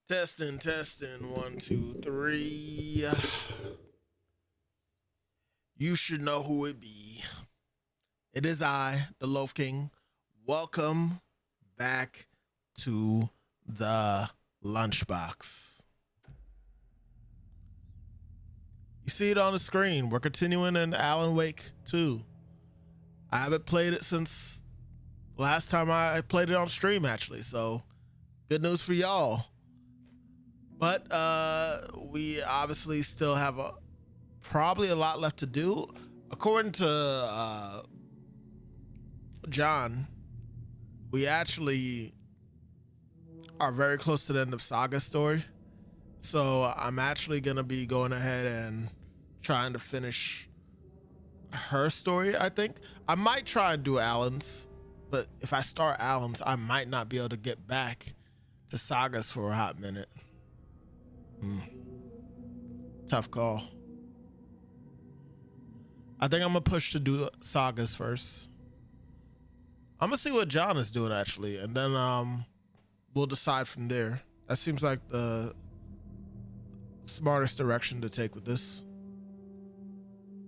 Testing, testing. One, two, three. You should know who it be. It is I, the Loaf King. Welcome back to the lunchbox. You see it on the screen. We're continuing in Alan Wake 2. I haven't played it since last time I played it on stream, actually. So good news for y'all. But we obviously still have probably a lot left to do. According to John, we actually are very close to the end of Saga's story. So I'm actually going to be going ahead and trying to finish her story, I think. I might try and do Alan's, but if I start Alan's, I might not be able to get back to Saga's for a hot minute. Tough call. I think I'm going to push to do Saga's first. I'm going to see what John is doing, actually, and then we'll decide from there. That seems like the smartest direction to take with this.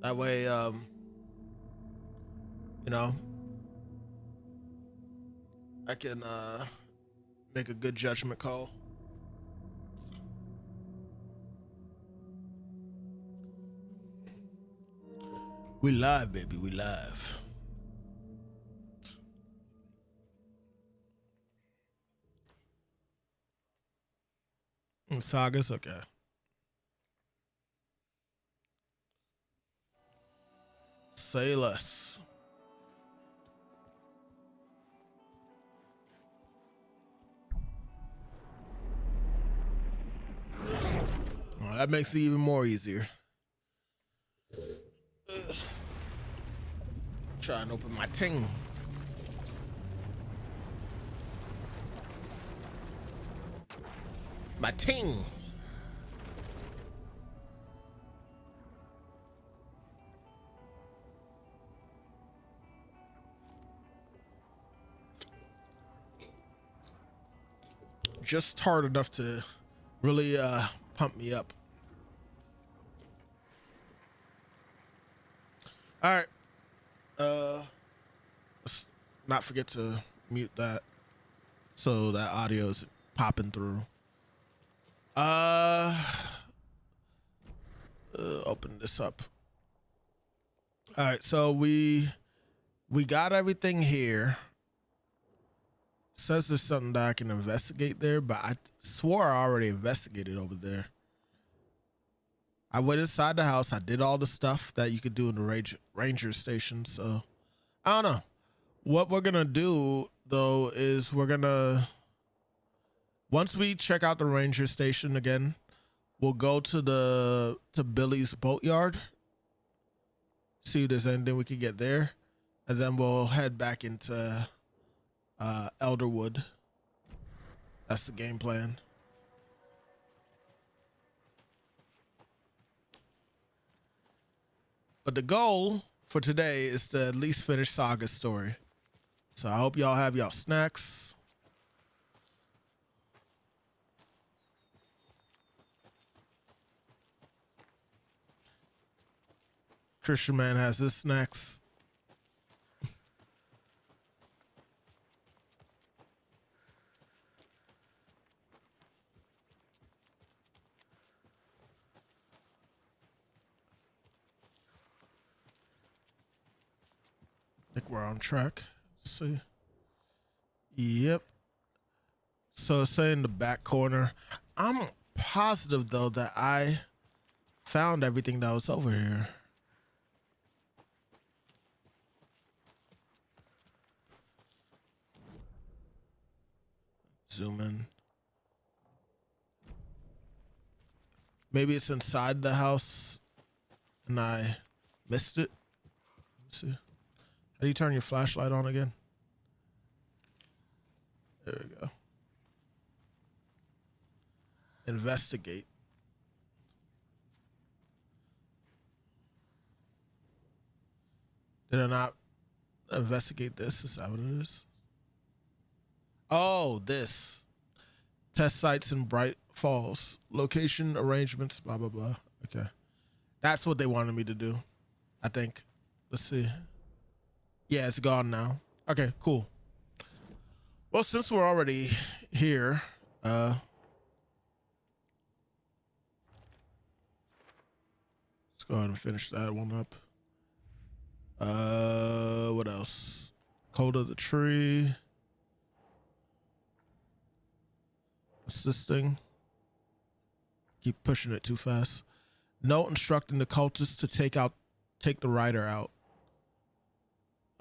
That way, you know, I can make a good judgment call. We live, baby, we live. Sagas, okay. Say less. Oh, that makes it even more easier. Try and open my ting. My ting. Just hard enough to really pump me up. All right. Let's not forget to mute that so that audio is popping through. Open this up. All right, so we got everything here. Says there's something that I can investigate there, but I swore I already investigated over there. I went inside the house. I did all the stuff that you could do in the ranger station. So I don't know. What we're gonna do though is once we check out the ranger station again, we'll go to Billy's boatyard, see if there's anything we can get there, and then we'll head back into Elderwood. That's the game plan. But the goal for today is to at least finish Saga's story. So I hope y'all have y'all snacks. Christian man has his snacks. I think we're on track. Let's see. Yep. So it's saying the back corner. I'm positive though that I found everything that was over here. Zoom in. Maybe it's inside the house and I missed it. Let's see. How do you turn your flashlight on again? There we go. Investigate. Did I not investigate this? Is that what it is? Oh, this. Test sites in Bright Falls. Location arrangements, blah, blah, blah. Okay. That's what they wanted me to do, I think. Let's see. Yeah, it's gone now. Okay, cool. Well, since we're already here, go ahead and finish that one up. What else? Cold of the tree. Assisting. Keep pushing it too fast. Note instructing the cultists to take the rider out.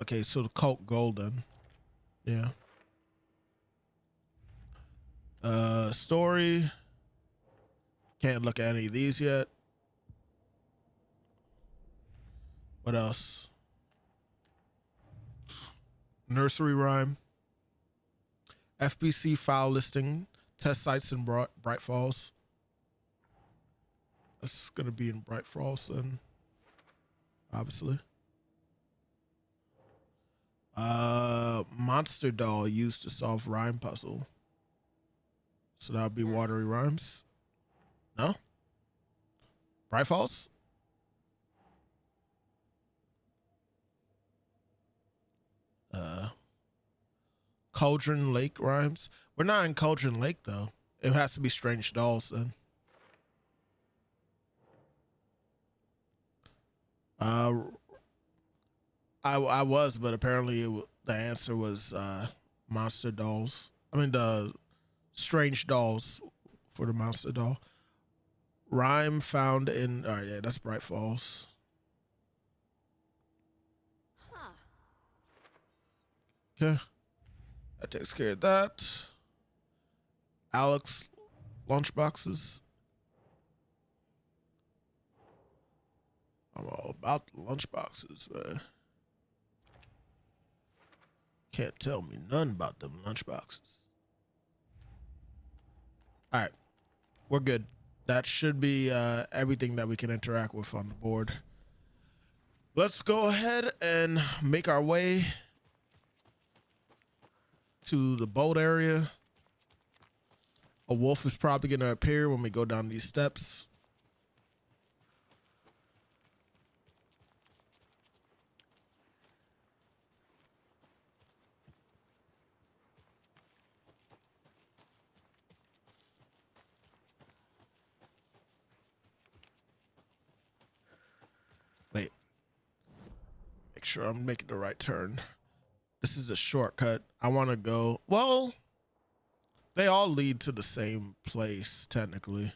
Okay, so the cult golden. Yeah. Story. Can't look at any of these yet. What else? Nursery rhyme. FBC file listing. Test sites in Bright Falls. That's gonna be in Bright Falls then, obviously. Monster doll used to solve rhyme puzzle. So that would be watery rhymes. No? Bright Falls? Cauldron Lake rhymes. We're not in Cauldron Lake though. It has to be Strange Dolls then. I was, but apparently the answer was monster dolls. I mean the strange dolls for the monster doll. Rhyme found in. Oh yeah, that's Bright Falls. Okay, that takes care of that. Alex lunchboxes. I'm all about the lunchboxes, man. Can't tell me none about them lunchboxes. All right, we're good. That should be everything that we can interact with on the board. Let's go ahead and make our way to the boat area. A wolf is probably going to appear when we go down these steps. Wait. Make sure I'm making the right turn. This is a shortcut. I want to go. Well, they all lead to the same place, technically.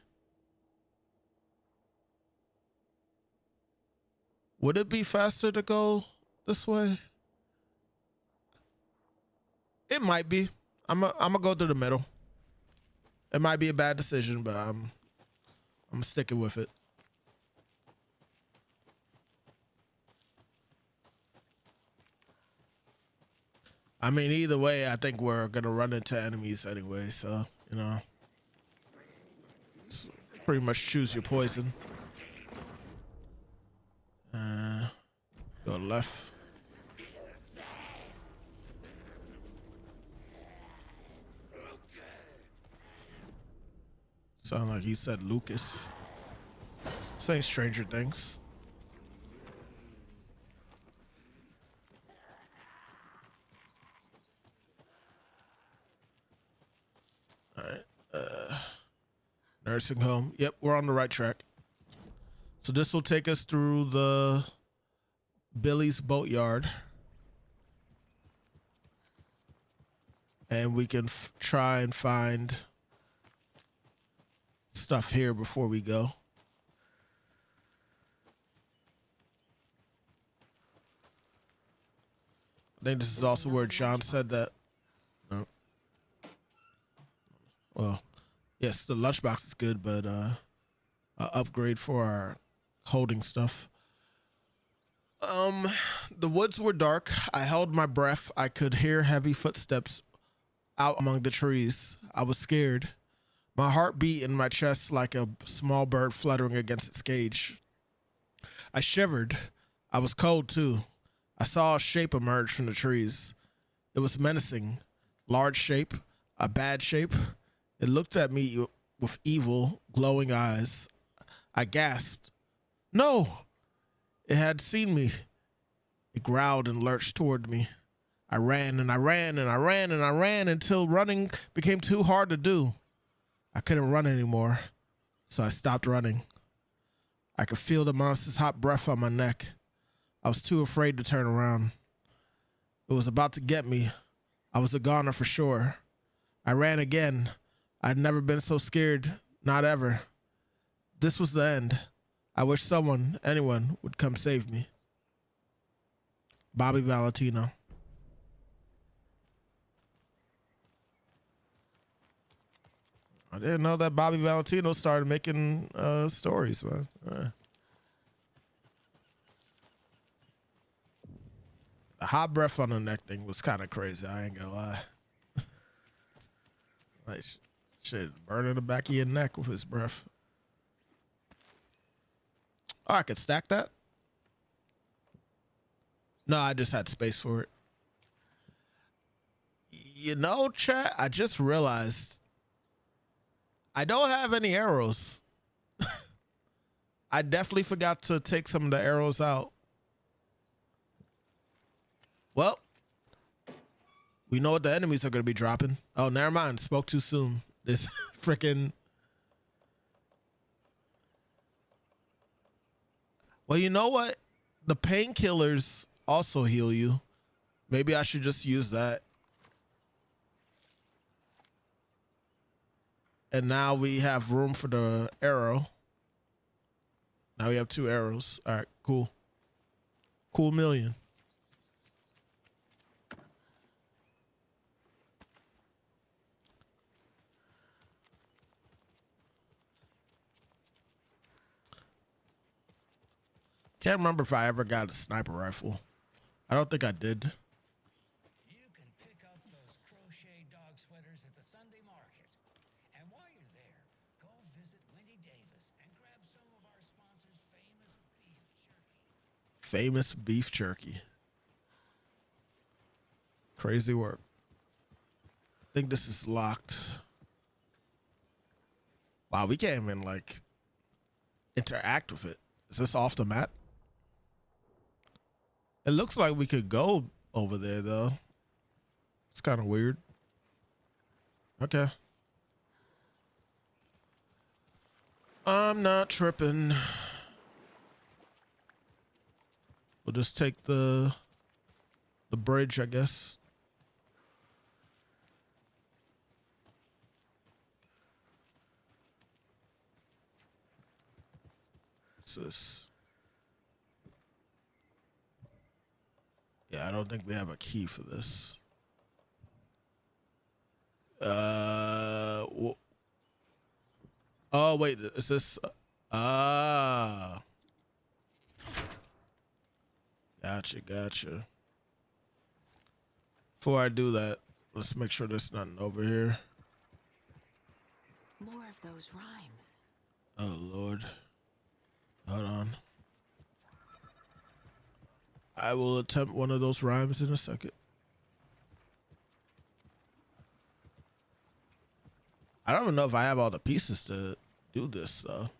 Would it be faster to go this way? It might be. I'm gonna go to the middle. It might be a bad decision, but I'm sticking with it. I mean, either way, I think we're gonna run into enemies anyway, so you know, pretty much choose your poison. Go left. Sound like he said Lucas. Saying Stranger Things. All right. Nursing home. Yep, we're on the right track. So this will take us through the Billy's boatyard. And we can try and find stuff here before we go. I think this is also where John said that. No. Well, yes, the lunchbox is good, but a upgrade for our holding stuff. The woods were dark. I held my breath. I could hear heavy footsteps out among the trees. I was scared. My heart beat in my chest like a small bird fluttering against its cage. I shivered. I was cold too. I saw a shape emerge from the trees. It was menacing. Large shape. A bad shape. It looked at me with evil, glowing eyes. I gasped. No! It had seen me. It growled and lurched toward me. I ran and I ran and I ran and I ran until running became too hard to do. I couldn't run anymore, so I stopped running. I could feel the monster's hot breath on my neck. I was too afraid to turn around. It was about to get me. I was a goner for sure. I ran again. I'd never been so scared, not ever. This was the end. I wish someone, anyone, would come save me. Bobby Valentino. I didn't know that Bobby Valentino started making stories, man. The hot breath on the neck thing was kind of crazy. I ain't gonna lie. Like, shit, burning the back of your neck with his breath. Oh, I could stack that? No, I just had space for it. You know, chat, I just realized I don't have any arrows. I definitely forgot to take some of the arrows out. Well, we know what the enemies are going to be dropping. Oh, never mind. Spoke too soon. This freaking... Well, you know what? The painkillers also heal you. Maybe I should just use that. And now we have room for the arrow. Now we have 2 arrows. All right, cool. Cool million. Can't remember if I ever got a sniper rifle. I don't think I did. You can pick up those crochet dog sweaters at the Sunday market. And while you're there, go visit Wendy Davis and grab some of our sponsor's famous beef jerky. Famous beef jerky. Crazy work. I think this is locked. Wow, we can't even like interact with it. Is this off the map? It looks like we could go over there though. It's kind of weird. Okay. I'm not tripping. We'll just take the bridge, I guess. What's this? Yeah, I don't think we have a key for this. Oh wait, is this? Gotcha. Before I do that, let's make sure there's nothing over here. More of those rhymes. Oh Lord. Hold on. I will attempt one of those rhymes in a second. I don't even know if I have all the pieces to do this though.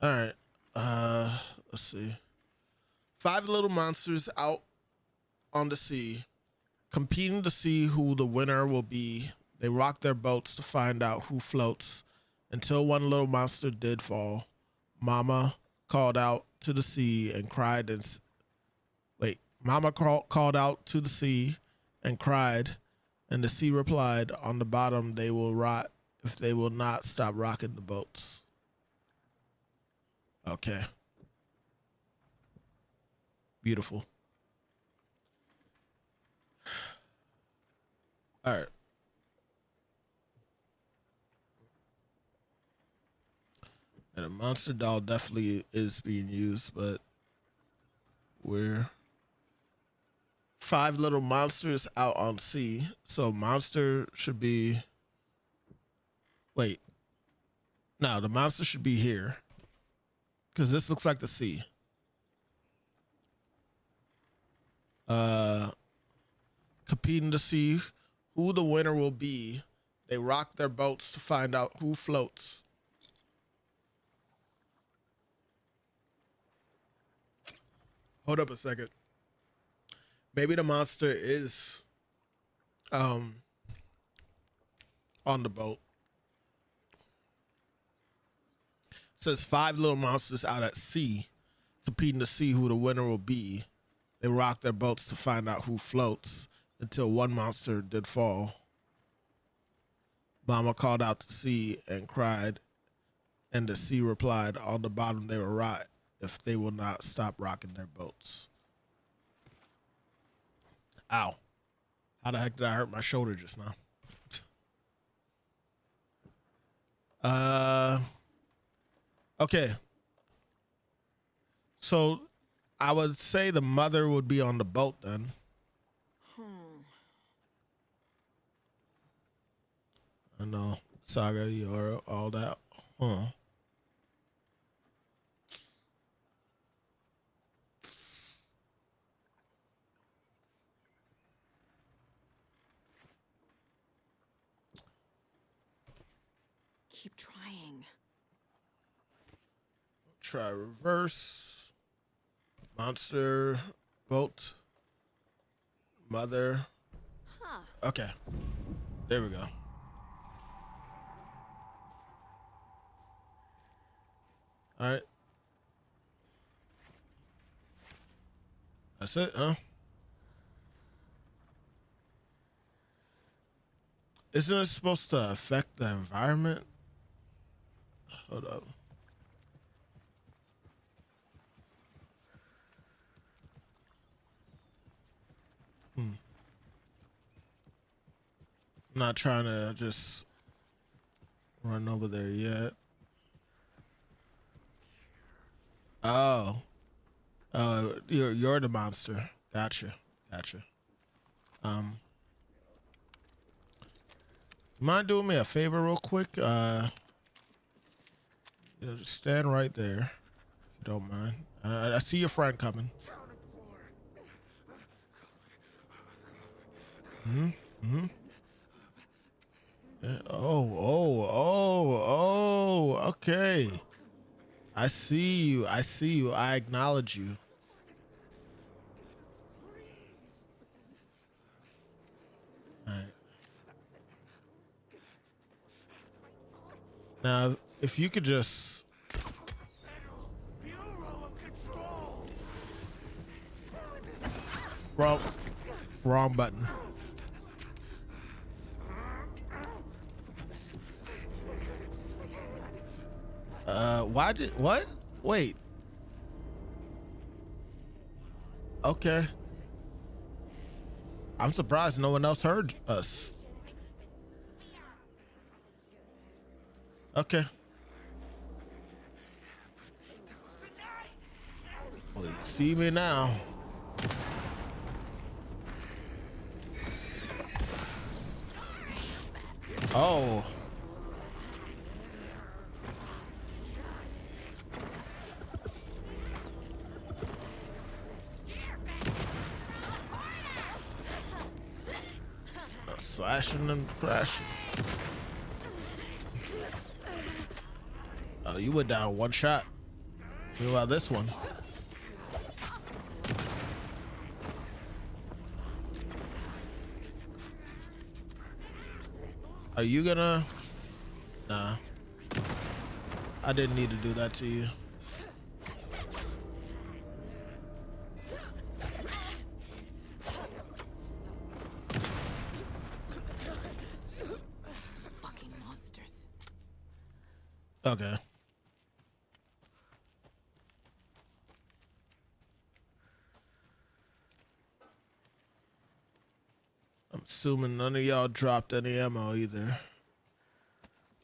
All right. Let's see. 5 little monsters out on the sea, competing to see who the winner will be. They rock their boats to find out who floats until one little monster did fall. Mama called out to the sea and cried and Mama called out to the sea and cried, and the sea replied, on the bottom they will rot if they will not stop rocking the boats. Okay. Beautiful. All right. And a monster doll definitely is being used, but we're 5 little monsters out on sea. So monster should be, wait. No, the monster should be here. Because this looks like the sea. Competing to see who the winner will be. They rock their boats to find out who floats. Hold up a second. Maybe the monster is on the boat. says 5 little monsters out at sea, competing to see who the winner will be. They rock their boats to find out who floats until one monster did fall. Mama called out to sea and cried, and the sea replied, on the bottom they will rot if they will not stop rocking their boats. Ow. How the heck did I hurt my shoulder just now? Okay. So I would say the mother would be on the boat then. I know. Saga, Yora, all that. Huh. Keep trying. Try reverse. Monster. Boat. Mother. Huh. Okay. There we go. All right. That's it, huh? Isn't it supposed to affect the environment? Hold up. I'm not trying to just run over there yet. Oh. You're the monster. Gotcha. Mind doing me a favor real quick? Just stand right there, if you don't mind. I see your friend coming. Yeah, okay. I see you. I acknowledge you. All right. Now, if you could just... Wrong button. What? Wait. Okay. I'm surprised no one else heard us. Okay. Well, you see me now. Oh. Slashing and crashing. Oh, you went down one shot. Meanwhile, this one. Are you gonna? Nah. I didn't need to do that to you. Fucking monsters. Okay. I'm assuming none of y'all dropped any ammo either.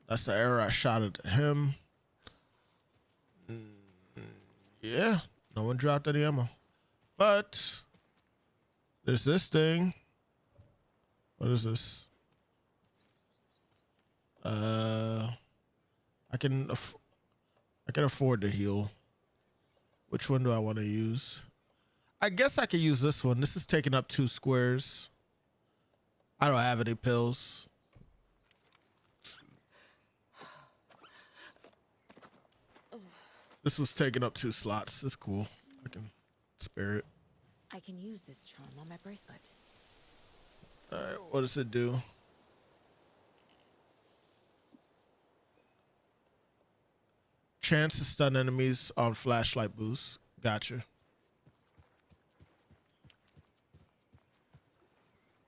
That's the arrow I shot at him. Yeah, no one dropped any ammo. But there's this thing. What is this? I can afford to heal. Which one do I want to use? I guess I could use this one. This is taking up 2 squares. I don't have any pills. This was taking up 2 slots. It's cool. I can spare it. I can use this charm on my bracelet. All right, what does it do? chance to stun enemies on flashlight boost. Gotcha.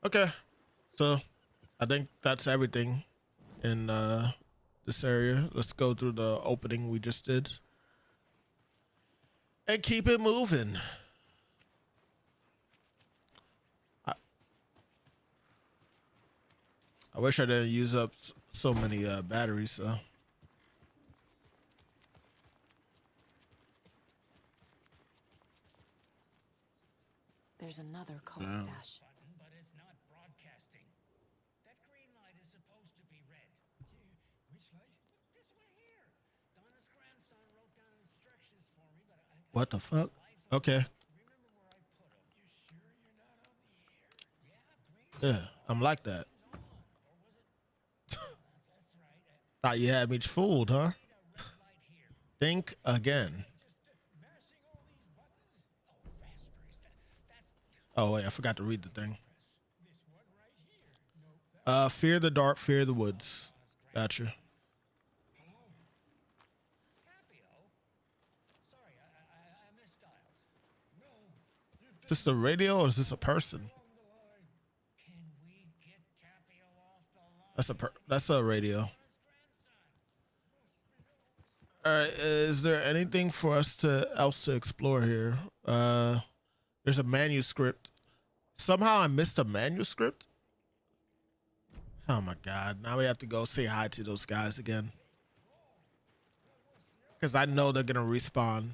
Okay, so I think that's everything in this area. Let's go through the opening we just did and keep it moving. I wish I didn't use up so many batteries. So There's another coal yeah. stash. Button, but it's not broadcasting. That green light is supposed to be red. Which light? This one here. Donna's grandson wrote down instructions for me, but I What the fuck? Okay. remember where I put them. You sure you're not on the air? Yeah, green Yeah, I'm like that. on. Or was it? That's right. Thought you had me fooled, huh? Need a red light here. Think again. Just mashing all these buttons? Oh, raspberries. That's Oh wait, I forgot to read the thing. this one right here. Nope. Fear the dark, fear the woods. Gotcha. Capio? Sorry, I misdialed. No. Is this a radio or is this a person? Can we get Capio off the line? That's a radio. All right, is there anything for us else to explore here? There's a manuscript. Somehow I missed a manuscript. Oh my god! Now we have to go say hi to those guys again. Because I know they're gonna respawn.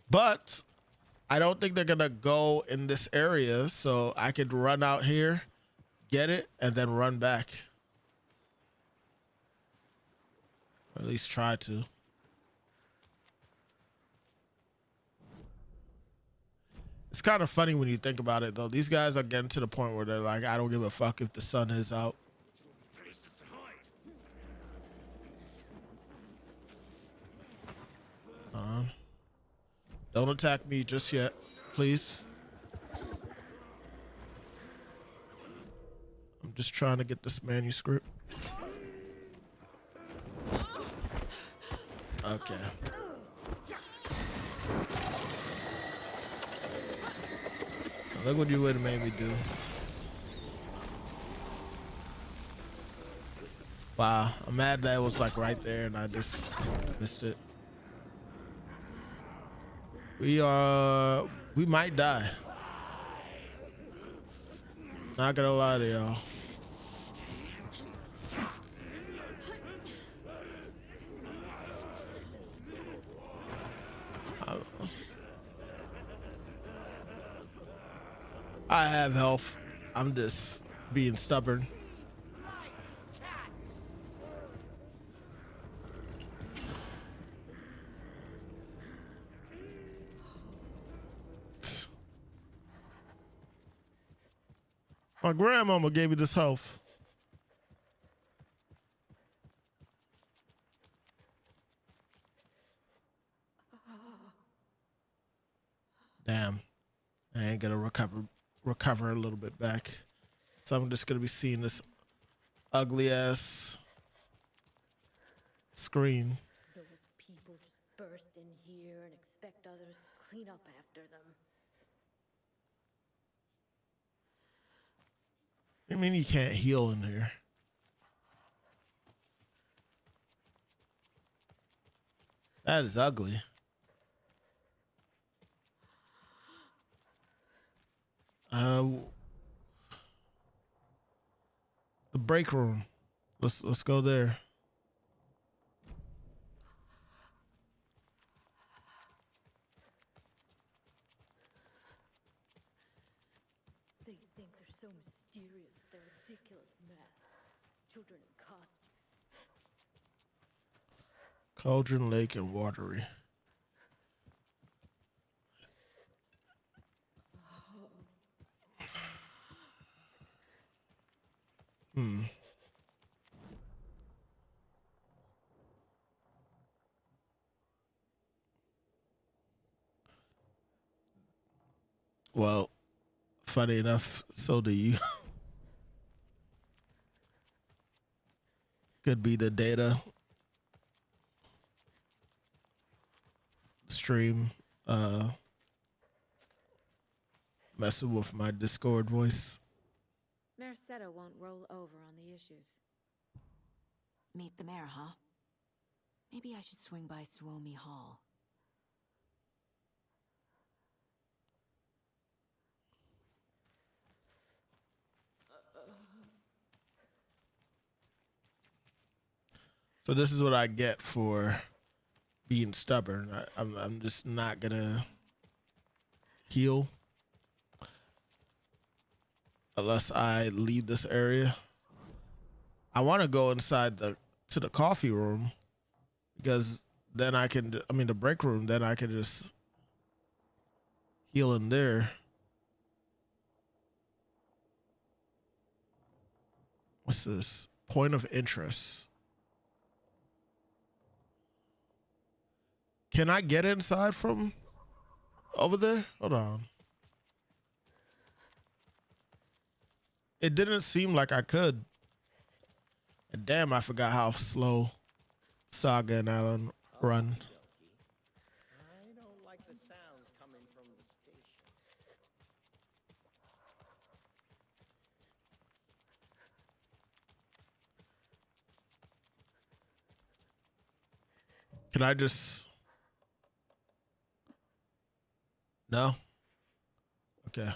But I don't think they're gonna go in this area, so I could run out here, get it, and then run back. Or at least try to. It's kind of funny when you think about it, though. These guys are getting to the point where they're like, I don't give a fuck if the sun is out. Don't attack me just yet, please. I'm just trying to get this manuscript. Okay. Look what you would have made me do. Wow, I'm mad that it was like right there and I just missed it. We might die. Not gonna lie to y'all. I have health. I'm just being stubborn. My grandmama gave me this health. Damn. I ain't gonna recover a little bit back. So I'm just gonna be seeing this ugly ass screen. Those people just burst in here and expect others to clean up after them. I mean, you can't heal in here. That is ugly. The break room. Let's go there. They think they're so mysterious with their ridiculous masks. Children in costumes. Cauldron Lake and Watery. Well, funny enough, so do you. Could be the data stream messing with my Discord voice. Mercado won't roll over on the issues. Meet the mayor, huh? Maybe I should swing by Suomi Hall. So this is what I get for being stubborn. I'm just not gonna heal unless I leave this area. I want to go inside to the coffee room because then I can. I mean the break room. Then I can just heal in there. What's this? Point of interest. Can I get inside from over there? Hold on. It didn't seem like I could. And damn, I forgot how slow Saga and Alan run. I don't like the sounds coming from the station. Can I just... No? Okay.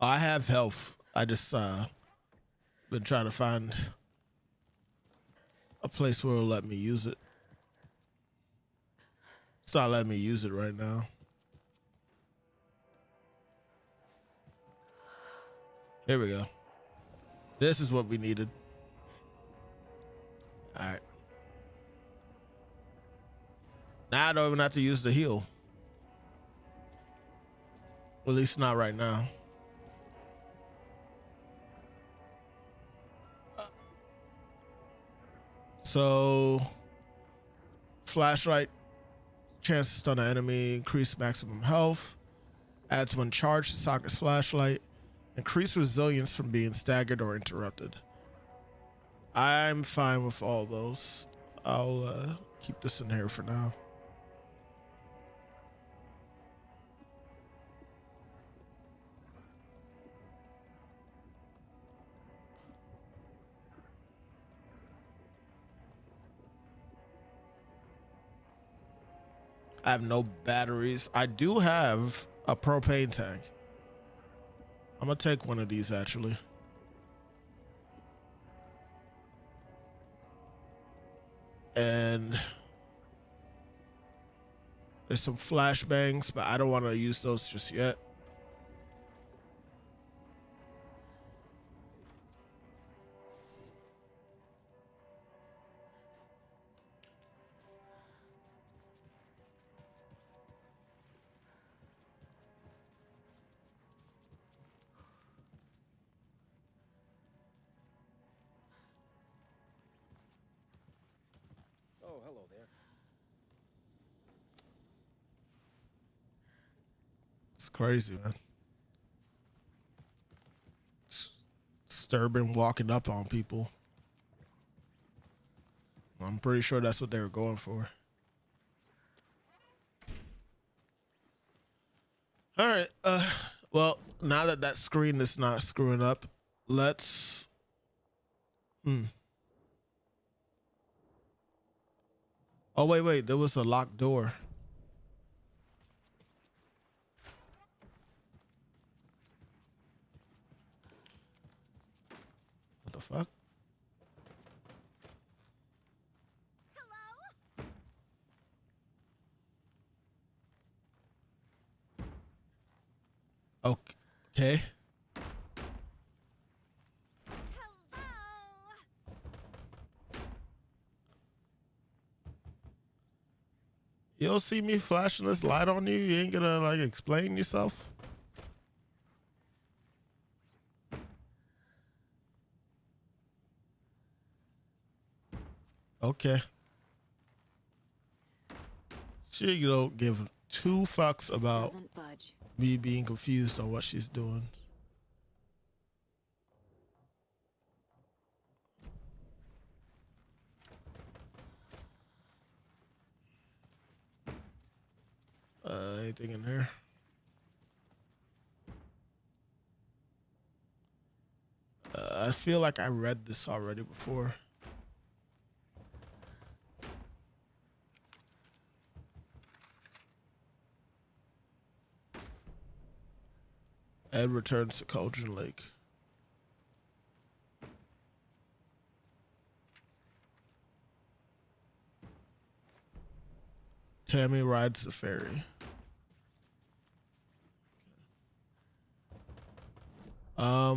I have health. I just been trying to find a place where it'll let me use it. It's not letting me use it right now. Here we go. This is what we needed. All right. Now I don't even have to use the heal. At least not right now. So, flashlight, chance to stun an enemy, increase maximum health, adds when charged to socket's flashlight, increase resilience from being staggered or interrupted. I'm fine with all those. I'll keep this in here for now. I have no batteries. I do have a propane tank. I'm gonna take one of these actually. And there's some flashbangs, but I don't want to use those just yet. Oh, hello there. It's crazy, man. It's disturbing walking up on people. I'm pretty sure that's what they were going for. All right. Well, now that that screen is not screwing up, let's. Oh wait. There was a locked door. What the fuck? Okay. You don't see me flashing this light on you? You ain't gonna like explain yourself? Okay. She don't give two fucks about Doesn't budge. me being confused on what she's doing. Anything in here? I feel like I read this already before. Ed returns to Cauldron Lake. Tammy rides the ferry. I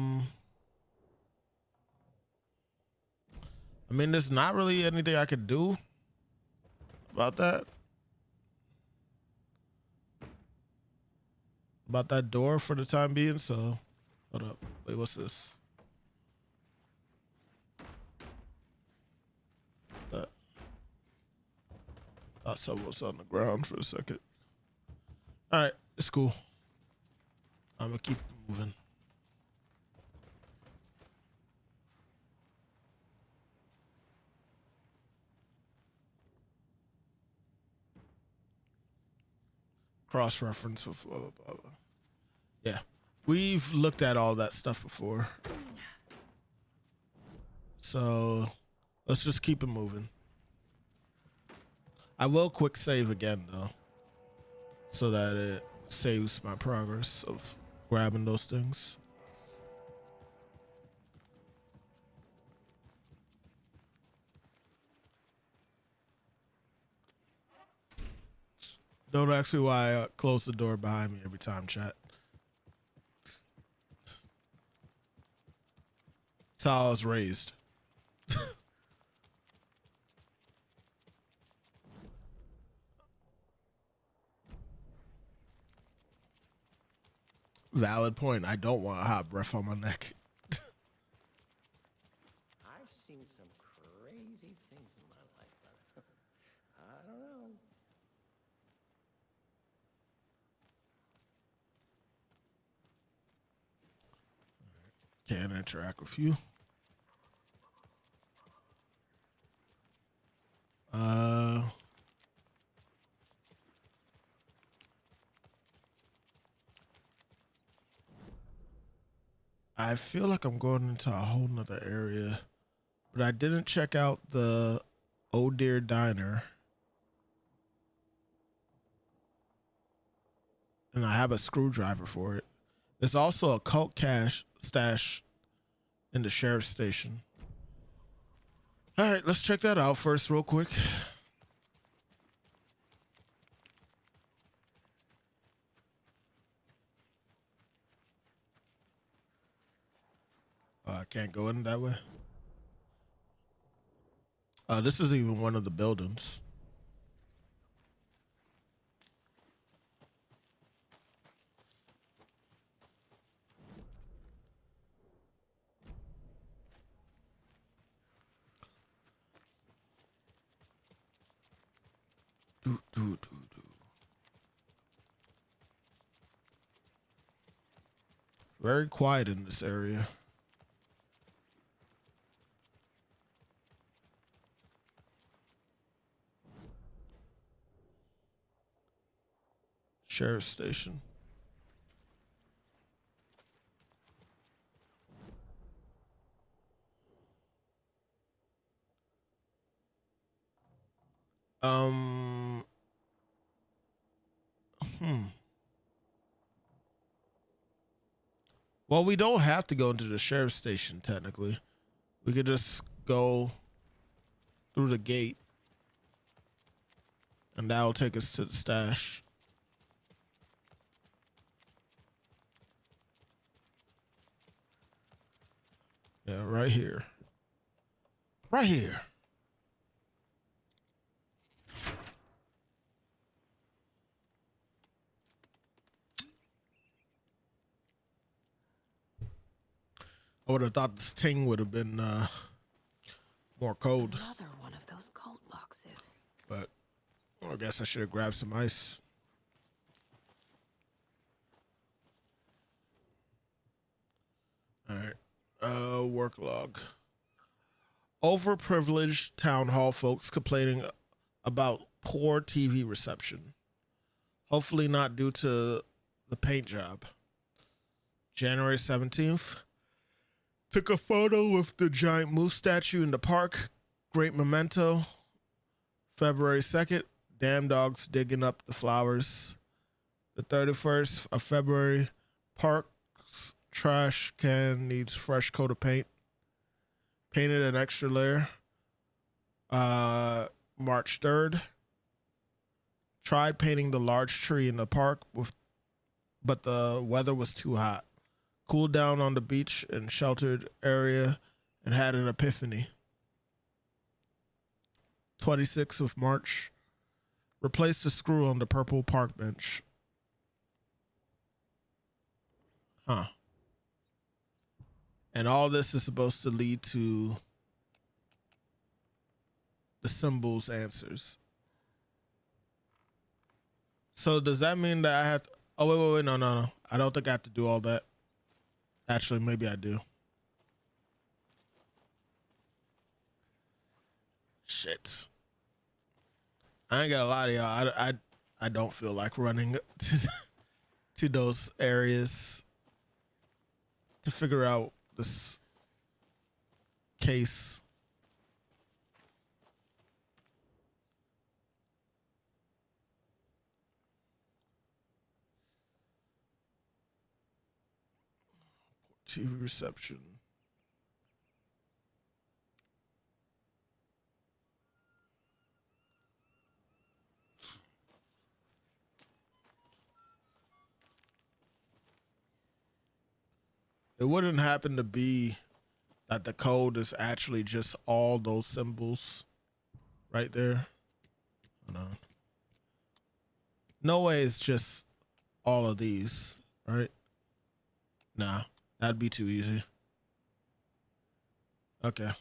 mean, there's not really anything I could do about that. About that door for the time being, so hold up. Wait, what's this? That. Thought someone was on the ground for a second. Alright, it's cool. I'm gonna keep moving. Cross-reference with blah, blah, blah, blah. Yeah, we've looked at all that stuff before. So let's just keep it moving. I will quick save again though, so that it saves my progress of grabbing those things. Don't ask me why I close the door behind me every time, chat. That's how I was raised. Valid point. I don't want a hot breath on my neck. I've seen some crazy things in my life, but I don't know. Can't interact with you. I feel like I'm going into a whole nother area, but I didn't check out the Oh Dear Diner. And I have a screwdriver for it. There's also a cult cash stash in the sheriff's station. All right, let's check that out first real quick. I can't go in that way. This is even one of the buildings. Do. Very quiet in this area. Sheriff's station. Well, we don't have to go into the sheriff's station, technically. We could just go through the gate. And that'll take us to the stash. Yeah, right here. Right here. I would have thought this thing would have been more cold. Another one of those cult boxes. But I guess I should have grabbed some ice. All right. Work log. Overprivileged town hall folks complaining about poor TV reception. Hopefully not due to the paint job. January 17th. Took a photo with the giant moose statue in the park. Great memento. February 2nd. Damn dogs digging up the flowers. The 31st of February. Park's trash can needs fresh coat of paint. Painted an extra layer. March 3rd. Tried painting the large tree in the park but the weather was too hot. Cooled down on the beach and sheltered area and had an epiphany. 26th of March. Replaced the screw on the purple park bench. Huh. And all this is supposed to lead to the symbols answers. So does that mean that I have to, oh, wait, no. I don't think I have to do all that. Actually, maybe I do. Shit. I ain't gonna lie to y'all. I don't feel like running to those areas to figure out this case. TV reception. It wouldn't happen to be that the code is actually just all those symbols right there. Hold on. No way it's just all of these, right? Nah, that'd be too easy. Okay.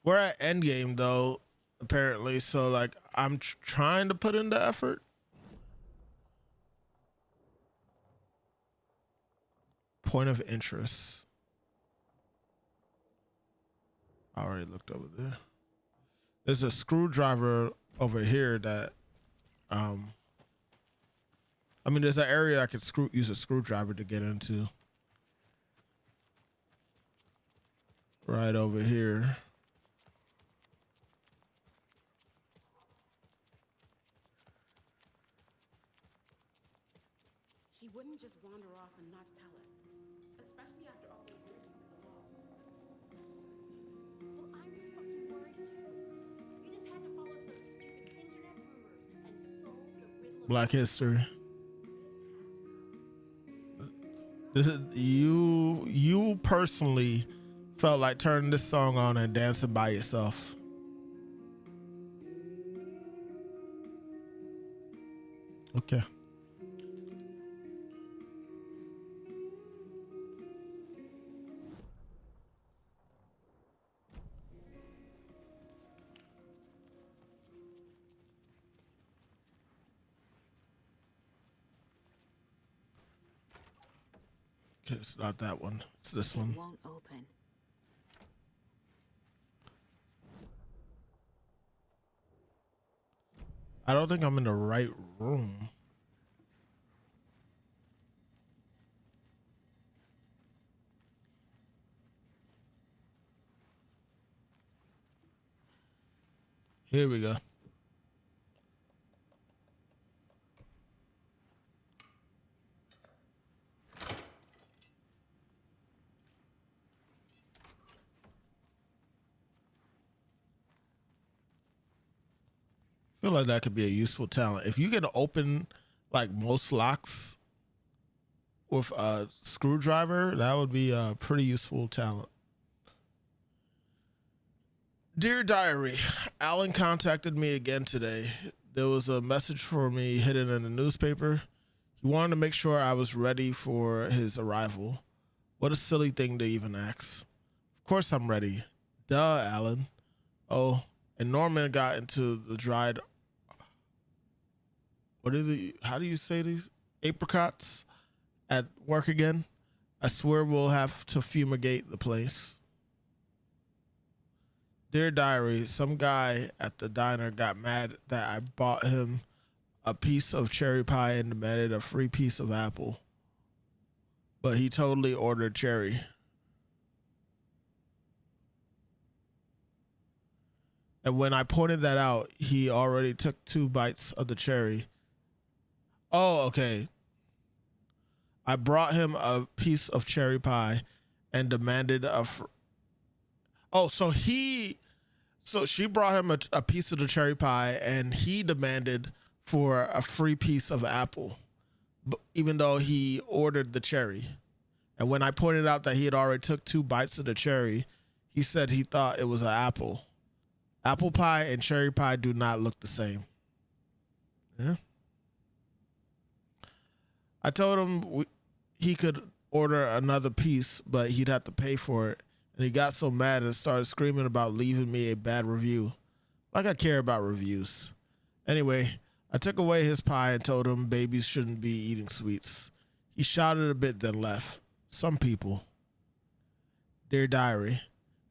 We're at endgame though, apparently. So like I'm trying to put in the effort. Point of interest. I already looked over there. There's a screwdriver over here that I mean there's an area I could use a screwdriver to get into. Right over here. He wouldn't just wander off and not tell us, especially after all the years he's in the law. Well, I'm fucking worried too. You just had to follow some stupid internet rumors and solve the riddle of Black history. This is you personally felt like turning this song on and dancing by yourself. Okay. Okay, it's not that one. It's this one. It won't open. I don't think I'm in the right room. Here we go. I feel like that could be a useful talent. If you can open like most locks with a screwdriver, that would be a pretty useful talent. Dear Diary, Alan contacted me again today. There was a message for me hidden in the newspaper. He wanted to make sure I was ready for his arrival. What a silly thing to even ask. Of course I'm ready. Duh, Alan. Oh, and Norman got into the dried. What are the? How do you say these? Apricots at work again. I swear we'll have to fumigate the place. Dear Diary, some guy at the diner got mad that I bought him a piece of cherry pie and demanded a free piece of apple. But he totally ordered cherry. And when I pointed that out, he already took 2 bites of the cherry. Oh, okay. I brought him a piece of cherry pie and demanded so she brought him a piece of the cherry pie and he demanded for a free piece of apple, even though he ordered the cherry. And when I pointed out that he had already took 2 bites of the cherry, he said he thought it was an apple. Apple pie and cherry pie do not look the same. Yeah. I told him he could order another piece, but he'd have to pay for it. And he got so mad and started screaming about leaving me a bad review. Like I care about reviews. Anyway, I took away his pie and told him babies shouldn't be eating sweets. He shouted a bit, then left. Some people. Dear Diary,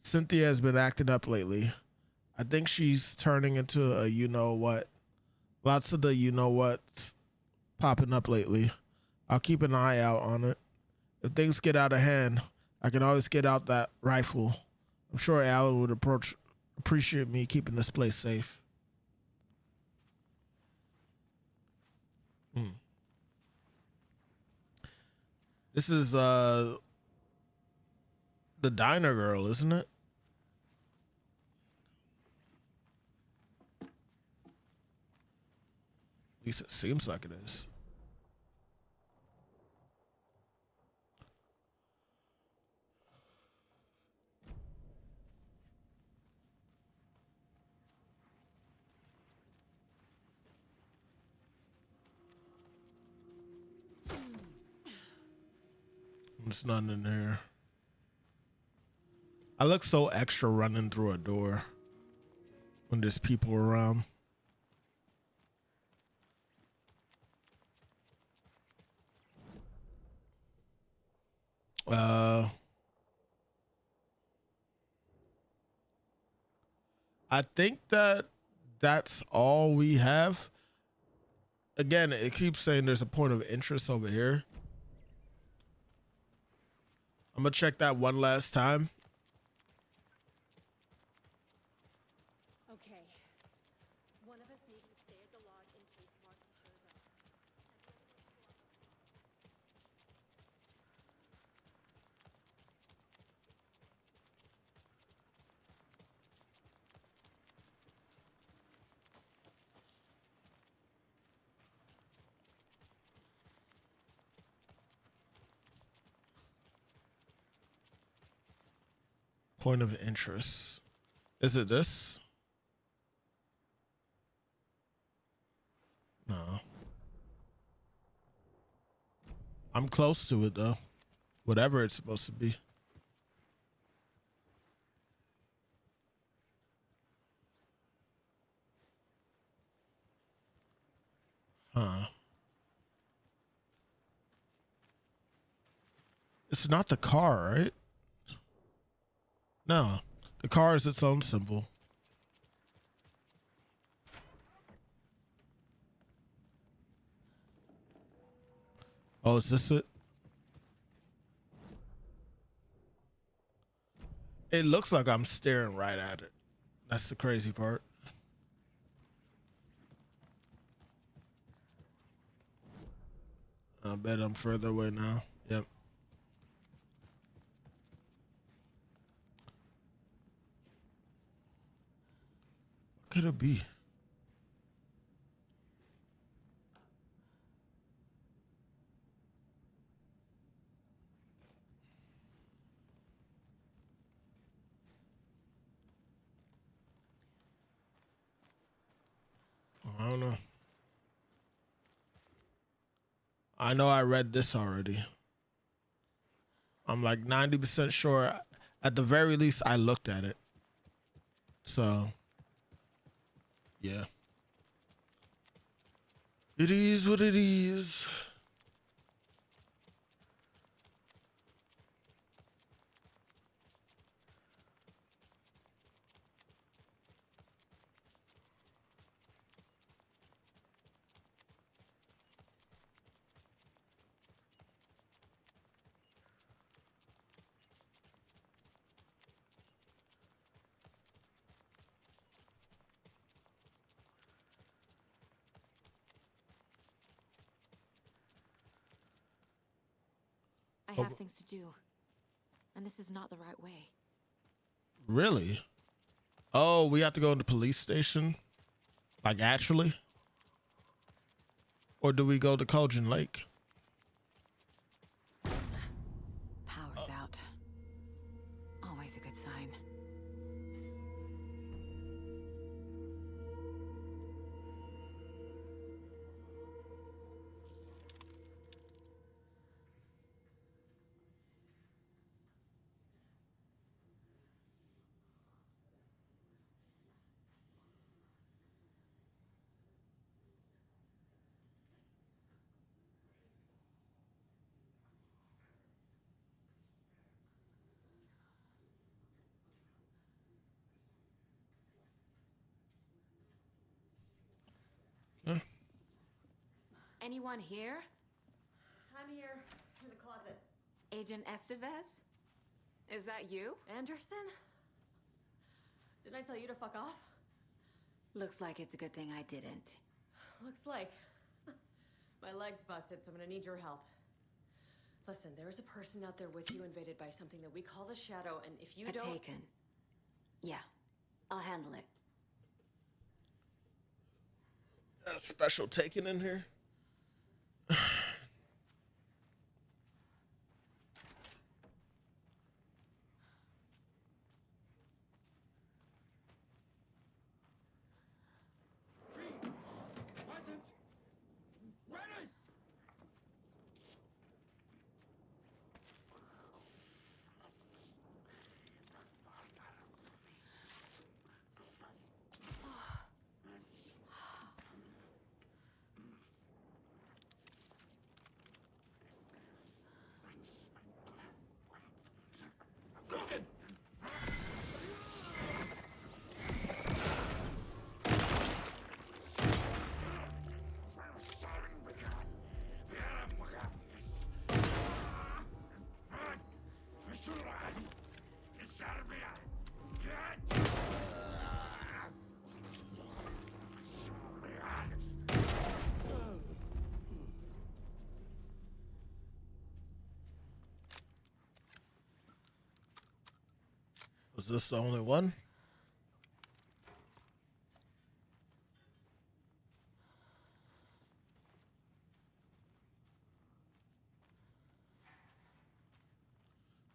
Cynthia has been acting up lately. I think she's turning into a you-know-what. Lots of the you-know-what's popping up lately. I'll keep an eye out on it. If things get out of hand, I can always get out that rifle. I'm sure Alan would appreciate me keeping this place safe. This is the diner girl, isn't it? At least it seems like it is. There's nothing in there. I look so extra running through a door when there's people around. I think that's all we have. Again, it keeps saying there's a point of interest over here. I'm gonna check that one last time. Okay. One of us needs to stay at the lodge in case Marcy shows up. Point of interest. Is it this? No. I'm close to it though. Whatever it's supposed to be. Huh. It's not the car, right? No. The car is its own symbol. Oh, is this it? It looks like I'm staring right at it. That's the crazy part. I bet I'm further away now. Yep. What could it be? I don't know. I know I read this already. I'm like 90% sure. At the very least, I looked at it. So Yeah. It is what it is. I Oh, have things to do, and this is not the right way. really? Oh, we have to go in the police station? Like, actually? Or do we go to Cauldron Lake? Power's out. Always a good sign. Huh? Anyone here? I'm here, in the closet. Agent Estevez? Is that you? Anderson? Didn't I tell you to fuck off? Looks like it's a good thing I didn't. Looks like. My leg's busted, so I'm gonna need your help. Listen, there is a person out there with you invaded by something that we call the Shadow, and if you A don't... taken. Yeah, I'll handle it. A special taken in here? Wasn't ready! Was this the only one?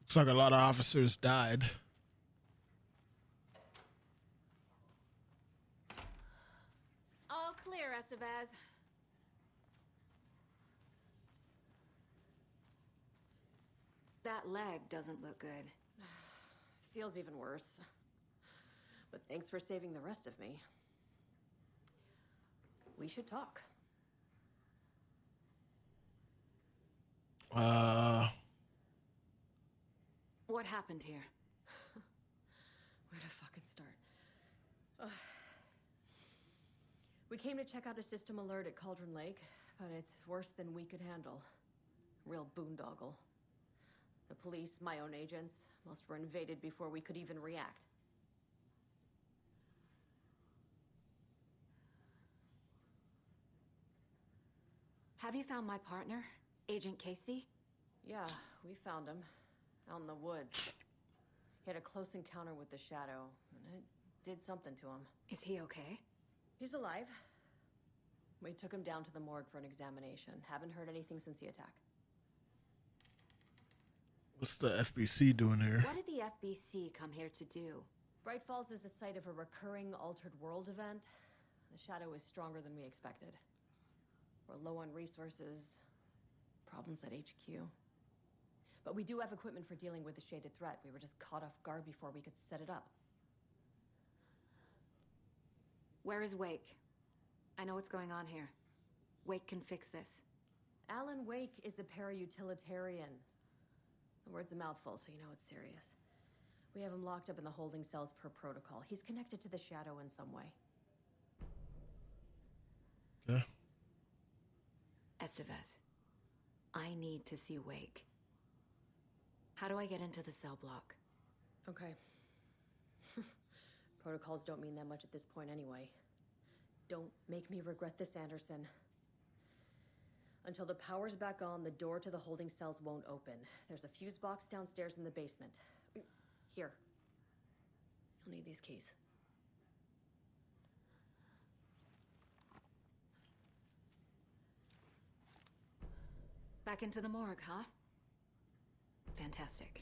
Looks like a lot of officers died. All clear, Estevez. That leg doesn't look good. Feels even worse. But thanks for saving the rest of me. We should talk. What happened here? Where to fucking start? We came to check out a system alert at Cauldron Lake, but it's worse than we could handle. Real boondoggle. The police, my own agents, most were invaded before we could even react. Have you found my partner, Agent Casey? Yeah, we found him. Out in the woods. He had a close encounter with the Shadow, and it did something to him. Is he okay? He's alive. We took him down to the morgue for an examination. Haven't heard anything since the attack. What's the FBC doing here? What did the FBC come here to do? Bright Falls is the site of a recurring altered world event. The Shadow is stronger than we expected. We're low on resources, problems at HQ. But we do have equipment for dealing with the shaded threat. We were just caught off guard before we could set it up. Where is Wake? I know what's going on here. Wake can fix this. Alan Wake is a para-utilitarian. The word's a mouthful, so you know it's serious. We have him locked up in the holding cells per protocol. He's connected to the Shadow in some way. Okay. Estevez, I need to see Wake. How do I get into the cell block? Okay. Protocols don't mean that much at this point anyway. Don't make me regret this, Anderson. Until the power's back on, the door to the holding cells won't open. There's a fuse box downstairs in the basement. Here. You'll need these keys. Back into the morgue, huh? Fantastic.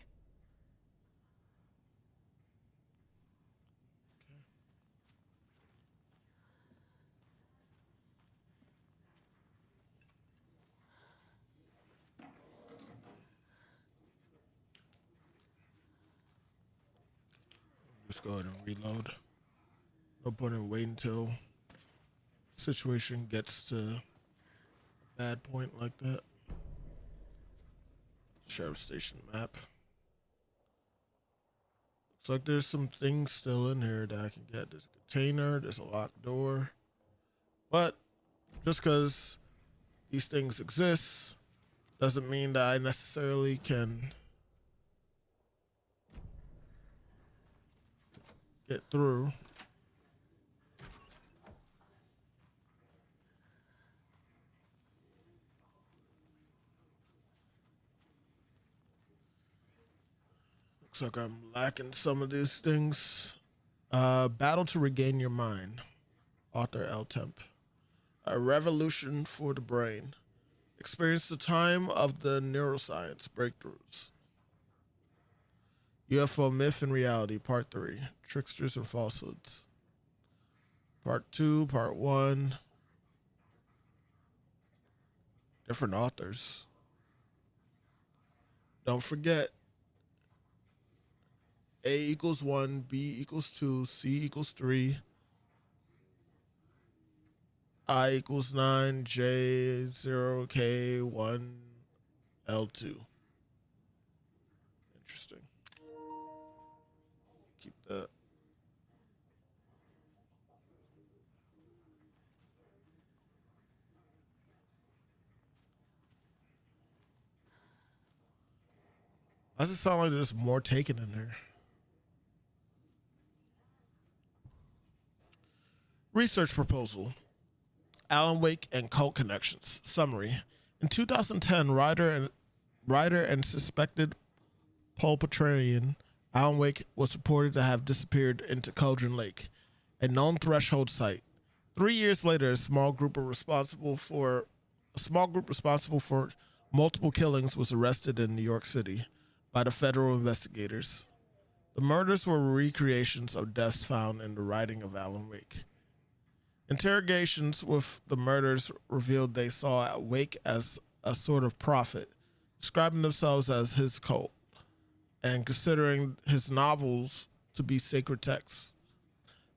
Just go ahead and reload. No point in waiting until situation gets to a bad point like that. Sheriff Station map. Looks like there's some things still in here that I can get. There's a container, there's a locked door. But just because these things exist doesn't mean that I necessarily can get through. Looks like I'm lacking some of these things. Battle to Regain Your Mind. Author L. Temp. A Revolution for the Brain. Experience the time of the neuroscience breakthroughs. UFO Myth and Reality, Part 3. Tricksters and Falsehoods. Part 2, Part 1. Different authors. Don't forget, A equals 1, B equals 2, C equals 3, I equals 9, J 0, K 1, L2. Interesting. Keep that. Why does it sound like there's more taken in there? Research proposal. Alan Wake and cult connections. Summary. In 2010, writer and suspected pulpitarian Alan Wake was reported to have disappeared into Cauldron Lake, a known threshold site. 3 years later, a small group responsible for multiple killings was arrested in New York City by the federal investigators. The murders were recreations of deaths found in the writing of Alan Wake. Interrogations with the murders revealed they saw Wake as a sort of prophet, describing themselves as his cult, and considering his novels to be sacred texts.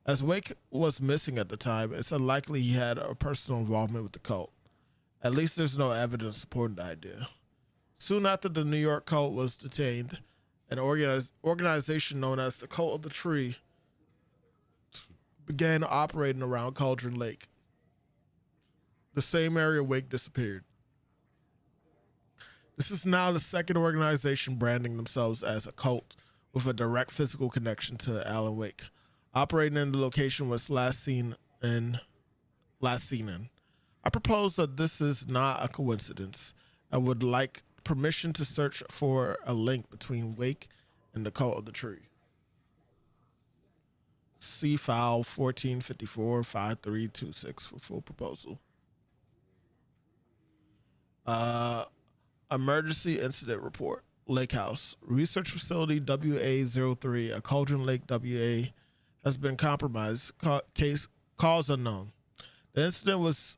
As Wake was missing at the time, it's unlikely he had a personal involvement with the cult. At least there's no evidence supporting the idea. Soon after the New York cult was detained, an organization known as the Cult of the Tree began operating around Cauldron Lake, the same area Wake disappeared. This is now the second organization branding themselves as a cult with a direct physical connection to Alan Wake, operating in the location was last seen in. I propose that this is not a coincidence and would like permission to search for a link between Wake and the Cult of the Tree. See file 1454-5326 for full proposal. Emergency incident report. Lake House. Research facility WA03, a Cauldron Lake WA, has been compromised. Case cause unknown. The incident was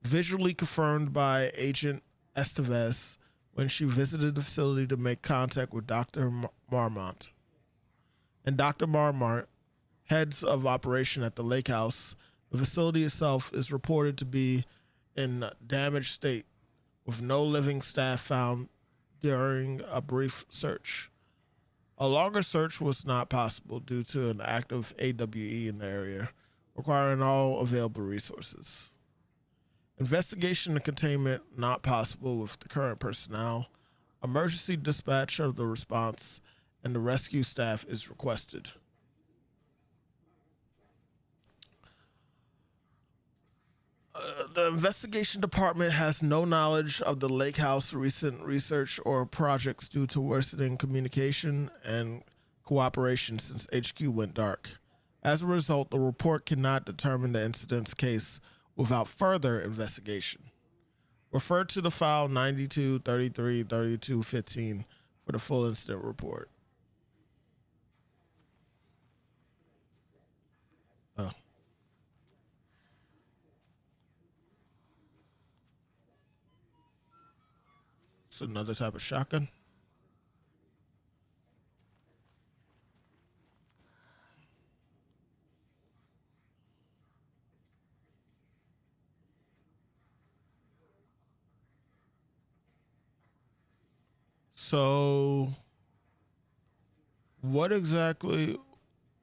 visually confirmed by Agent Estevez when she visited the facility to make contact with Dr. Marmont. And Dr. Marmont, heads of operation at the Lake House, The facility itself is reported to be in damaged state, with no living staff found during a brief search. A longer search was not possible due to an active AWE in the area, requiring all available resources. Investigation and containment not possible with the current personnel. Emergency dispatch of the response and the rescue staff is requested. The investigation department has no knowledge of the lake house recent research or projects due to worsening communication and cooperation since HQ went dark. As a result, the report cannot determine the incident's case without further investigation. Refer to the file 92 33 32 15 for the full incident report. Oh. It's another type of shotgun. So, what exactly?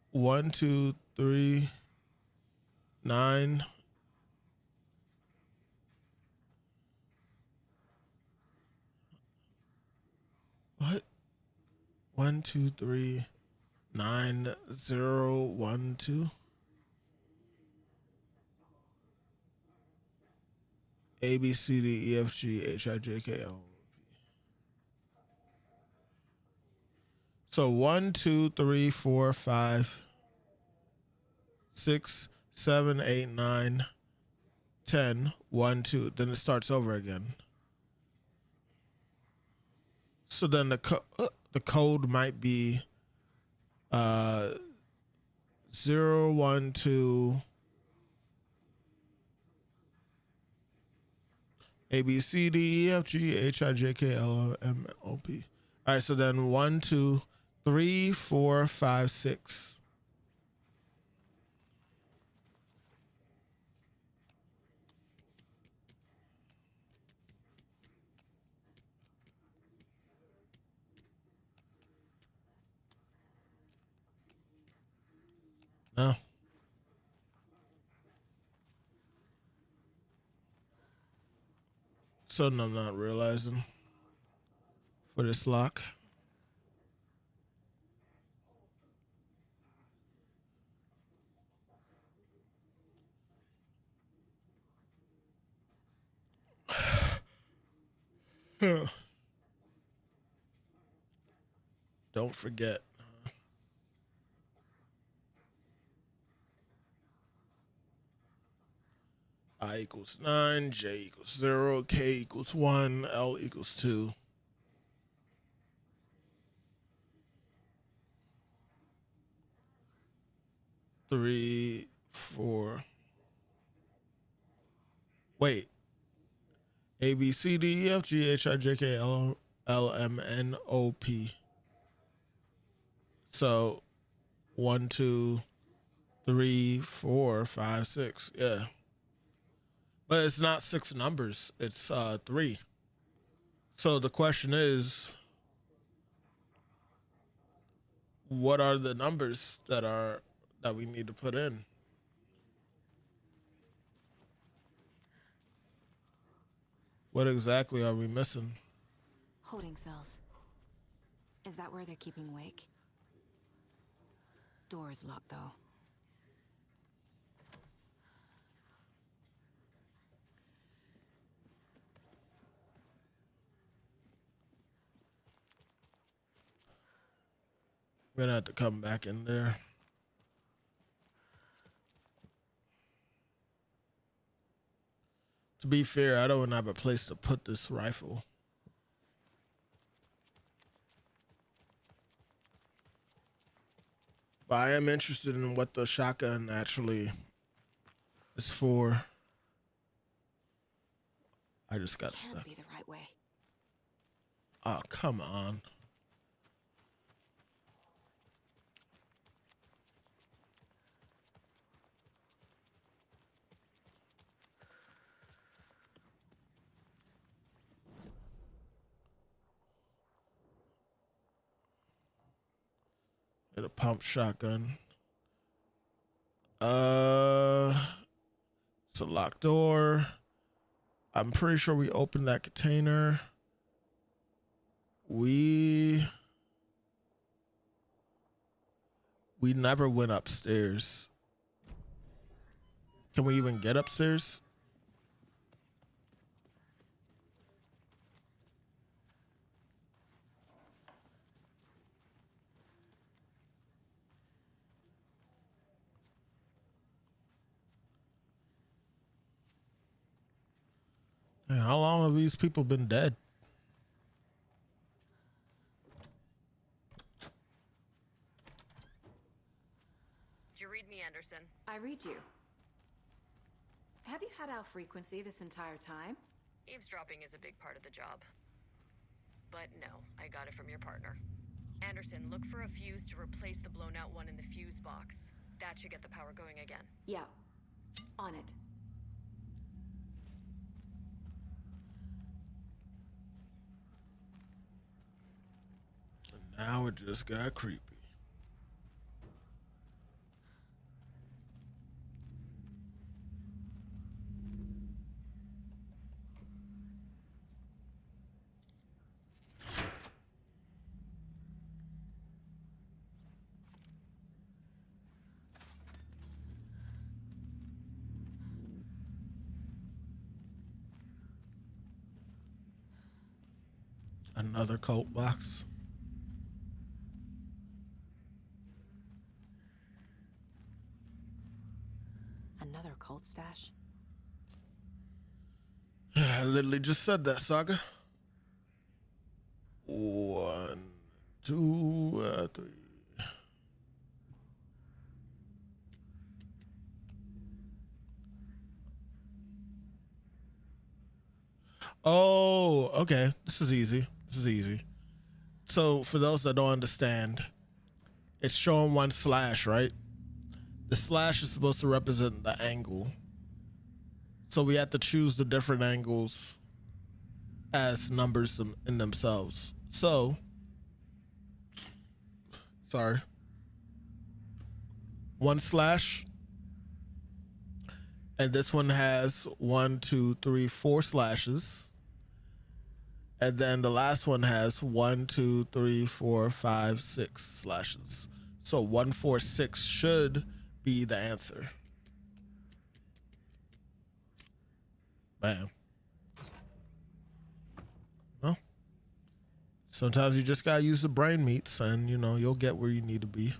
1, 2, 3, 9. What? 1, 2, 3, 9, 0, 1, 2. A B C D E F G H I J K L. So 1, 2, 3, 4, 5, 6, 7, 8, 9, 10. 1, 2. Then it starts over again. So then the code might be 0, 1, 2. A B C D E F G H I J K L M O P. All right, so then 1, 2, 3, 4, 5, 6. No. Something I'm not realizing for this lock. Don't forget. I equals 9, J equals 0, K equals 1, L equals 2. Three, 4. Wait. A B C D E F G H I J K L M N O P. So 1, 2, 3, 4, 5, 6. Yeah. But it's not 6 numbers. It's 3. So the question is, what are the numbers that we need to put in? What exactly are we missing? Holding cells. Is that where they're keeping Wake? Door is locked, though. I'm gonna have to come back in there. To be fair, I don't have a place to put this rifle. But I am interested in what the shotgun actually is for. I just got This stuck. can't be the right way. Oh, come on. a pump shotgun. It's a locked door. I'm pretty sure we opened that container. We never went upstairs. Can we even get upstairs? Man, how long have these people been dead? Did you read me, Anderson? I read you. Have you had our frequency this entire time? Eavesdropping is a big part of the job. But no, I got it from your partner. Anderson, look for a fuse to replace the blown out one in the fuse box. That should get the power going again. Yeah. On it. Now it just got creepy. Another cult box. Another cult stash? I literally just said that, Saga. 1, 2, 3. Oh, okay. This is easy. So for those that don't understand, it's showing 1 slash, right? The slash is supposed to represent the angle. So we have to choose the different angles as numbers in themselves. So, sorry. 1 slash. And this one has 1, 2, 3, 4 slashes. And then the last one has 1, 2, 3, 4, 5, 6 slashes. So 1, 4, 6 should be the answer. Bam. Well, sometimes you just gotta use the brain meats and you'll get where you need to be.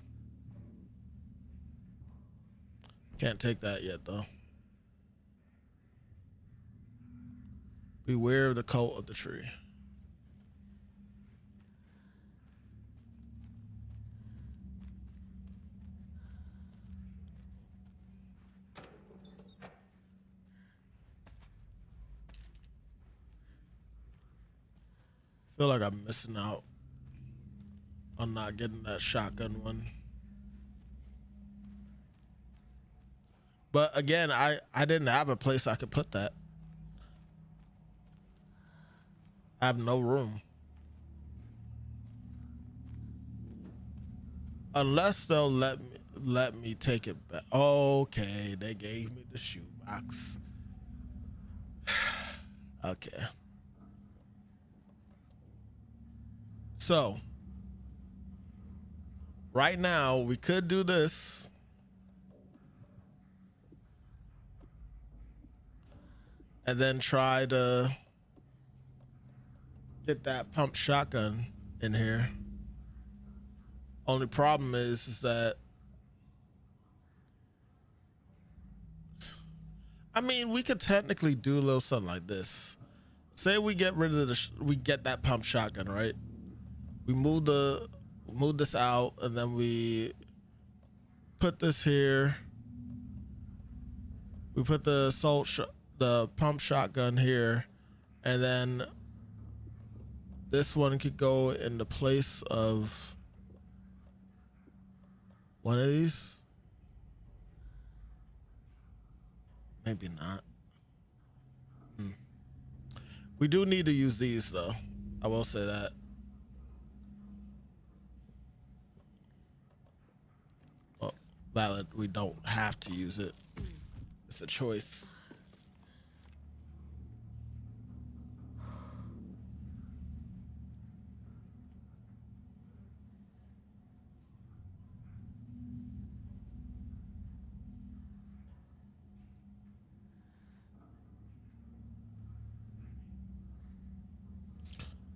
Can't take that yet though. Beware of the cult of the tree. Feel like I'm missing out on not getting that shotgun one. But again, I didn't have a place I could put that. I have no room. Unless they'll let me take it back. Okay, they gave me the shoebox. Okay. So, right now we could do this. And then try to get that pump shotgun in here. Only problem is that I mean, we could technically do a little something like this. Say we get rid of we get that pump shotgun, right? We move this out, and then we put this here. We put the the pump shotgun here, and then this one could go in the place of one of these. Maybe not. We do need to use these though. I will say that. valid. We don't have to use it. It's a choice.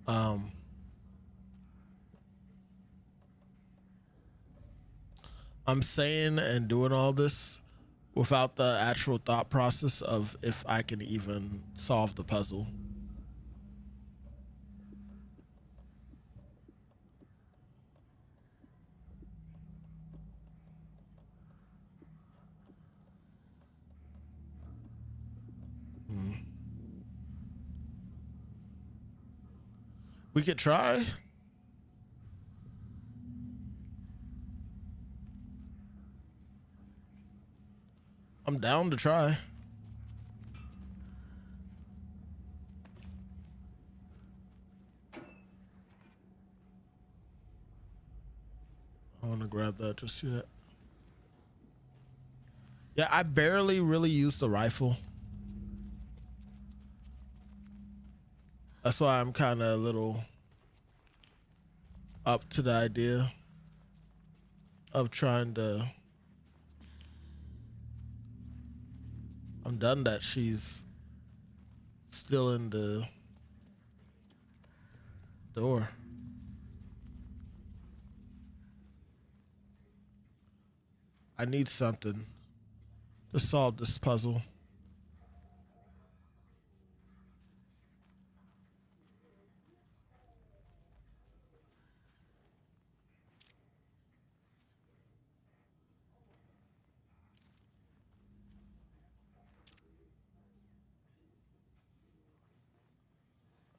Um, I'm saying and doing all this without the actual thought process of if I can even solve the puzzle. Hmm. We could try. I'm down to try. I want to grab that just yet. Yeah, I barely really use the rifle. That's why I'm kind of a little up to the idea of trying to. I'm done that she's still in the door. I need something to solve this puzzle.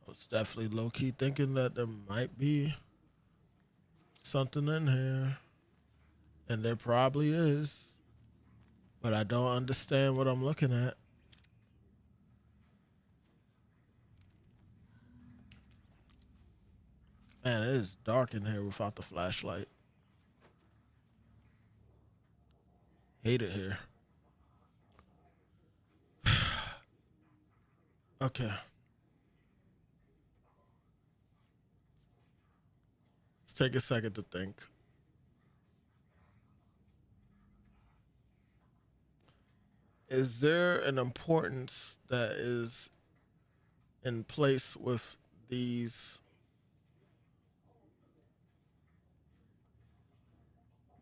I was definitely low key thinking that there might be something in here, and there probably is, but I don't understand what I'm looking at. Man, it is dark in here without the flashlight. Hate it here. Okay. Let's take a second to think. Is there an importance that is in place with these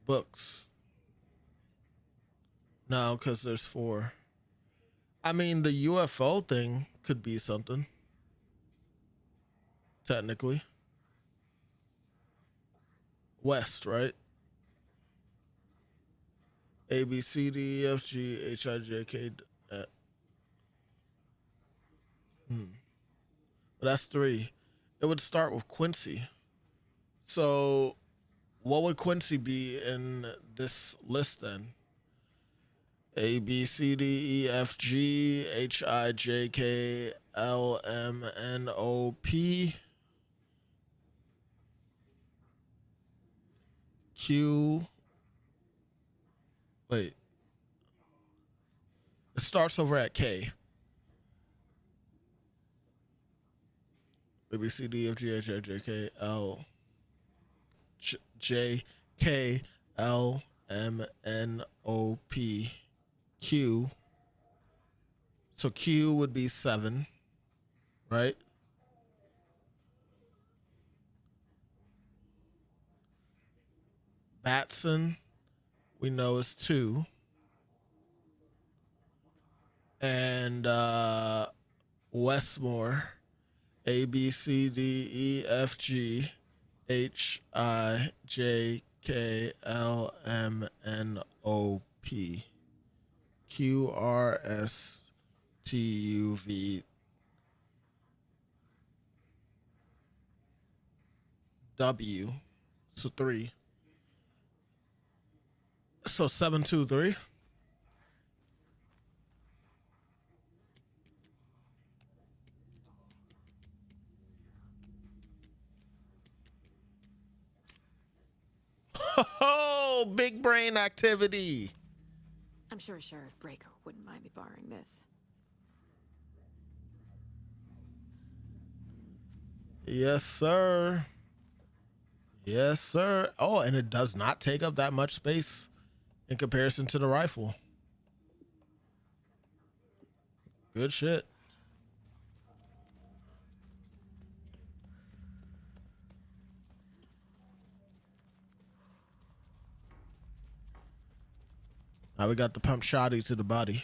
books? No, because there's four. I mean, the UFO thing could be something, technically. West, right? A, B, C, D, E, F, G, H, I, J, K. Hmm. But that's three. It would start with Quincy. So, what would Quincy be in this list then? A, B, C, D, E, F, G, H, I, J, K, L, M, N, O, P, Q. Wait, it starts over at K. A, B, C, D, F, G, H, I, J, K, L, J, K, L, M, N, O, P, Q. So Q would be seven, right? Batson, we know is two. And Westmore, A, B, C, D, E, F, G, H, I, J, K, L, M, N, O, P, Q, R, S, T, U, V, W. So three. So 723. Oh, big brain activity. I'm sure Sheriff Breaker wouldn't mind me borrowing this. Yes, sir. Yes, sir. Oh, and it does not take up that much space in comparison to the rifle. Good shit. Now we got the pump shotty to the body.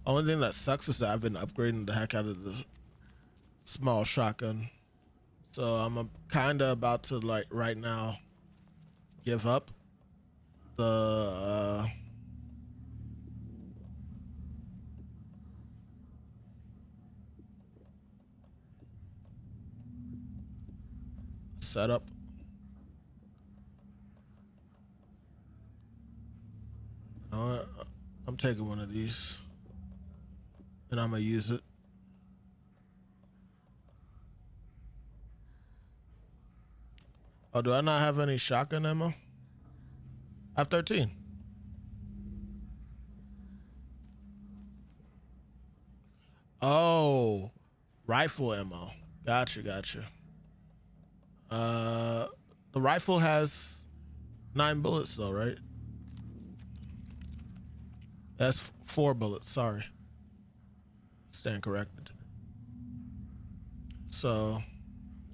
Only thing that sucks is that I've been upgrading the heck out of the small shotgun. So I'm kind of about to, like, right now give up the setup. You know what? I'm taking one of these and I'm gonna use it. Oh, do I not have any shotgun ammo? I have 13. Oh, rifle ammo. Gotcha. The rifle has 9 bullets though, right? That's 4 bullets. Sorry. Stand corrected. So,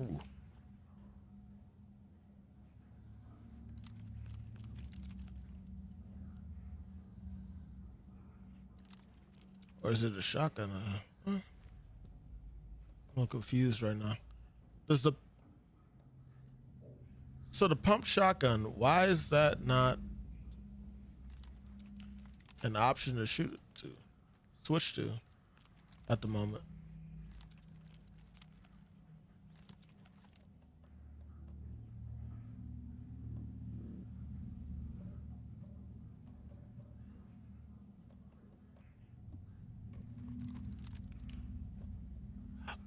ooh. Or is it a shotgun? I'm a little confused right now. Does the So the pump shotgun, why is that not an option to shoot it to, switch to at the moment?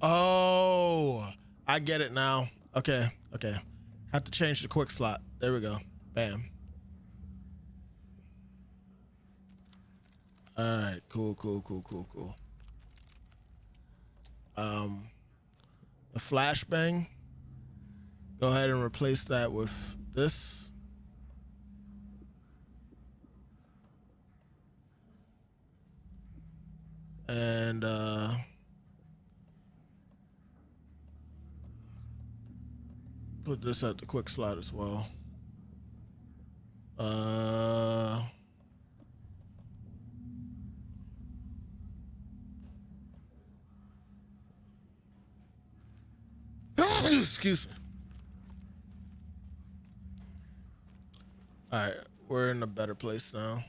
Oh, I get it now. Okay. Have to change the quick slot. There we go. Bam. All right. Cool. The flashbang. Go ahead and replace that with this. And put this at the quick slot as well. Excuse me. All right, we're in a better place now.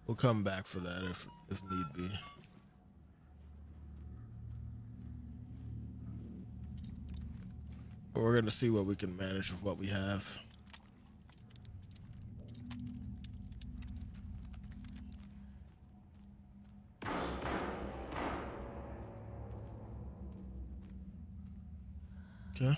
We'll come back for that if need be. But we're gonna see what we can manage with what we have. Okay.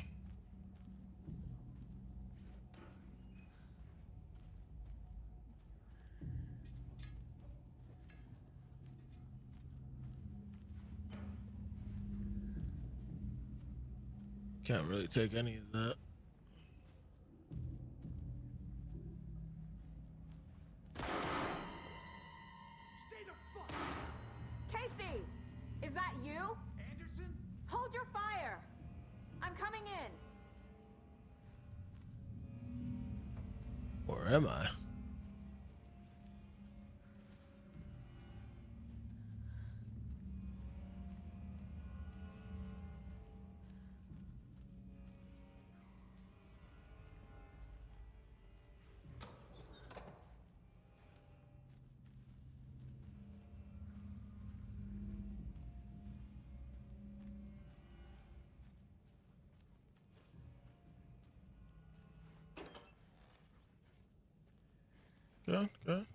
Can't really take any of that. Casey! Is that you? Anderson? Hold your fire! I'm coming in! Or am I? Good, good.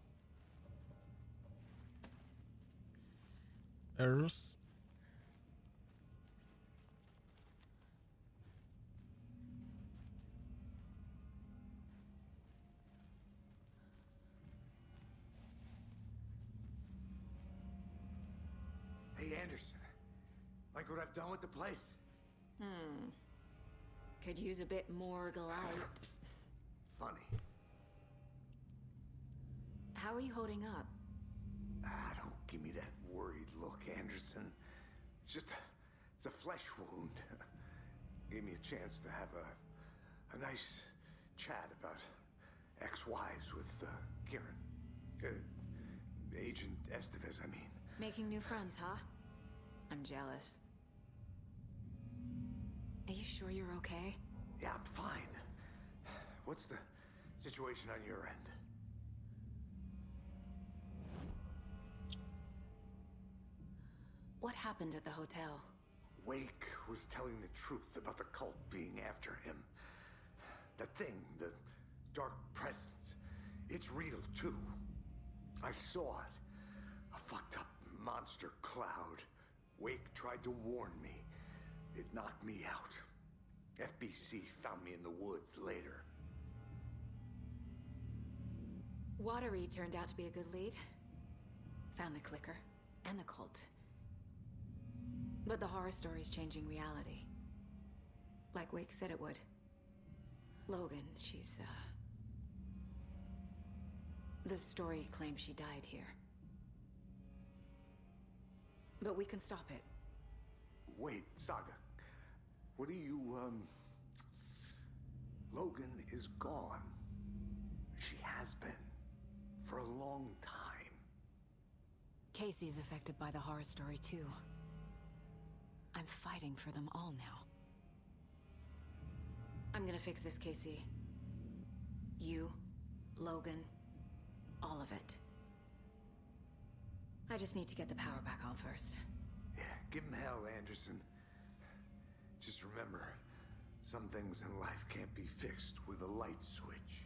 Arrows. Hey, Anderson. Like what I've done with the place? Could use a bit more light. Funny. How are you holding up? Don't give me that worried look, Anderson. It's a flesh wound. Gave me a chance to have a nice chat about ex-wives with Kieran. Agent Estevez, I mean. Making new friends, huh? I'm jealous. Are you sure you're okay? Yeah, I'm fine. What's the situation on your end? What happened at the hotel? Wake was telling the truth about the cult being after him. That thing, the dark presence, it's real too. I saw it. A fucked up monster cloud. Wake tried to warn me. It knocked me out. FBC found me in the woods later. Watery turned out to be a good lead. Found the clicker and the cult. But the horror story's changing reality. Like Wake said it would. Logan, she's, the story claims she died here. But we can stop it. Wait, Saga. What do you, Logan is gone. She has been. For a long time. Casey's affected by the horror story too. I'm fighting for them all now. I'm gonna fix this, Casey. You, Logan, all of it. I just need to get the power back on first. Yeah, give him hell, Anderson. Just remember, some things in life can't be fixed with a light switch.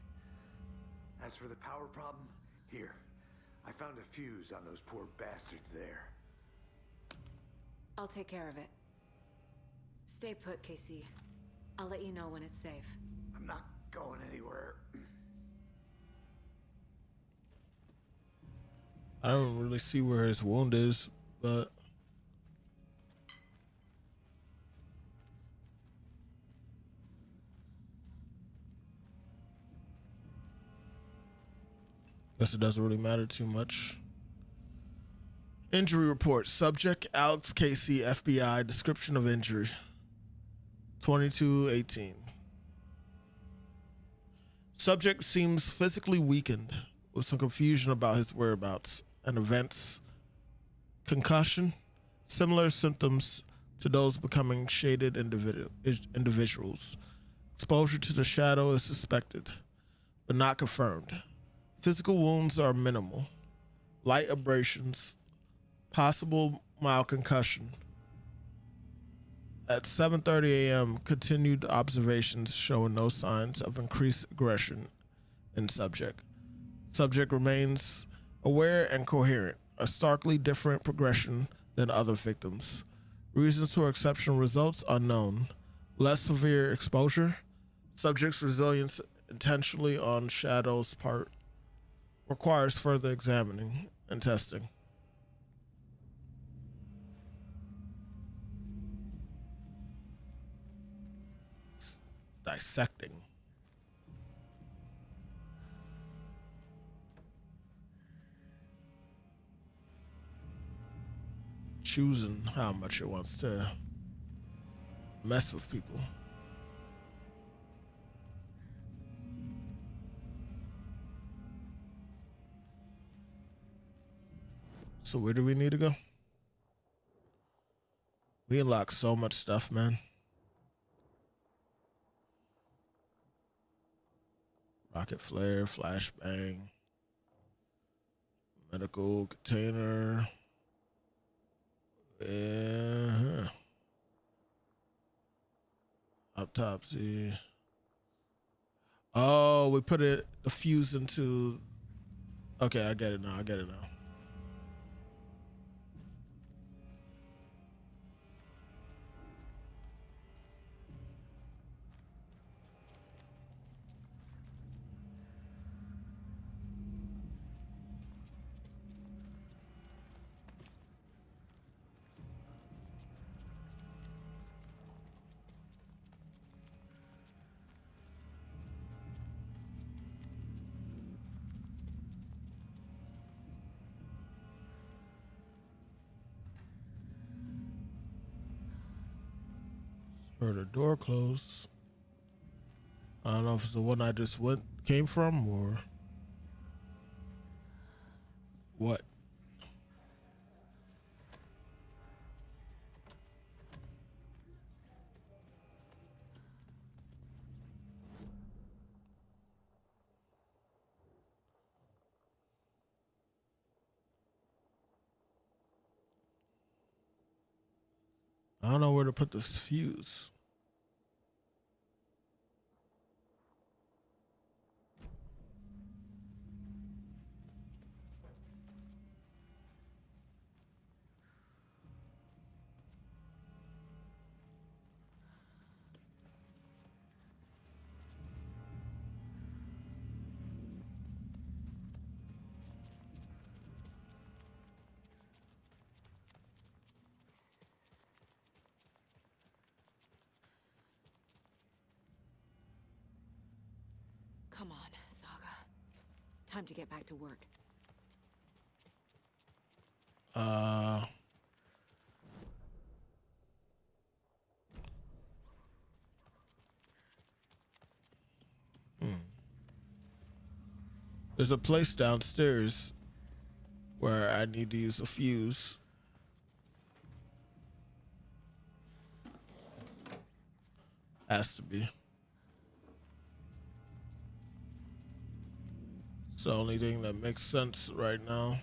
As for the power problem, here. I found a fuse on those poor bastards there. I'll take care of it. Stay put, Casey. I'll let you know when it's safe. I'm not going anywhere. I don't really see where his wound is, but guess it doesn't really matter too much. Injury report. Subject Alex Casey, FBI. Description of injury. 2218. Subject seems physically weakened with some confusion about his whereabouts and events. Concussion. Similar symptoms to those becoming shaded individuals. Exposure to the shadow is suspected, but not confirmed. Physical wounds are minimal. Light abrasions. Possible mild concussion. At 7:30 a.m., continued observations showing no signs of increased aggression in subject. Subject remains aware and coherent, a starkly different progression than other victims. Reasons for exceptional results unknown. Less severe exposure. Subject's resilience intentionally on Shadow's part requires further examining and testing. Dissecting. Choosing how much it wants to mess with people. So where do we need to go? We unlocked so much stuff, man. Rocket flare, flashbang, medical container. Yeah. Autopsy. Oh, we put the fuse into Okay, I get it now. I get it now. Heard a door close. I don't know if it's the one I just came from or what. I don't know where to put this fuse. Come on, Saga. Time to get back to work. Uh, there's a place downstairs where I need to use a fuse. Has to be. It's the only thing that makes sense right now.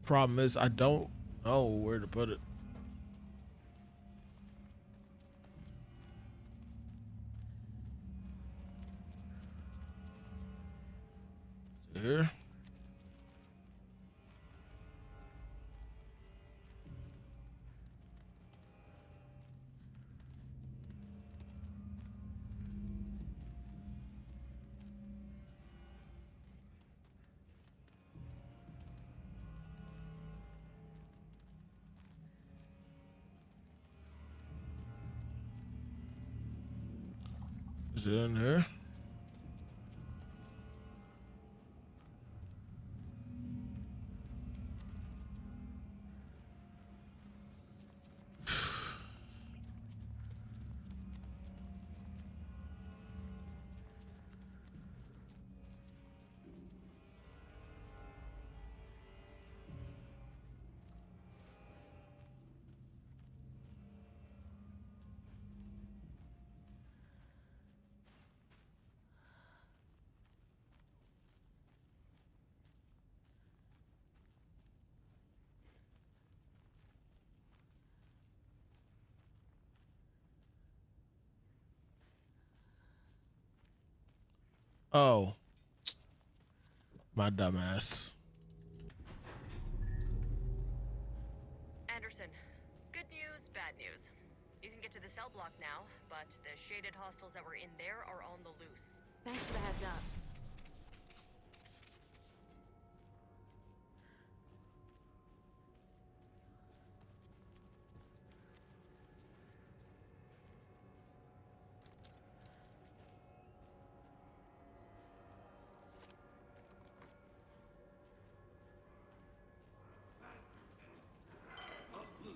Problem is, I don't know where to put it. Here. Is it in here? Oh, my dumbass. Anderson, good news, bad news. You can get to the cell block now, but the shaded hostiles that were in there are on the loose. Thanks for the heads up.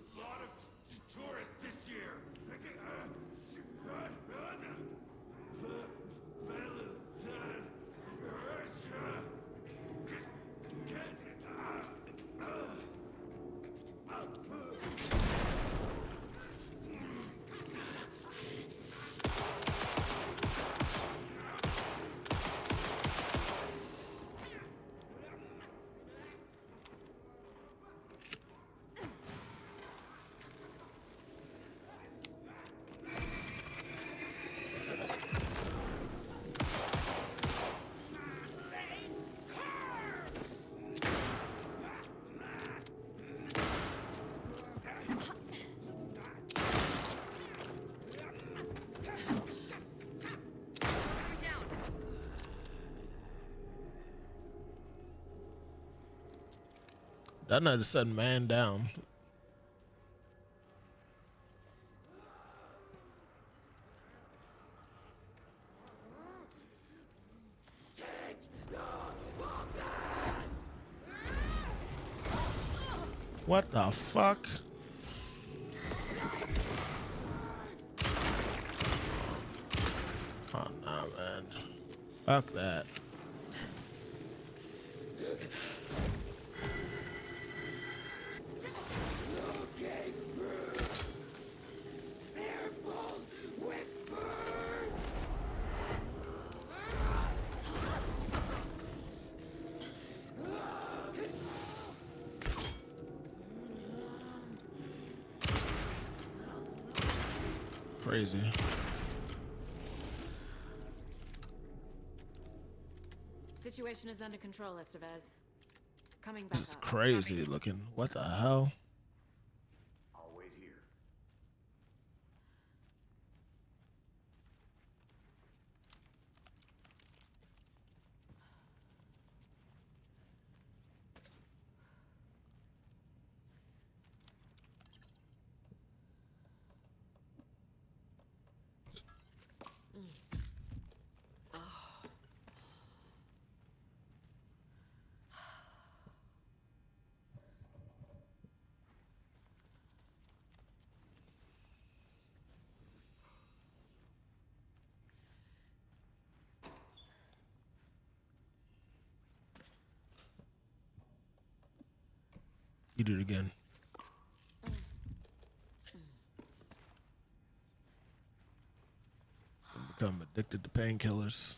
A lot of tourists this year. That night it said man down. What the fuck? Oh nah, man. Fuck that. Crazy. Situation is under control, Estevez. Coming back This is up. crazy looking. What the hell? I'll wait here. Eat it again. Become addicted to painkillers.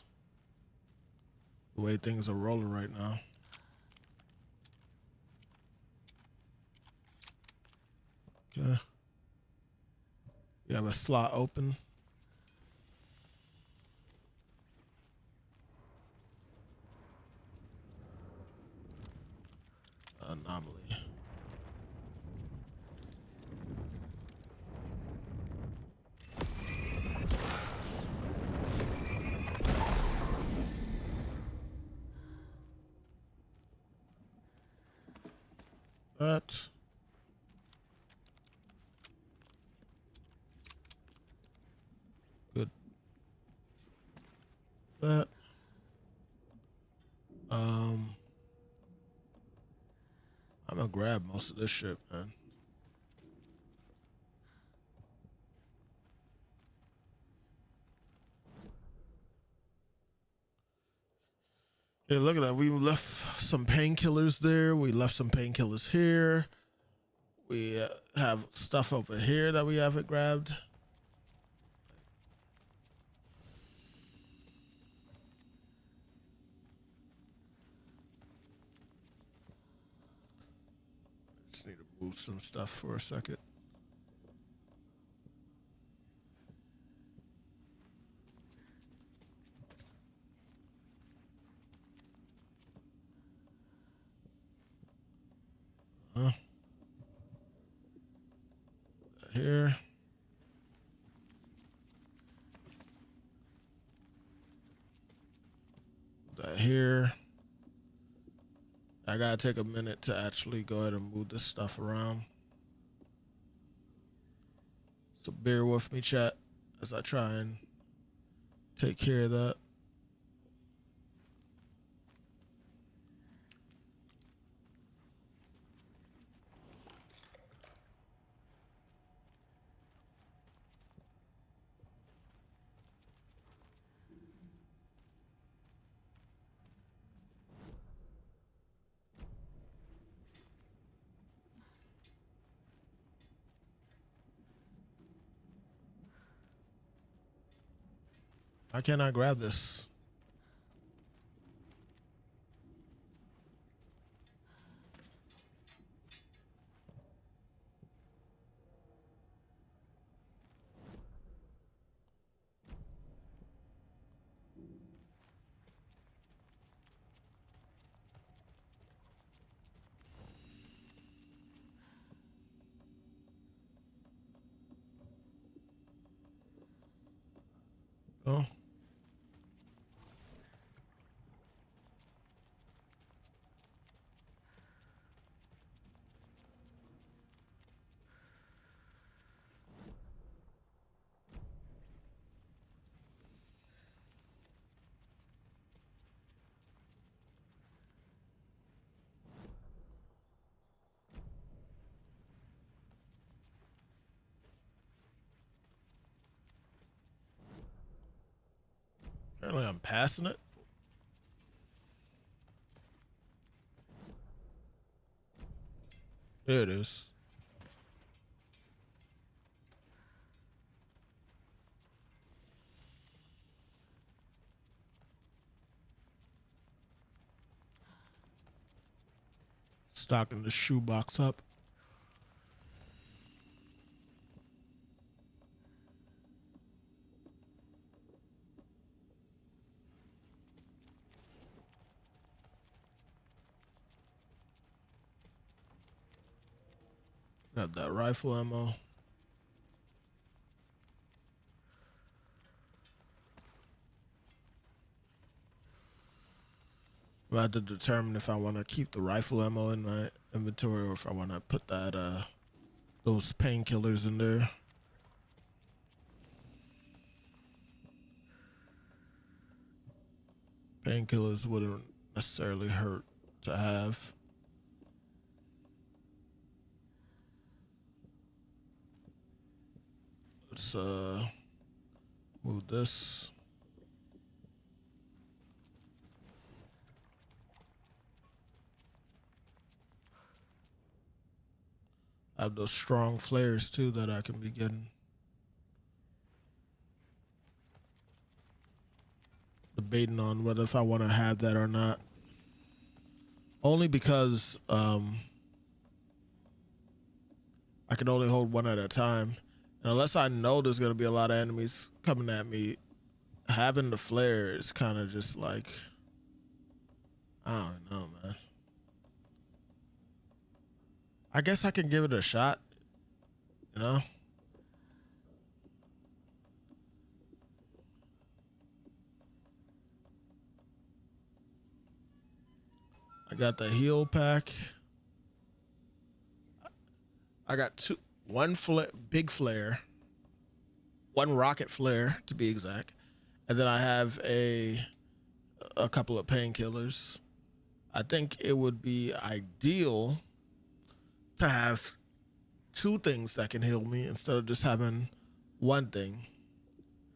The way things are rolling right now. Okay. You have a slot open. Anomaly. That. Good. That. I'm gonna grab most of this shit, man. Yeah, look at that. We left some painkillers there. We left some painkillers here. We have stuff over here that we haven't grabbed. Just need to move some stuff for a second. Here. That here. I gotta take a minute to actually go ahead and move this stuff around. So bear with me, chat, as I try and take care of that. Why can't I grab this? Oh. Apparently I'm passing it. There it is. Stocking the shoebox up. Got that rifle ammo. I have to determine if I want to keep the rifle ammo in my inventory or if I want to put that those painkillers in there. Painkillers wouldn't necessarily hurt to have. Let's move this. I have those strong flares too that I can be getting. Debating on whether if I want to have that or not. Only because I can only hold one at a time. And unless I know there's gonna be a lot of enemies coming at me, having the flare is kind of just like, I don't know, man. I guess I can give it a shot, you know? I got the heal pack. I got one big flare, one rocket flare to be exact, and then I have a couple of painkillers. I think it would be ideal to have two things that can heal me instead of just having one thing.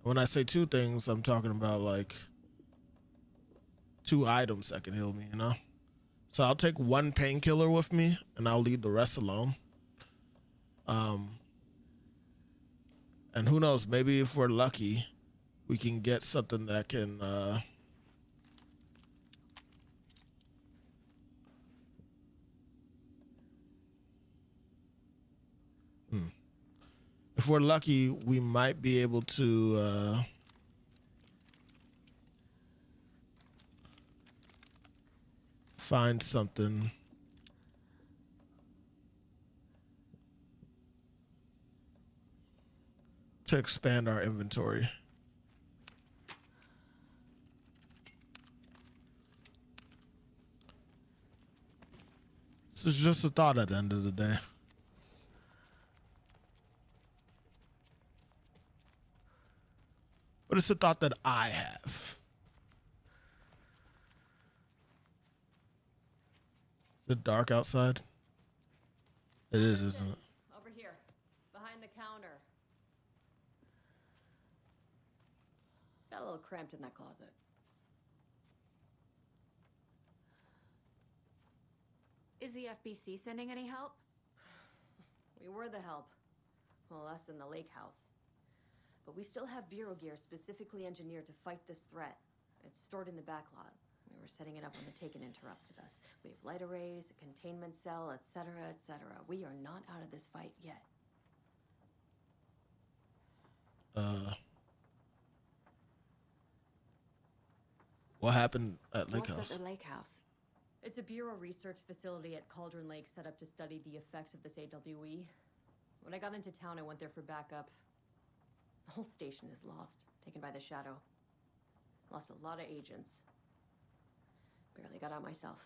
When I say two things, I'm talking about like two items that can heal me, you know? So I'll take one painkiller with me and I'll leave the rest alone. And who knows, maybe if we're lucky, we can get something that can if we're lucky, we might be able to find something to expand our inventory. This is just a thought at the end of the day. But it's a thought that I have. Is it dark outside? It is, isn't it? Over here, behind the counter. Got a little cramped in that closet. Is the FBC sending any help? We were the help. Well, us in the lake house. But we still have Bureau gear specifically engineered to fight this threat. It's stored in the backlot. We were setting it up when the Taken interrupted us. We have light arrays, a containment cell, etc., etc. We are not out of this fight yet. What happened at Lake What's House? at the lake house? It's a Bureau research facility at Cauldron Lake set up to study the effects of this AWE. When I got into town, I went there for backup. The whole station is lost, taken by the Shadow. Lost a lot of agents. Barely got out myself.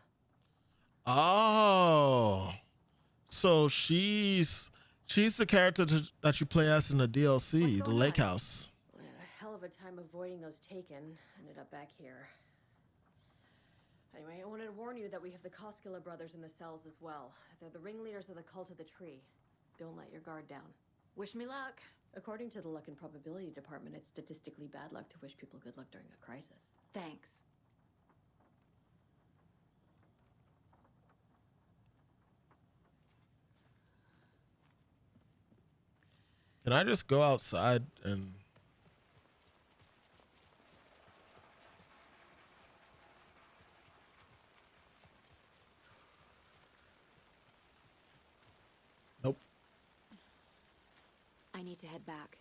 Oh, so she's the character that you play as in the DLC, the Lake House. We had a hell of a time avoiding those Taken. Ended up back here. Anyway, I wanted to warn you that we have the Koskela brothers in the cells as well. They're the ringleaders of the Cult of the Tree. Don't let your guard down. Wish me luck. According to the luck and probability department, it's statistically bad luck to wish people good luck during a crisis. Thanks. Can I just go outside and... Nope. I need to head back.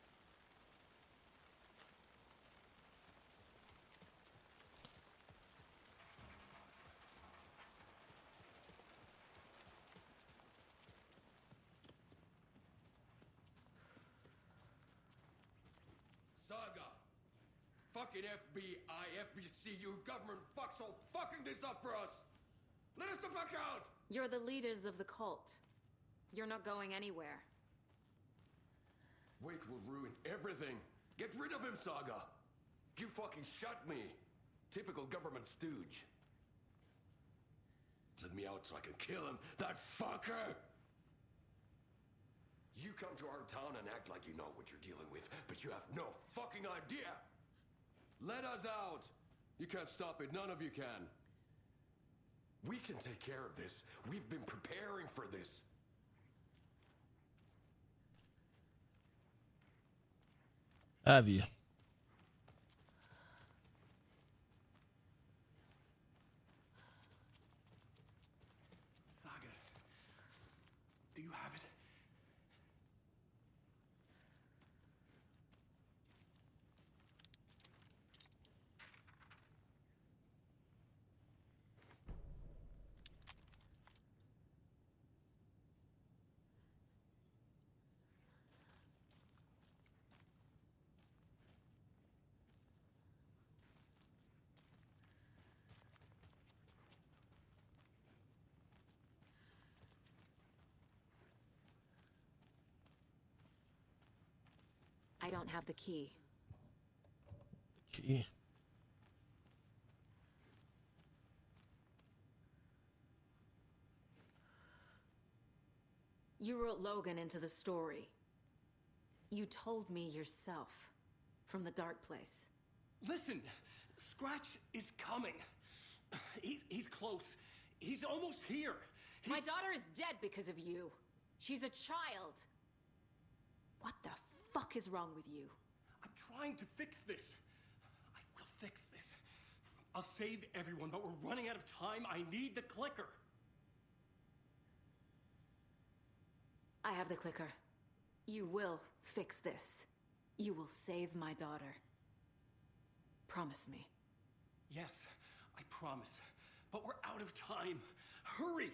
Saga! Fucking FBI, FBC, you government fucks all fucking this up for us! Let us the fuck out! You're the leaders of the cult. You're not going anywhere. Wake will ruin everything. Get rid of him, Saga! You fucking shot me! Typical government stooge. Let me out so I can kill him, that fucker! You come to our town and act like you know what you're dealing with, but you have no fucking idea! Let us out! You can't stop it, none of you can. We can take care of this. We've been preparing for this. Have you? Saga, do you have it? I don't have the key. Key. You wrote Logan into the story. You told me yourself. From the dark place. Listen, Scratch is coming. He's close. He's almost here. My daughter is dead because of you. She's a child. What the fuck is wrong with you? I'm trying to fix this. I will fix this. I'll save everyone, but we're running out of time. I need the clicker. I have the clicker. You will fix this. You will save my daughter. Promise me. Yes, I promise. But we're out of time. Hurry!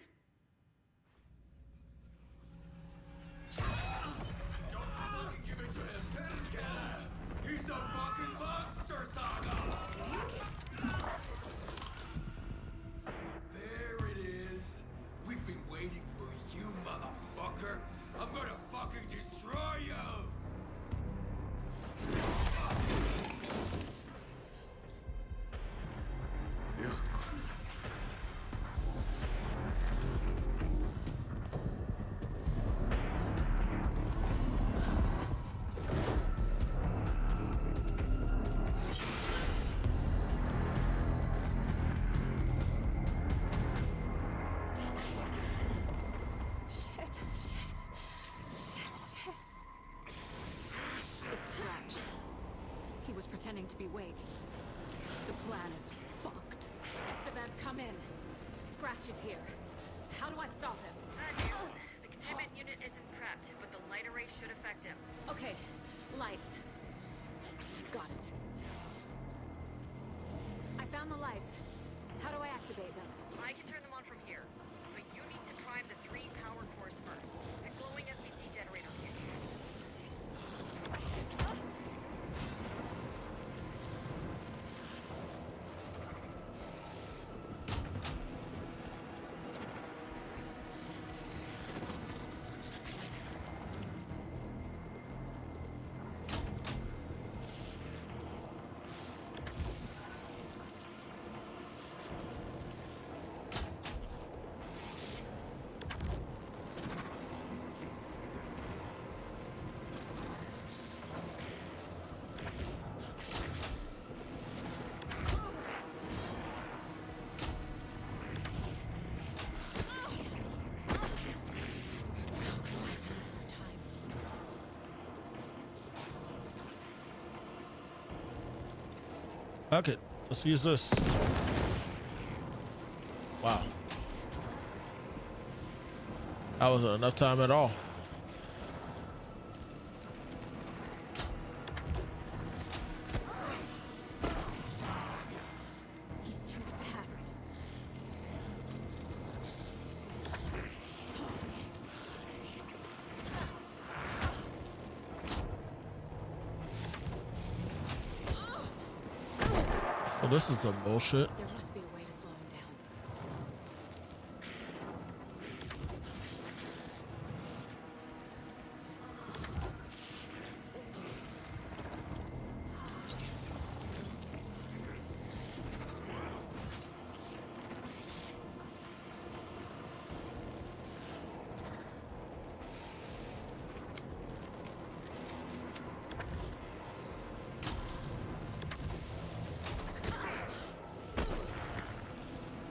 Don't fucking give it to him! Let him get him! He's a fucking monster, Saga! There it is! We've been waiting for you, motherfucker! I'm gonna fucking destroy you! Pretending to be Wake. The plan is fucked. Estevez, come in. Scratch is here. How do I stop him? Bad news. The containment unit isn't prepped, but the light array should affect him. Okay, lights. Got it. I found the lights. How do I activate them? I can turn them on from here, but you need to prime the 3 power cores first. The glowing FBC generator kit. Okay, let's use this. Wow. That wasn't enough time at all. He's too fast. Well, this is some bullshit. There must be a way to slow him down.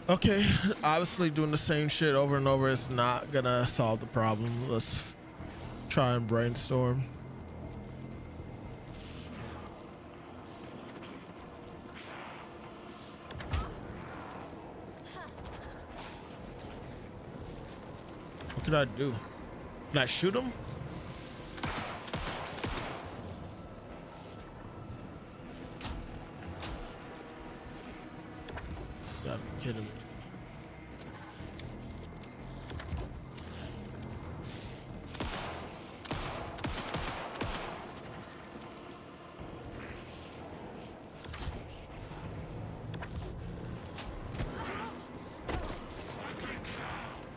Okay, obviously doing the same shit over and over is not gonna solve the problem. Let's try and brainstorm. What could I do? Can I shoot him? You gotta be kidding me.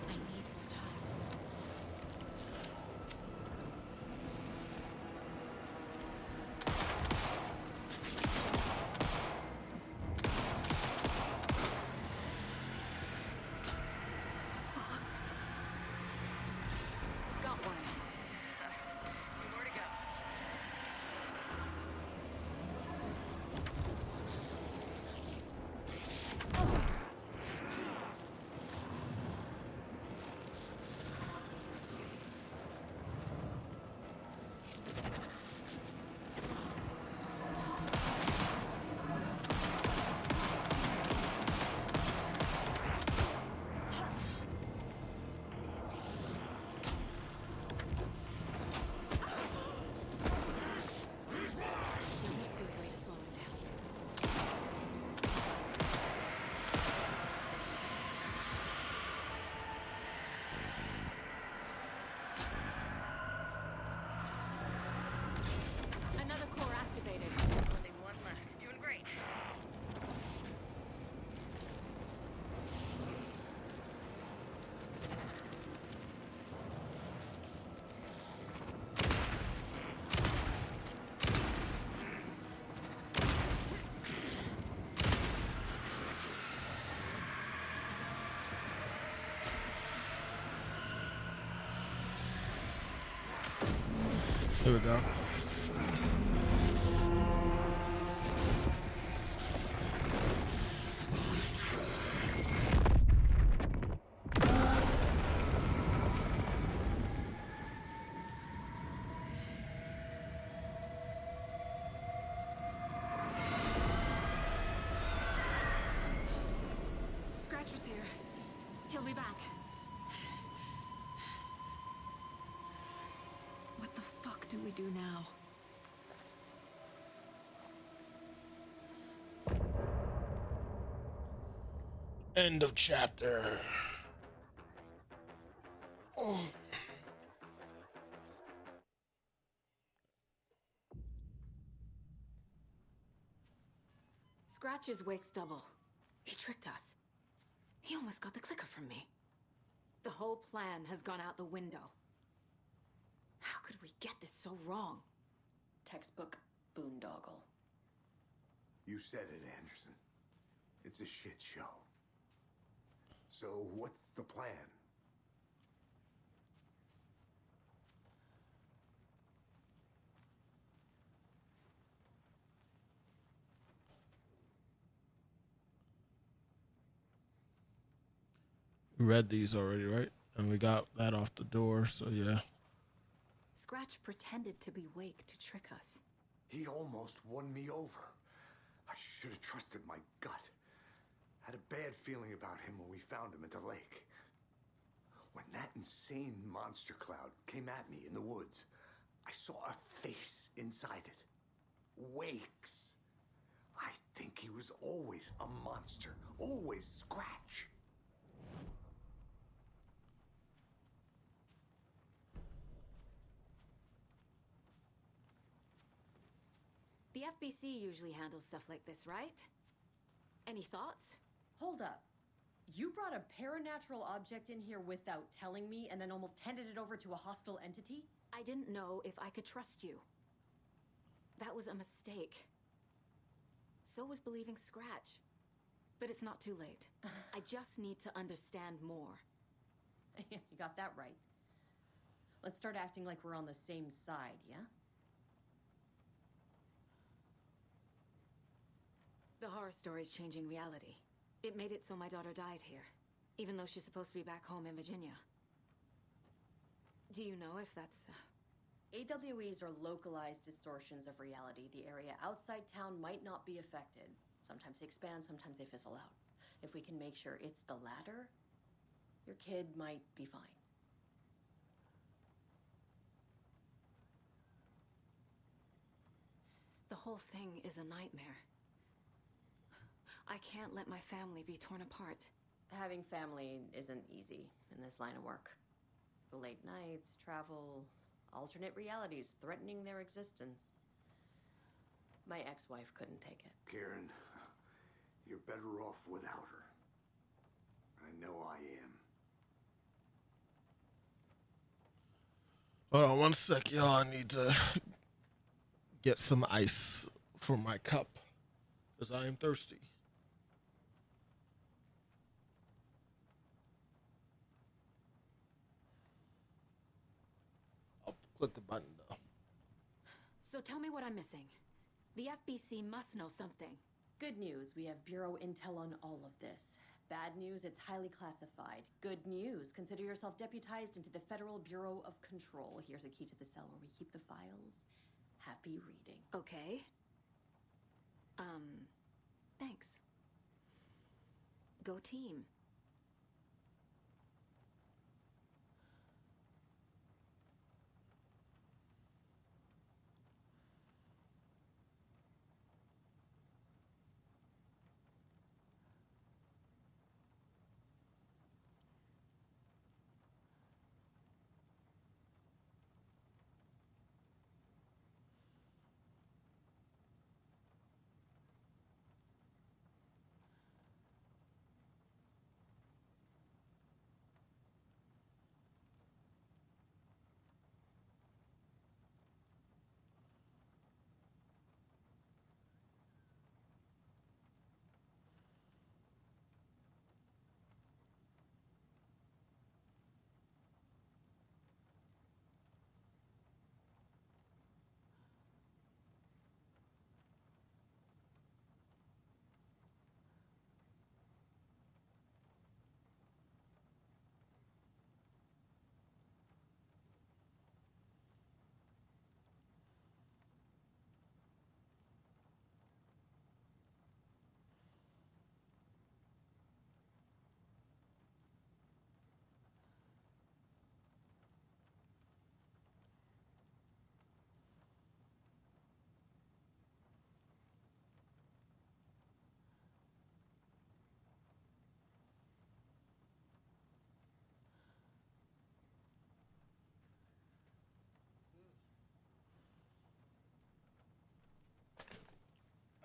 I need more time. Got one. Two more to go. There must be a way to slow him down. Another core activated. Only one left. Doing great. Here we go. Scratcher's here. He'll be back. What the fuck do we do now? End of chapter. Oh. Scratch's wake's double. He tricked us. He almost got the clicker from me. The whole plan has gone out the window. How could we get this so wrong? Textbook boondoggle. You said it, Anderson. It's a shit show. So what's the plan? We read these already, right? And we got that off the door, so yeah. Scratch pretended to be Wake to trick us. He almost won me over. I should have trusted my gut. Had a bad feeling about him when we found him at the lake. When that insane monster cloud came at me in the woods, I saw a face inside it. Wakes. I think he was always a monster. Always Scratch. The FBC usually handles stuff like this, right? Any thoughts? Hold up. You brought a paranatural object in here without telling me and then almost handed it over to a hostile entity? I didn't know if I could trust you. That was a mistake. So was believing Scratch. But it's not too late. I just need to understand more. You got that right. Let's start acting like we're on the same side, yeah? The horror story's changing reality. It made it so my daughter died here, even though she's supposed to be back home in Virginia. Do you know if that's... AWEs are localized distortions of reality. The area outside town might not be affected. Sometimes they expand, sometimes they fizzle out. If we can make sure it's the latter, your kid might be fine. The whole thing is a nightmare. I can't let my family be torn apart. Having family isn't easy in this line of work. The late nights, travel, alternate realities threatening their existence. My ex-wife couldn't take it. Karen, you're better off without her. I know I am. Hold on one sec, y'all. I need to get some ice for my cup because I am thirsty. I'll click the button though. So tell me what I'm missing. The FBC must know something. Good news, we have Bureau intel on all of this. Bad news, it's highly classified. Good news, consider yourself deputized into the Federal Bureau of Control. Here's a key to the cell where we keep the files. Happy reading. Okay. Thanks. Go team.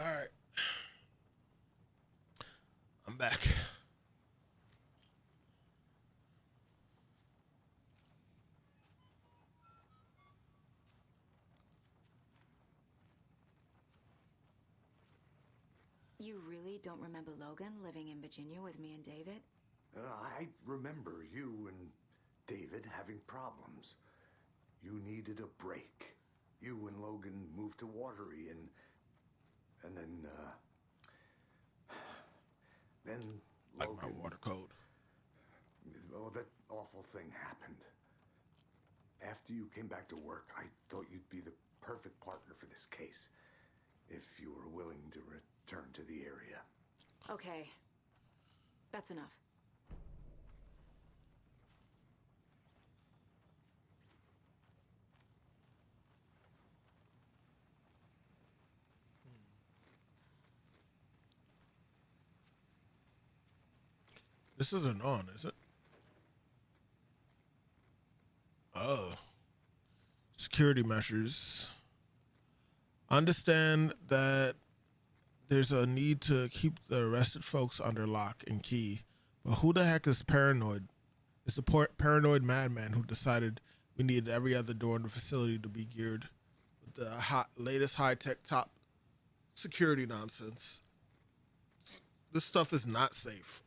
All right. I'm back. You really don't remember Logan living in Virginia with me and David? I remember you and David having problems. You needed a break. You and Logan moved to Watery and then Like Logan... my water code. Well, that awful thing happened. After you came back to work, I thought you'd be the perfect partner for this case. If you were willing to return to the area. Okay. That's enough. This isn't on, is it? Oh. Security measures. Understand that there's a need to keep the arrested folks under lock and key. But who the heck is paranoid? It's the paranoid madman who decided we needed every other door in the facility to be geared with the latest high-tech top security nonsense. This stuff is not safe.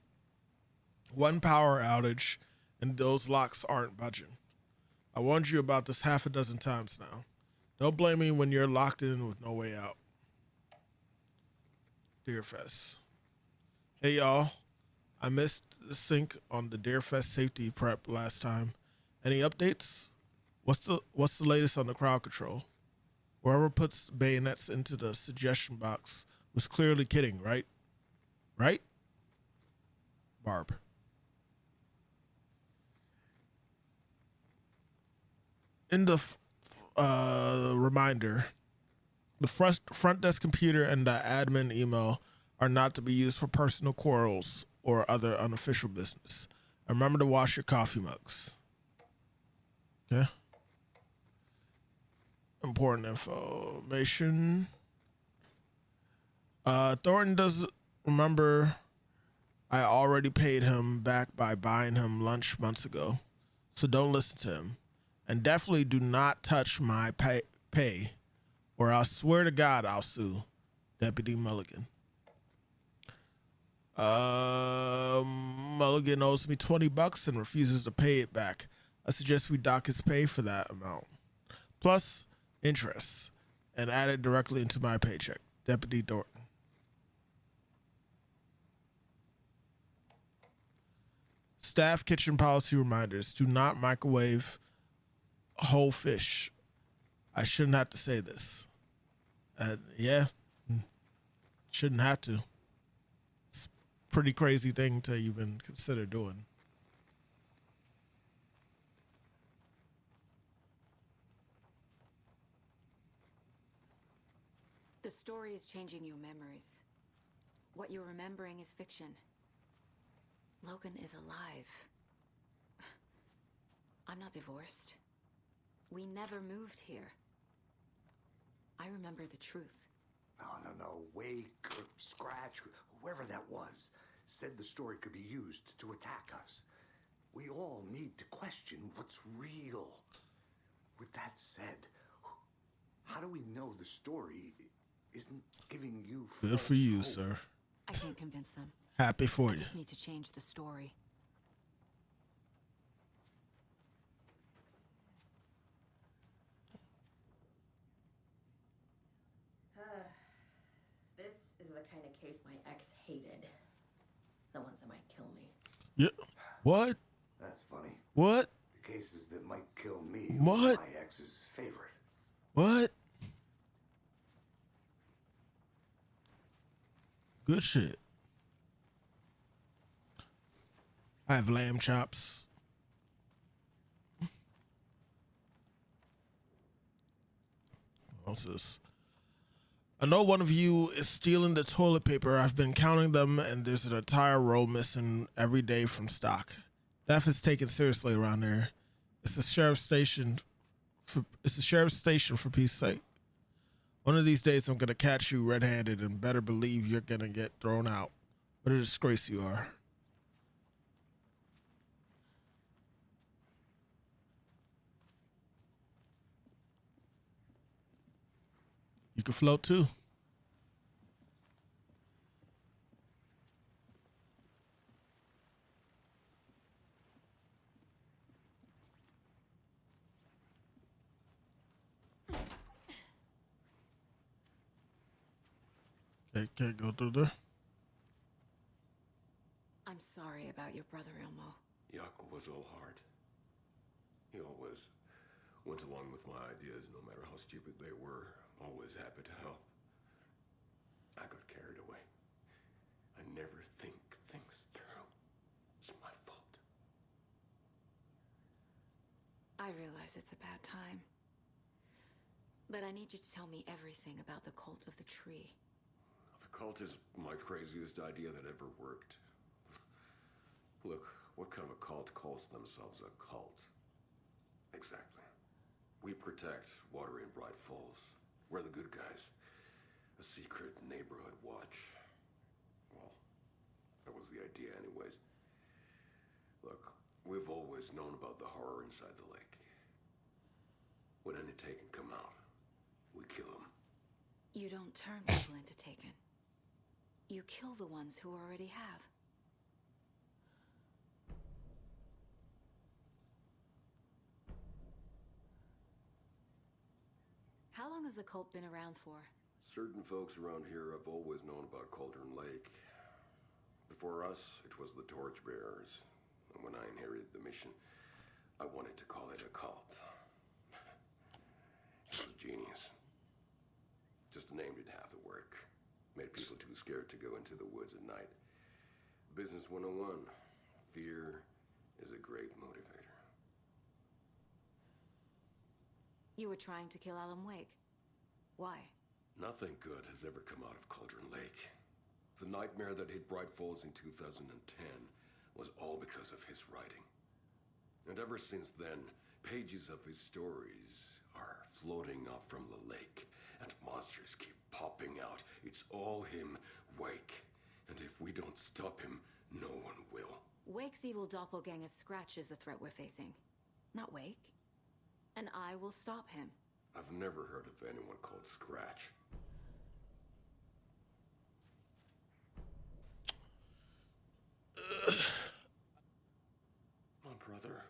One power outage and those locks aren't budging. I warned you about this half a dozen times now. Don't blame me when you're locked in with no way out. Deerfest. Hey y'all, I missed the sync on the Deerfest safety prep last time. Any updates? What's the latest on the crowd control? Whoever puts bayonets into the suggestion box was clearly kidding, right? Right? Barb. In the reminder, the front desk computer and the admin email are not to be used for personal quarrels or other unofficial business. Remember to wash your coffee mugs. Okay. Important information. Thornton does remember I already paid him back by buying him lunch months ago, so don't listen to him. And definitely do not touch my pay, or I swear to God I'll sue. Deputy Mulligan. Mulligan owes me $20 and refuses to pay it back. I suggest we dock his pay for that amount, plus interest, and add it directly into my paycheck. Deputy Thornton. Staff kitchen policy reminders. Do not microwave whole fish. I shouldn't have to say this. Yeah, shouldn't have to. It's a pretty crazy thing to even consider doing. The story is changing your memories. What you're remembering is fiction. Logan is alive. I'm not divorced. We never moved here. I remember the truth. No. Wake or Scratch, whoever that was, said the story could be used to attack us. We all need to question what's real. With that said, how do we know the story isn't giving you Good for you, hope? sir. I can't convince them. Happy for I you. just need to change the story. This is the kind of case my ex hated. The ones that might kill me. Yeah. What? That's funny. What? The cases that might kill me What? were my ex's favorite. What? Good shit. I have lamb chops. What's this? I know one of you is stealing the toilet paper. I've been counting them, and there's an entire roll missing every day from stock. Theft is taken seriously around here. It's a sheriff's station. It's a sheriff's station for peace sake. One of these days, I'm gonna catch you red-handed, and better believe you're gonna get thrown out. What a disgrace you are. You can float too. Okay, can't go through there. I'm sorry about your brother, Elmo. Yaakov was all heart. He always went along with my ideas, no matter how stupid they were. Always happy to help. I got carried away. I never think things through. It's my fault. I realize it's a bad time. But I need you to tell me everything about the cult of the tree. The cult is my craziest idea that ever worked. Look, what kind of a cult calls themselves a cult? Exactly. We protect Watery and Bright Falls. We're the good guys. A secret neighborhood watch. Well, that was the idea anyways. Look, we've always known about the horror inside the lake. When any Taken come out, we kill them. You don't turn people into Taken. You kill the ones who already have. How long has the cult been around for? Certain folks around here have always known about Cauldron Lake. Before us, it was the Torchbearers. And when I inherited the mission, I wanted to call it a cult. It was genius. Just a name did half the work. Made people too scared to go into the woods at night. Business 101. Fear is a great motivator. You were trying to kill Alan Wake. Why? Nothing good has ever come out of Cauldron Lake. The nightmare that hit Bright Falls in 2010 was all because of his writing. And ever since then, pages of his stories are floating up from the lake, and monsters keep popping out. It's all him, Wake. And if we don't stop him, no one will. Wake's evil doppelganger Scratch is the threat we're facing, not Wake. And I will stop him. I've never heard of anyone called Scratch. My brother.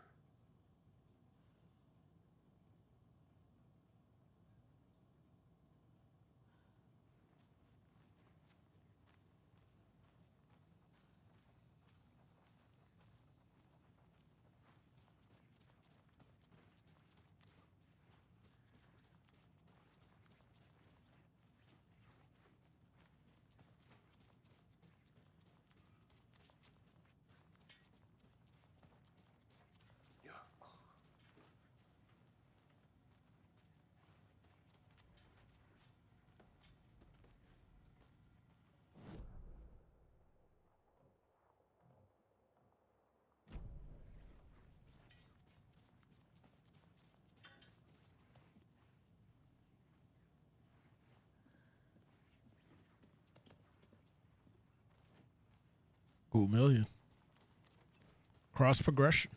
Yeah. Cool million. Cross progression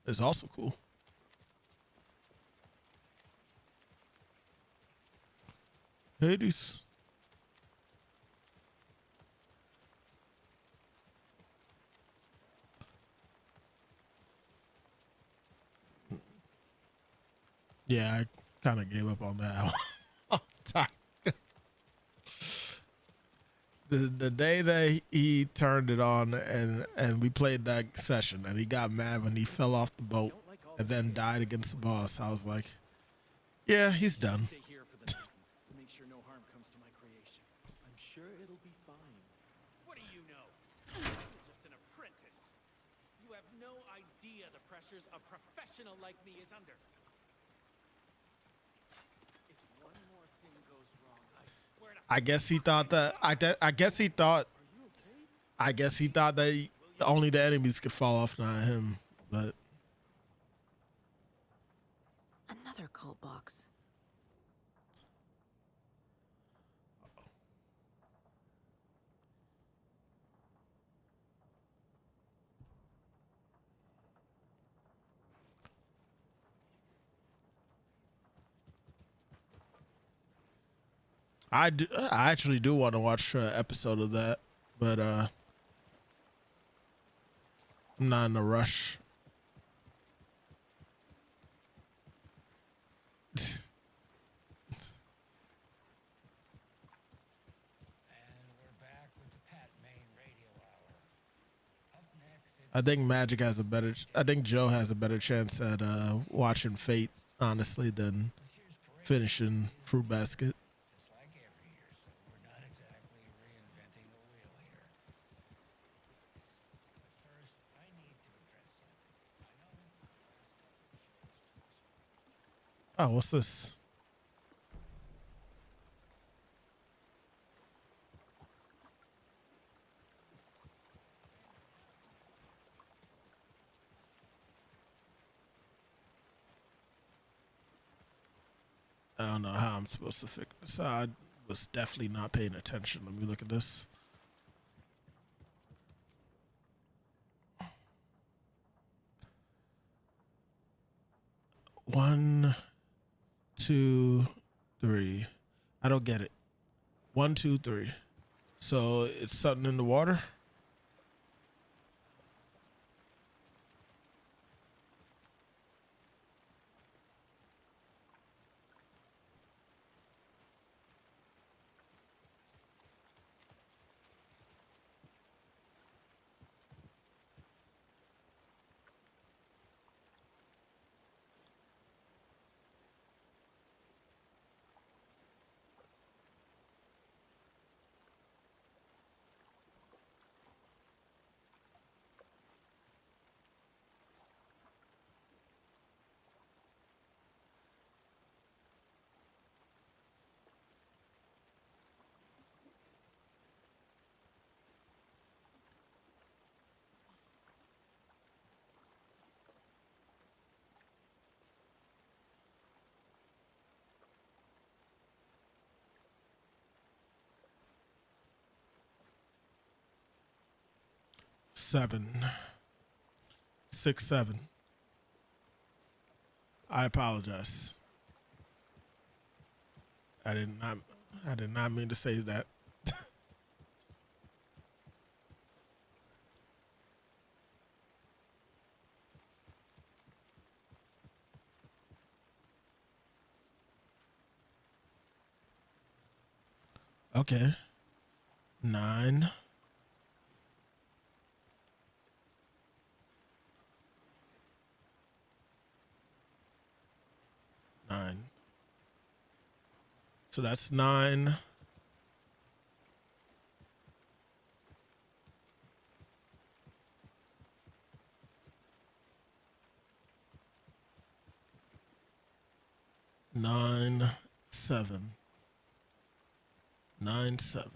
is also cool. Hades. Yeah, I kind of gave up on that one. The day that he turned it on and we played that session and he got mad when he fell off the boat and then died against the boss, I was like, yeah, he's done. Stay here for the night and make sure no harm comes to my creation. I'm sure it'll be fine. What do you know? You're just an apprentice. You have no idea the pressures a professional like me is under. If one more thing goes wrong, I swear to I guess he thought that I guess he thought that only the enemies could fall off, not him. But Another cult box. I actually do want to watch an episode of that, but I'm not in a rush. And we're back with the Pat Main Radio Hour. Up next, it's I think Magic has a better. I think Joe has a better chance at watching Fate, honestly, than this year's parade, finishing Fruit Basket. just like every year, so we're not exactly Oh, what's this? I don't know how I'm supposed to figure this out. I was definitely not paying attention. Let me look at this. One, two, three. I don't get it. One, two, three. So it's something in the water? Seven. 6, 7. I apologize. I did not. I did not mean to say that. Okay. 9. 9. So that's 9. 9, 7. 9, 7.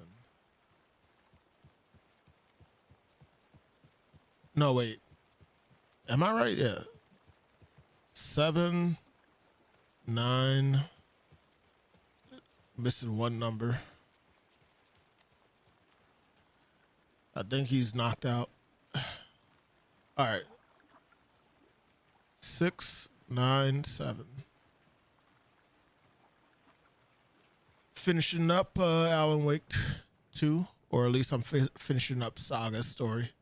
No, wait. Am I right? Yeah. 7, 9. Missing one number. I think he's knocked out. All right. 6, 9, 7. Finishing up Alan Wake 2, or at least I'm finishing up Saga's story.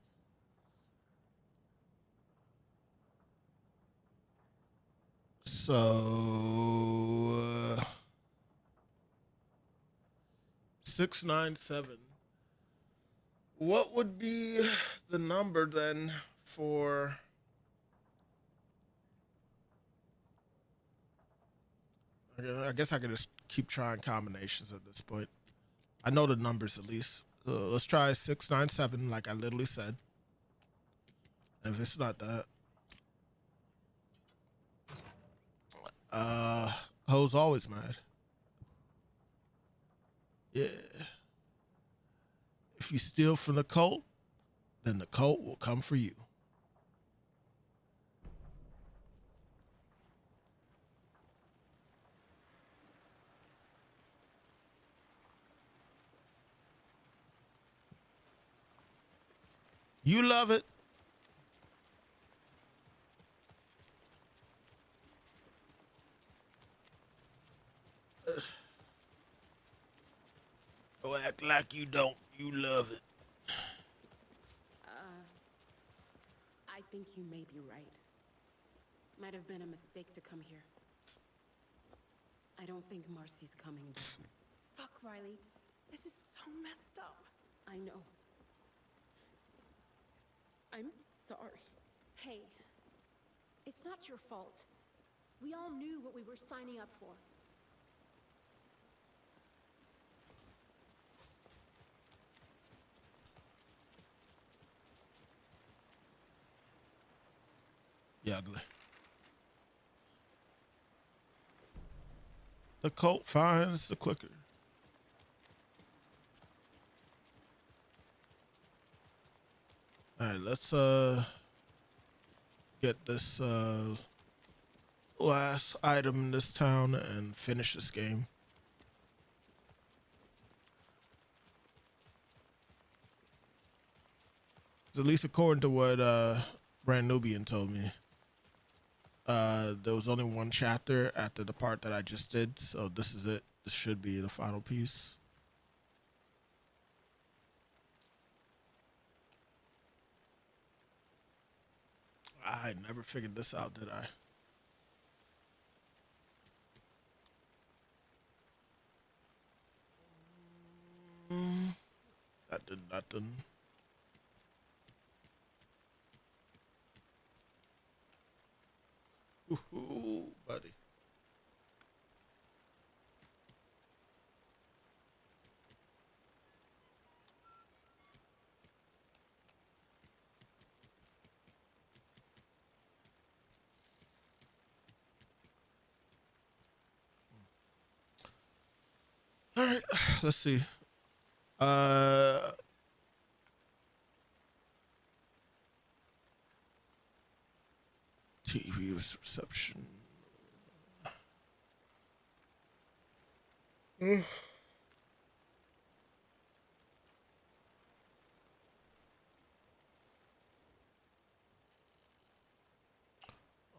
So 6, 9, 7. What would be the number then for? I guess I could just keep trying combinations at this point. I know the numbers at least. Let's try 6, 9, 7, like I literally said. And if it's not that, hoes always mad. Yeah. If you steal from the cult, then the cult will come for you. You love it. Don't act like you don't. You love it. I think you may be right. Might have been a mistake to come here. I don't think Marcy's coming back. Fuck, Riley. This is so messed up. I know. I'm sorry. Hey, it's not your fault. We all knew what we were signing up for. You ugly. The cult finds the clicker. All right, let's get this last item in this town and finish this game. 'Cause at least according to what Brand Nubian told me, there was only one chapter after the part that I just did, so this is it. This should be the final piece. I never figured this out, did I? That did nothing. Ooh, buddy. All right, let's see. Uh, TV reception.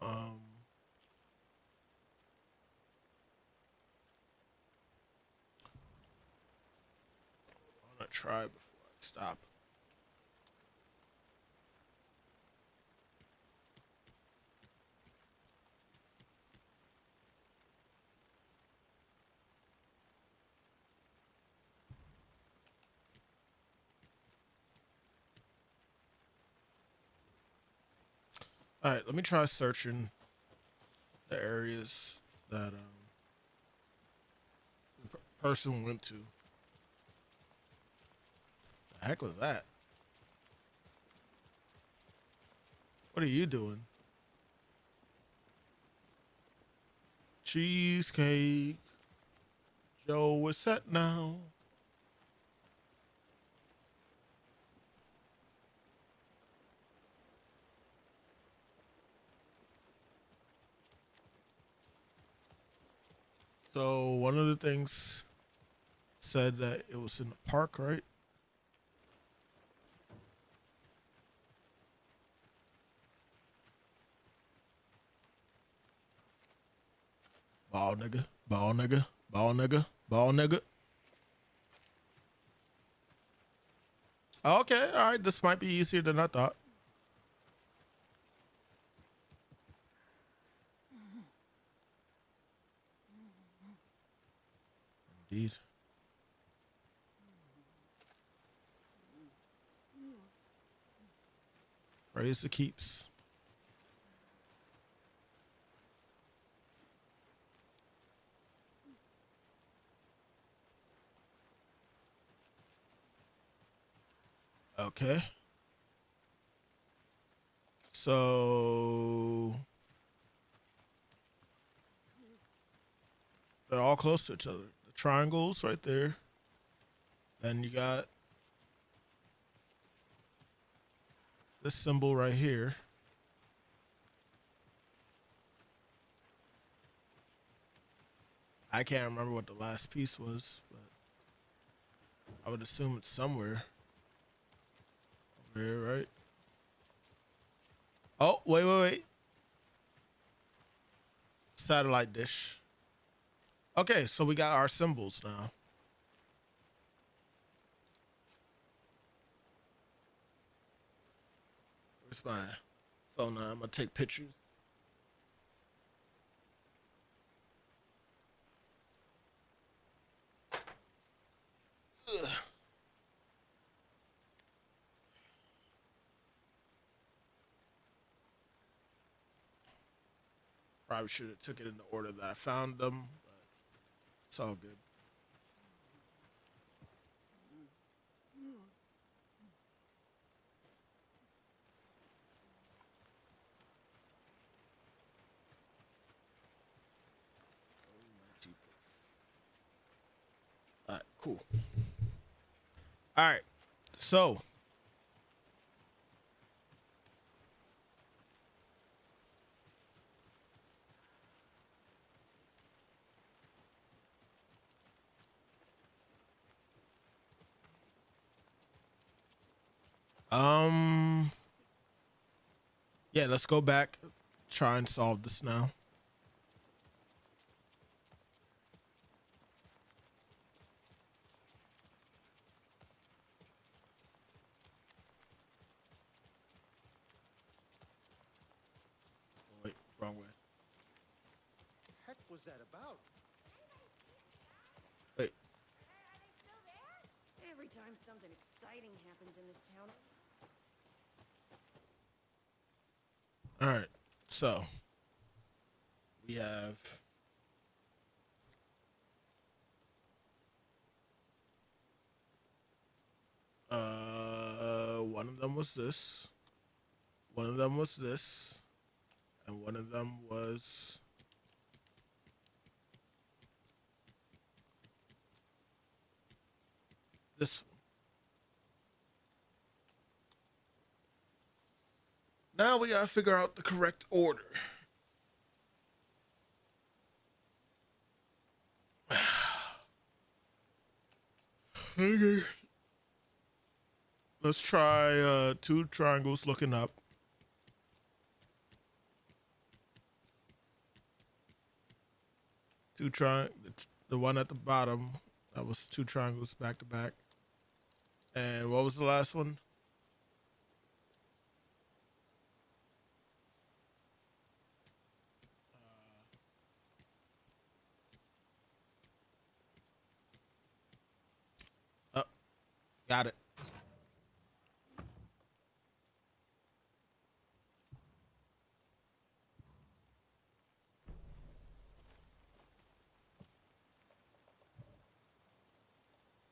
Um, I'm gonna try before I stop. All right, let me try searching the areas that the person went to. The heck was that? What are you doing? Cheesecake. Joe, what's that now? So one of the things said that it was in the park, right? Ball nigga, ball nigga, ball nigga, ball nigga. Okay, all right. This might be easier than I thought. Indeed. Praise the keeps. Okay. So they're all close to each other. The triangle's right there. Then you got this symbol right here. I can't remember what the last piece was, but I would assume it's somewhere over here, right? Oh, wait. Satellite dish. Okay, so we got our symbols now. Where's my phone now? I'm gonna take pictures. Ugh. Probably should have took it in the order that I found them, but it's all good. Cool. All right. So, um, yeah, let's go back, try and solve this now. Oh, wait, wrong way. Heck was that about? Wait. Every time something exciting happens in this town. All right. So, we have one of them was this. One of them was this. And one of them was this one. Now we gotta figure out the correct order. Okay. Let's try two triangles looking up. The one at the bottom, that was two triangles back to back. And what was the last one? Oh, got it.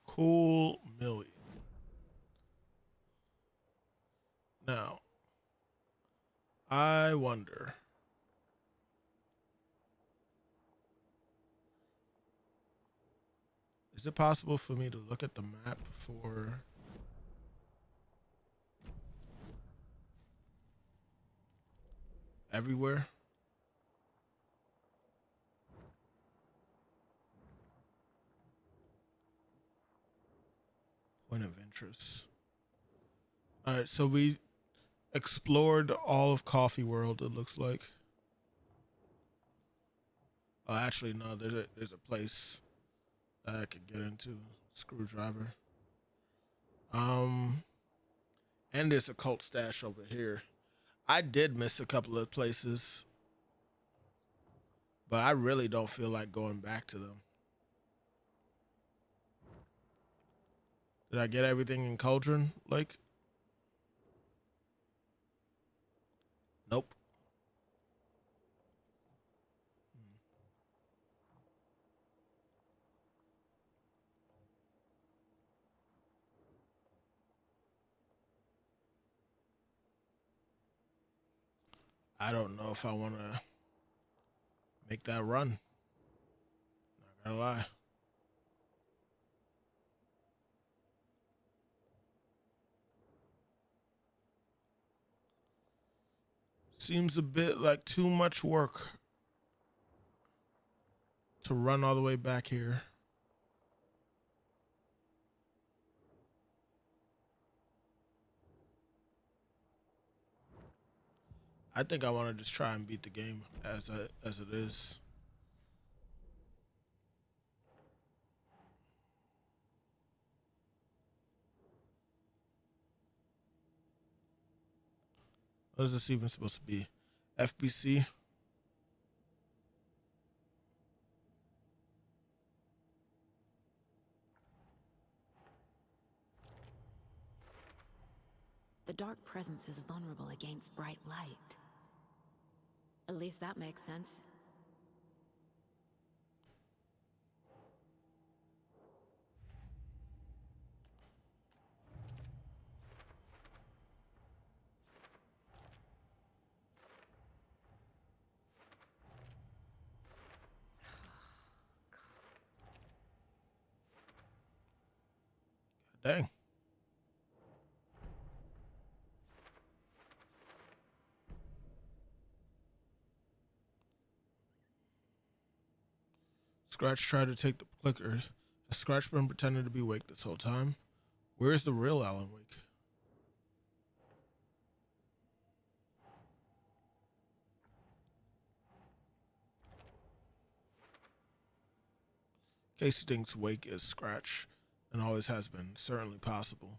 Cool million. Now, I wonder. Is it possible for me to look at the map for everywhere? Point of interest. All right, so we explored all of Coffee World, it looks like. Oh, actually, no, there's a place that I could get into. Screwdriver. Um, and there's a cult stash over here. I did miss a couple of places, but I really don't feel like going back to them. Did I get everything in Cauldron Lake? Nope. I don't know if I want to make that run. Not gonna lie. Seems a bit like too much work to run all the way back here. I think I want to just try and beat the game as it is. What is this even supposed to be? FBC? The dark presence is vulnerable against bright light. At least that makes sense. Dang. Scratch tried to take the clicker. Has Scratch been pretending to be Wake this whole time? Where is the real Alan Wake? Casey thinks Wake is Scratch and always has been. Certainly possible.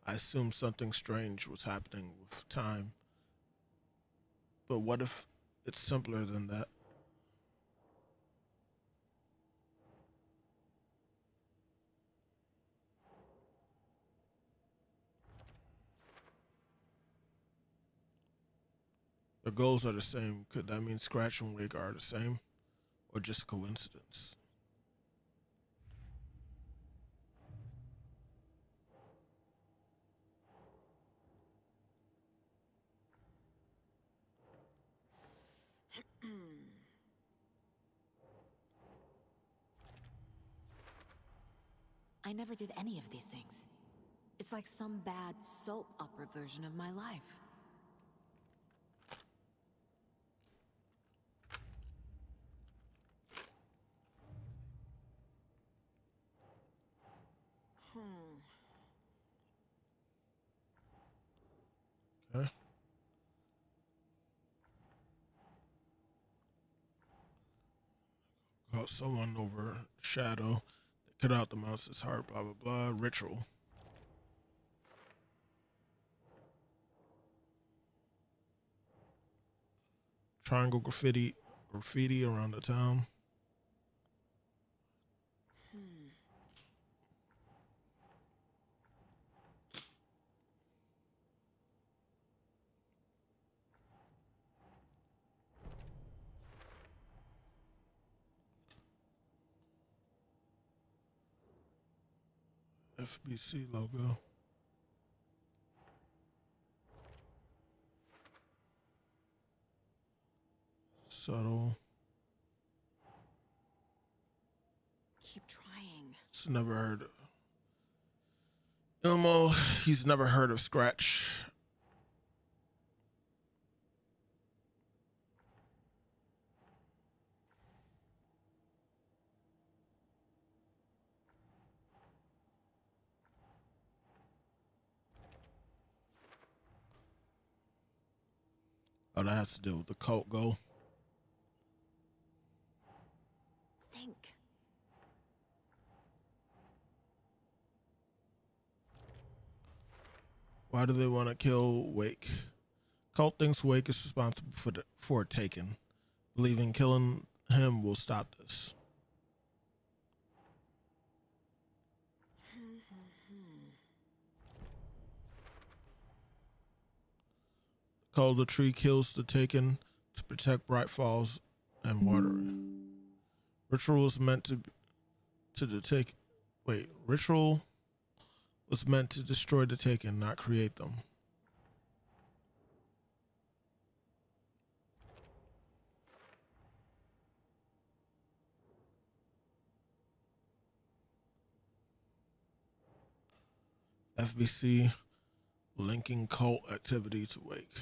I assumed something strange was happening with time. But what if it's simpler than that? Their goals are the same. Could that mean Scratch and Wake are the same? Or just a coincidence? I never did any of these things. It's like some bad soap opera version of my life. Okay. Caught someone over Shadow. They cut out the mouse's heart, blah, blah, blah. Ritual. Triangle graffiti around the town. FBC logo. Subtle. Keep trying. He's never heard of Ilmo. He's never heard of Scratch. Oh, that has to do with the cult goal. Think. Why do they want to kill Wake? Cult thinks Wake is responsible for it taken, believing killing him will stop this. Call the tree kills the taken to protect Bright Falls and watering. Ritual was meant to take. Wait, ritual was meant to destroy the taken, not create them. FBC linking cult activity to Wake.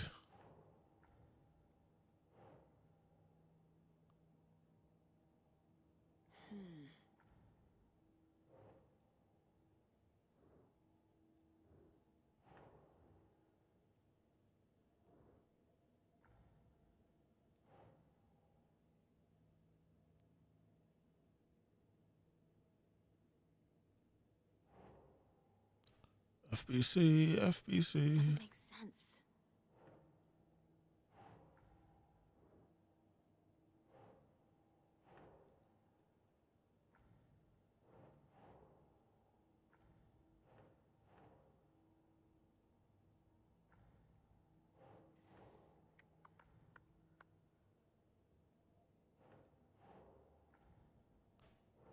FBC, FBC. Doesn't make sense.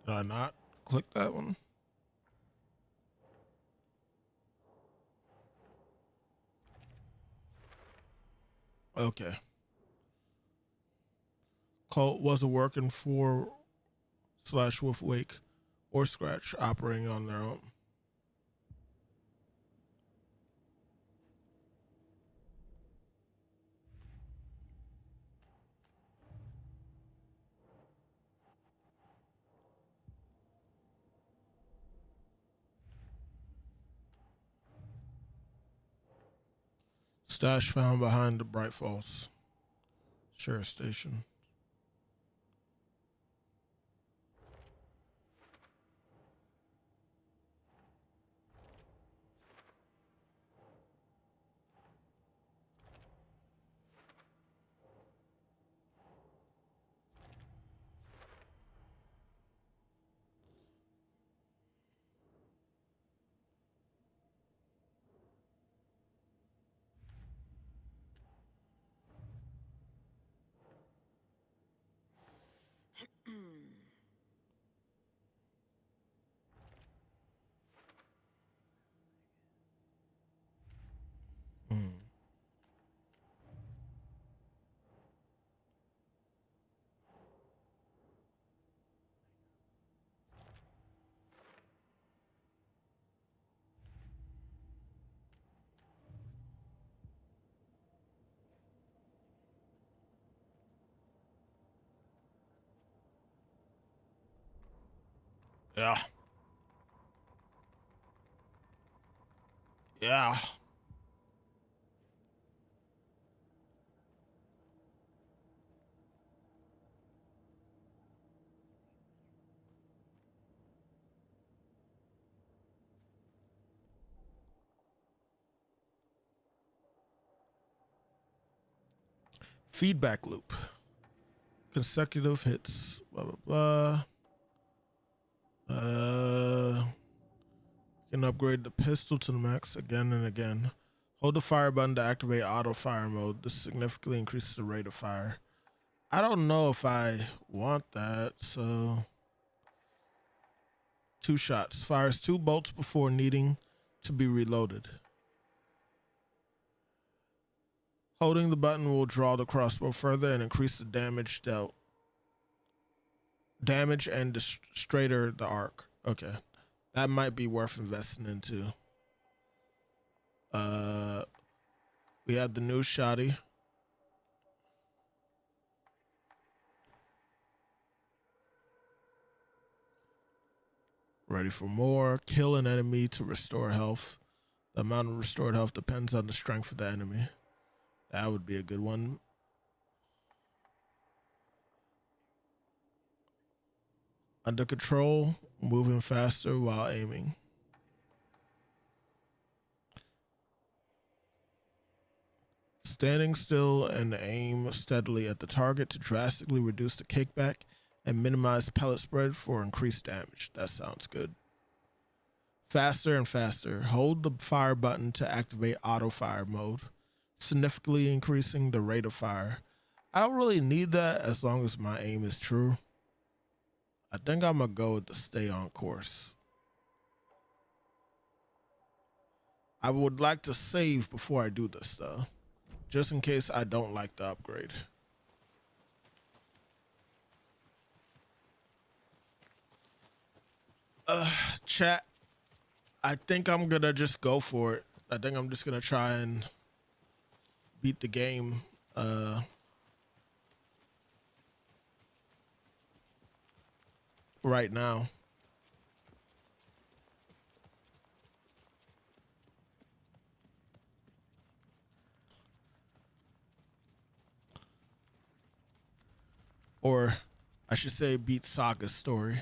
Did I not click that one? Okay. cult wasn't working for slash with Wake or Scratch operating on their own. Stash found behind the Bright Falls Sheriff Station. Mm. Yeah. Yeah. Feedback loop. Consecutive hits. Blah blah blah. You can upgrade the pistol to the max again and again. Hold the fire button to activate auto fire mode. This significantly increases the rate of fire. I don't know if I want that, so 2 shots. Fires 2 bolts before needing to be reloaded. Holding the button will draw the crossbow further and increase the damage dealt. Damage and straighter the arc. Okay. That might be worth investing into. We have the new shotty. Ready for more. Kill an enemy to restore health. The amount of restored health depends on the strength of the enemy. That would be a good one. Under control, moving faster while aiming. Standing still and aim steadily at the target to drastically reduce the kickback and minimize pellet spread for increased damage. That sounds good. Faster and faster. Hold the fire button to activate auto fire mode, significantly increasing the rate of fire. I don't really need that as long as my aim is true. I think I'm going to go with the stay on course. I would like to save before I do this though, just in case I don't like the upgrade. Chat, I think I'm gonna just go for it. I think I'm just gonna try and beat the game right now. Or I should say beat Saga's story.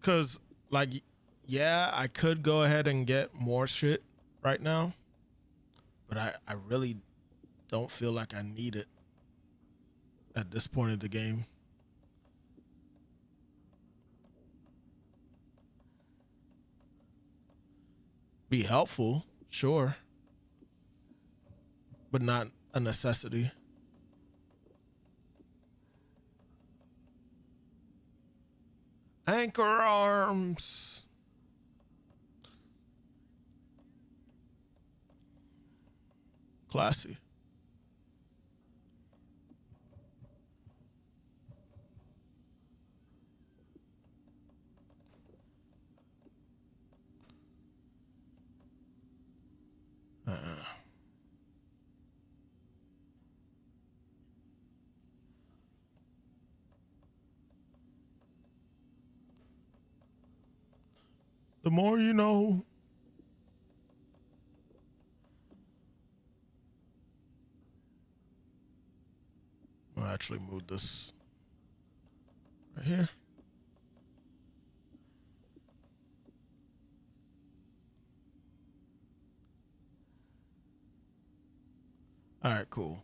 Cause like, yeah, I could go ahead and get more shit right now, but I really don't feel like I need it at this point of the game. Be helpful, sure, but not a necessity. Anchor arms. Classy. The more you know. I'll actually move this right here. All right, cool.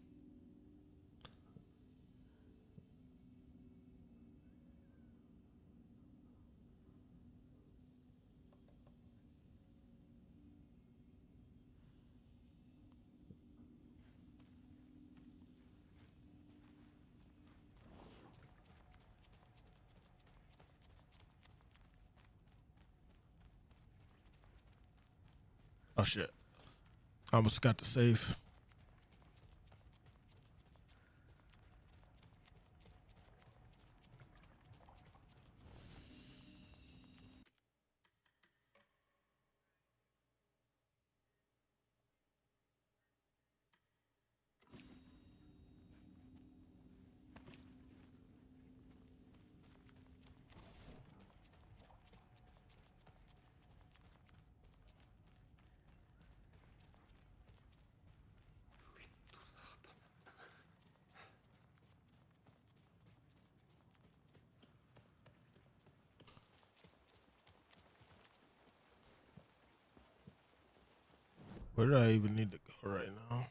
Oh shit. I almost got the save. Where do I even need to go right now?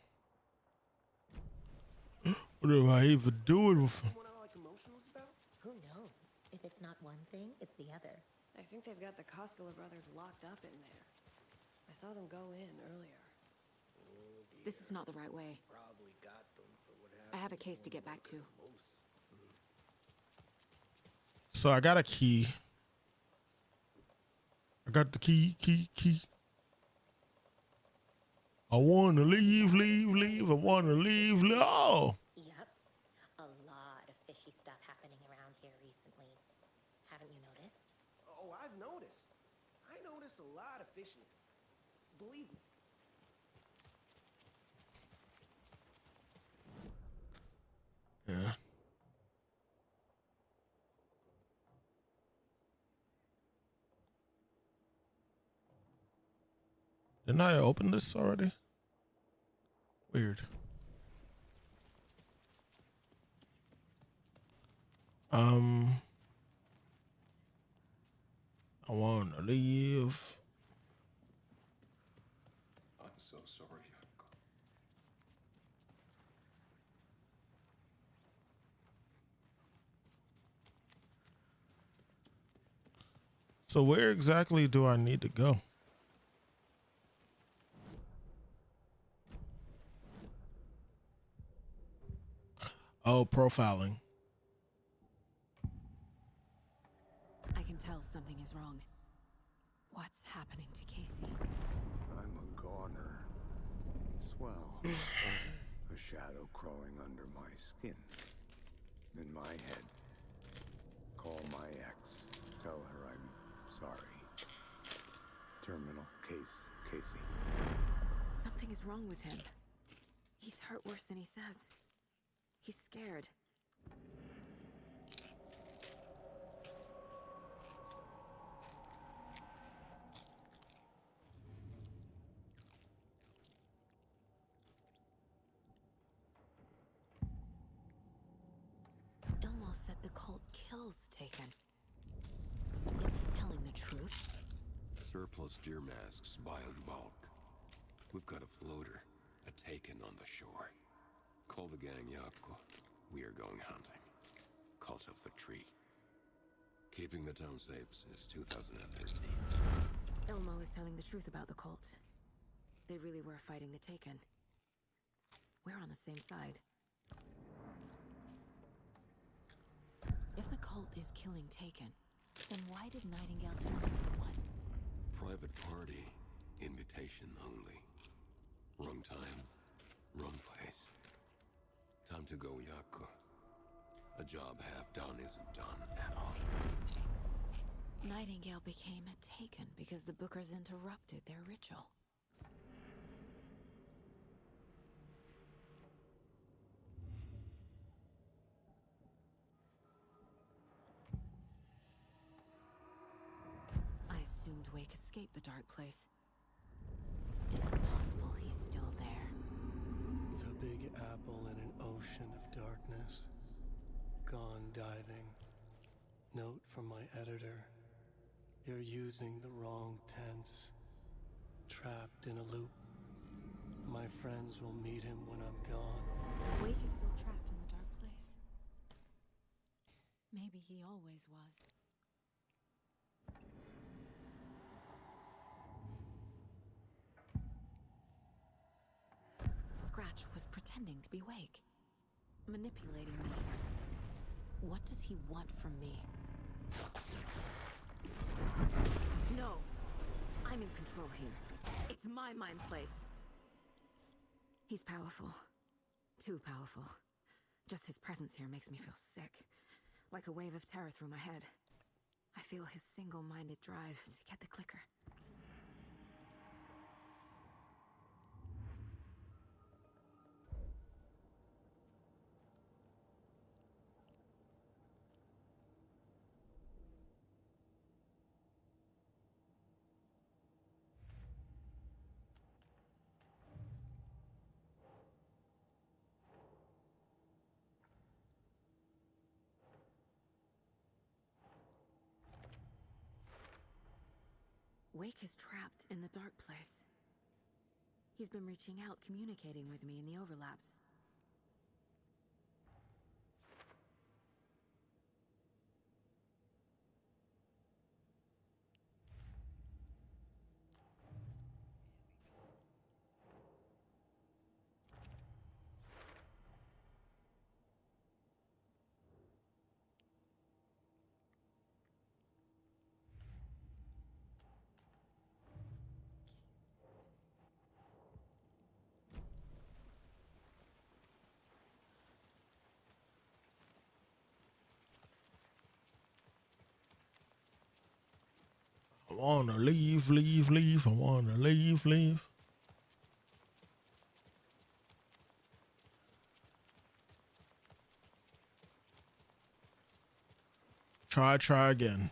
What am I even doing with him? What I like emotionals about? Who knows? If it's not one thing, it's the other. I think they've got the Koskela brothers locked up in there. I saw them go in earlier. This is not the right way. Probably got them for what happened. I have a case to get back to. So I got a key. I got the key. I wanna leave. I wanna leave. Oh! Yep. A lot of fishy stuff happening around here recently. Haven't you noticed? Oh, I've noticed. I notice a lot of fishiness. Believe me. Yeah. Didn't I open this already? Weird. I wanna leave. I'm so sorry, Uncle. So where exactly do I need to go? Oh, profiling. I can tell something is wrong. What's happening to Casey? I'm a goner. Swell. A shadow crawling under my skin. In my head. Call my ex. Tell her I'm sorry. Terminal case, Casey. Something is wrong with him. He's hurt worse than he says. He's scared. Ilmo said the cult kills Taken. Is he telling the truth? Surplus deer masks by in bulk. We've got a floater, a Taken on the shore. Call the gang Yapko. We are going hunting. Cult of the tree. Keeping the town safe since 2013. Ilmo is telling the truth about the cult. They really were fighting the Taken. We're on the same side. If the cult is killing Taken, Then why did Nightingale turn into one? Private party. Invitation only. Wrong time. Wrong place. Time to go, Yaku. A job half done isn't done at all. Nightingale became a Taken because the Bookers interrupted their ritual. I assumed Wake escaped the dark place. Is it possible he's still there? The Big Apple in an ocean of darkness. Gone diving. Note from my editor. You're using the wrong tense. Trapped in a loop. My friends will meet him when I'm gone. Wake is still trapped in the dark place. Maybe he always was. Scratch was pretending to be Wake. Manipulating me. What does he want from me? No! I'm in control here. It's my mind place. He's powerful. Too powerful. Just his presence here makes me feel sick. Like a wave of terror through my head. I feel his single-minded drive to get the clicker. Wake is trapped in the dark place. He's been reaching out, communicating with me in the overlaps. I wanna leave, leave, leave. I wanna leave, leave. Try again.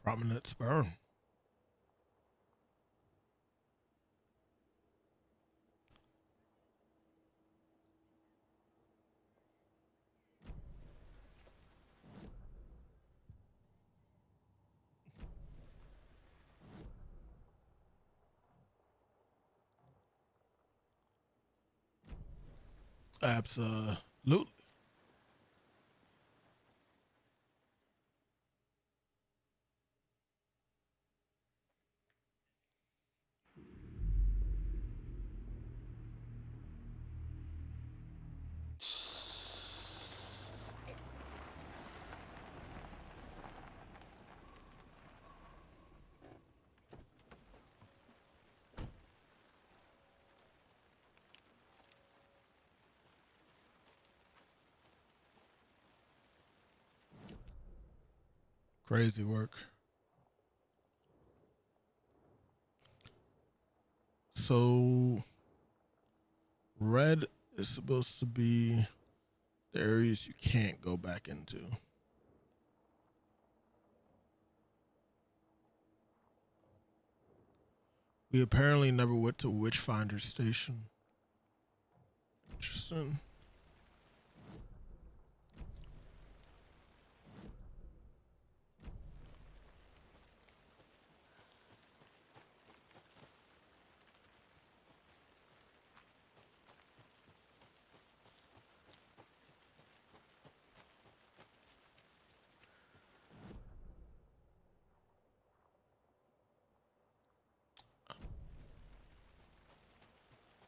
Prominent sperm. Absolutely. Crazy work. So, red is supposed to be the areas you can't go back into. We apparently never went to Witchfinder Station. Interesting.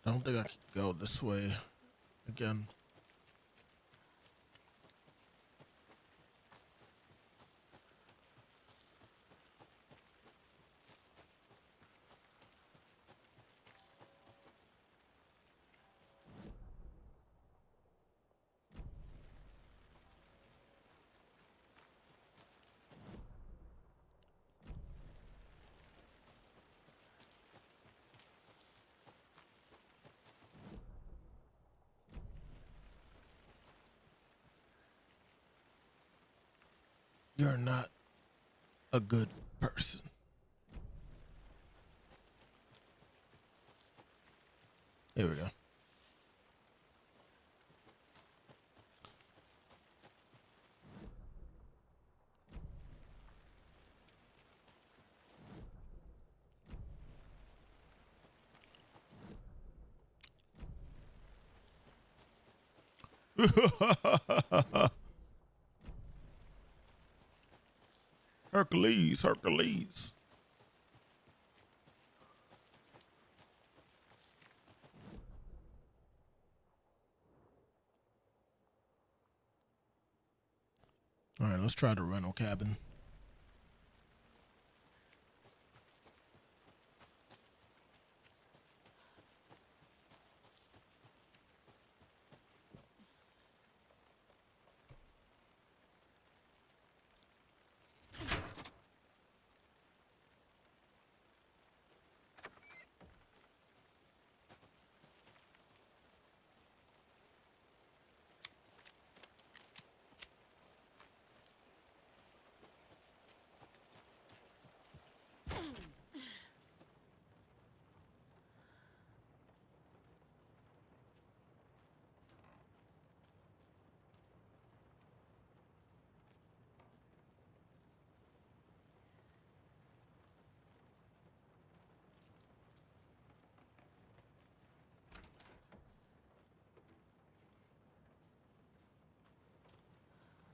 I don't think I can go this way again. You're not a good person. Here we go. Hercules, Hercules. All right, let's try the rental cabin.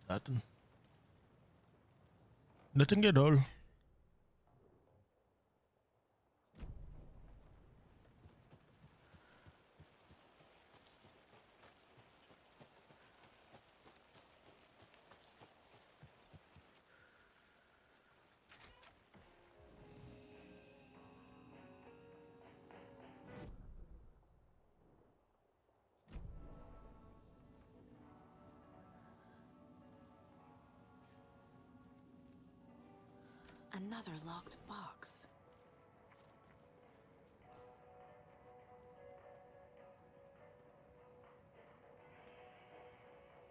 Nothing. Nothing at all. Another locked box.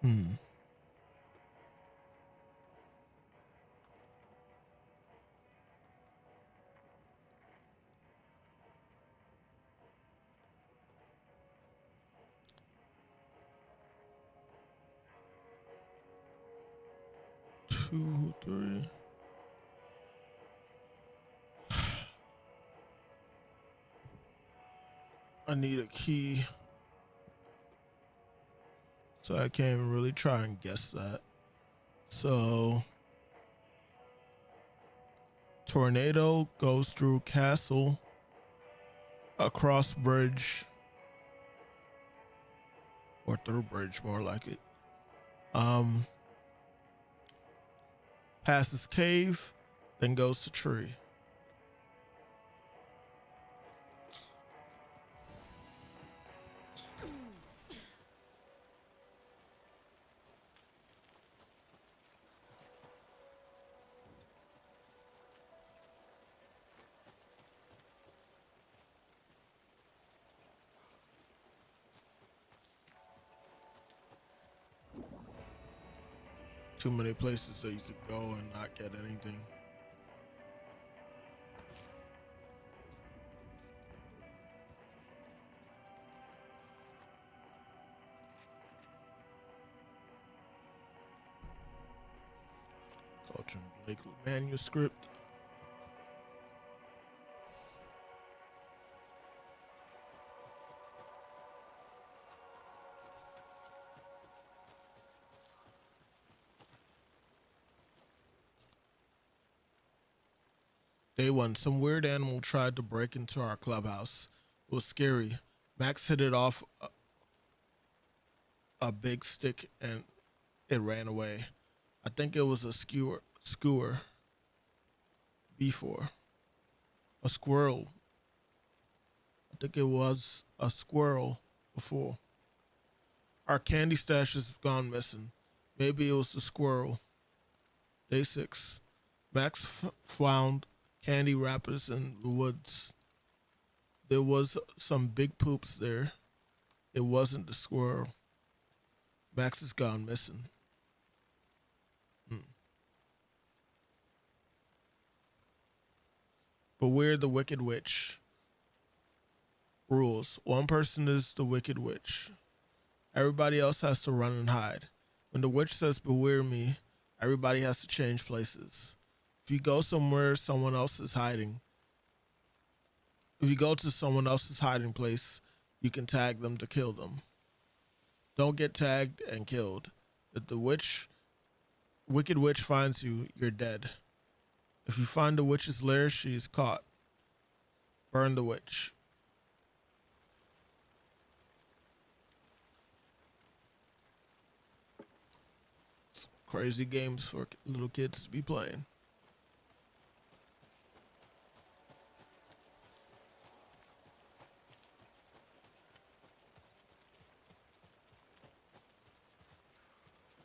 Hmm. Two, three. I need a key. So I can't even really try and guess that. So tornado goes through castle, across bridge, or through bridge, more like it. Um, passes cave, then goes to tree. Too many places that you could go and not get anything. Culture and Blake manuscript. Day one, some weird animal tried to break into our clubhouse. It was scary. Max hit it off a big stick and it ran away. I think it was a skewer before. A squirrel. I think it was a squirrel before. Our candy stash has gone missing. Maybe it was the squirrel. Day 6. Max found candy wrappers in the woods. There was some big poops there. It wasn't the squirrel. Max has gone missing. Beware the Wicked Witch. Rules. One person is the Wicked Witch. Everybody else has to run and hide. When the witch says beware me, everybody has to change places. If you go somewhere someone else is hiding, if you go to someone else's hiding place, you can tag them to kill them. Don't get tagged and killed. If the wicked witch finds you, you're dead. If you find the witch's lair, she is caught. Burn the witch. It's crazy games for little kids to be playing.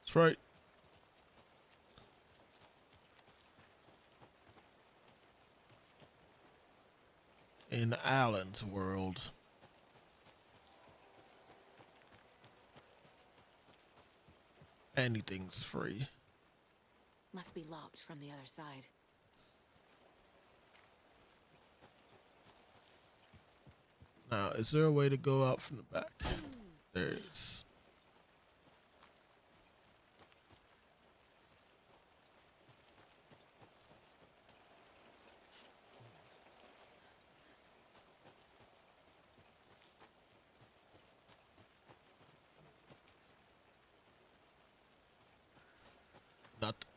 That's right. In Alan's world. Anything's free. Must be locked from the other side. Now, is there a way to go out from the back? There is. Nothing.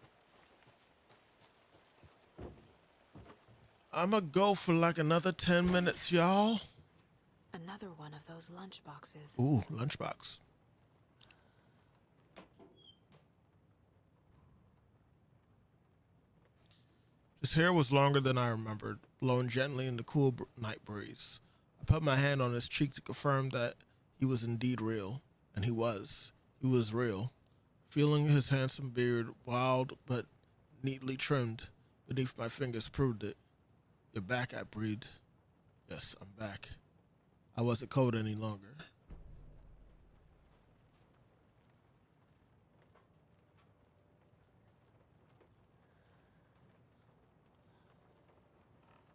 I'ma go for like another 10 minutes, y'all. Another one of those lunch boxes. Ooh, lunchbox. His hair was longer than I remembered, blowing gently in the cool night breeze. I put my hand on his cheek to confirm that he was indeed real, and he was. He was real. Feeling his handsome beard, wild but neatly trimmed, beneath my fingers proved it. You're back, I breathed. Yes, I'm back. I wasn't cold any longer.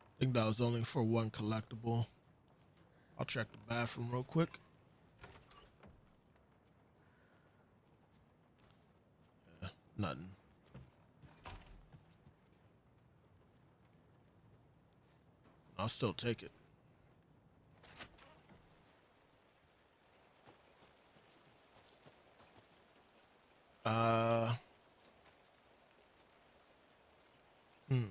I think that was only for one collectible. I'll check the bathroom real quick. Yeah, nothing. I'll still take it. Uh. Hmm.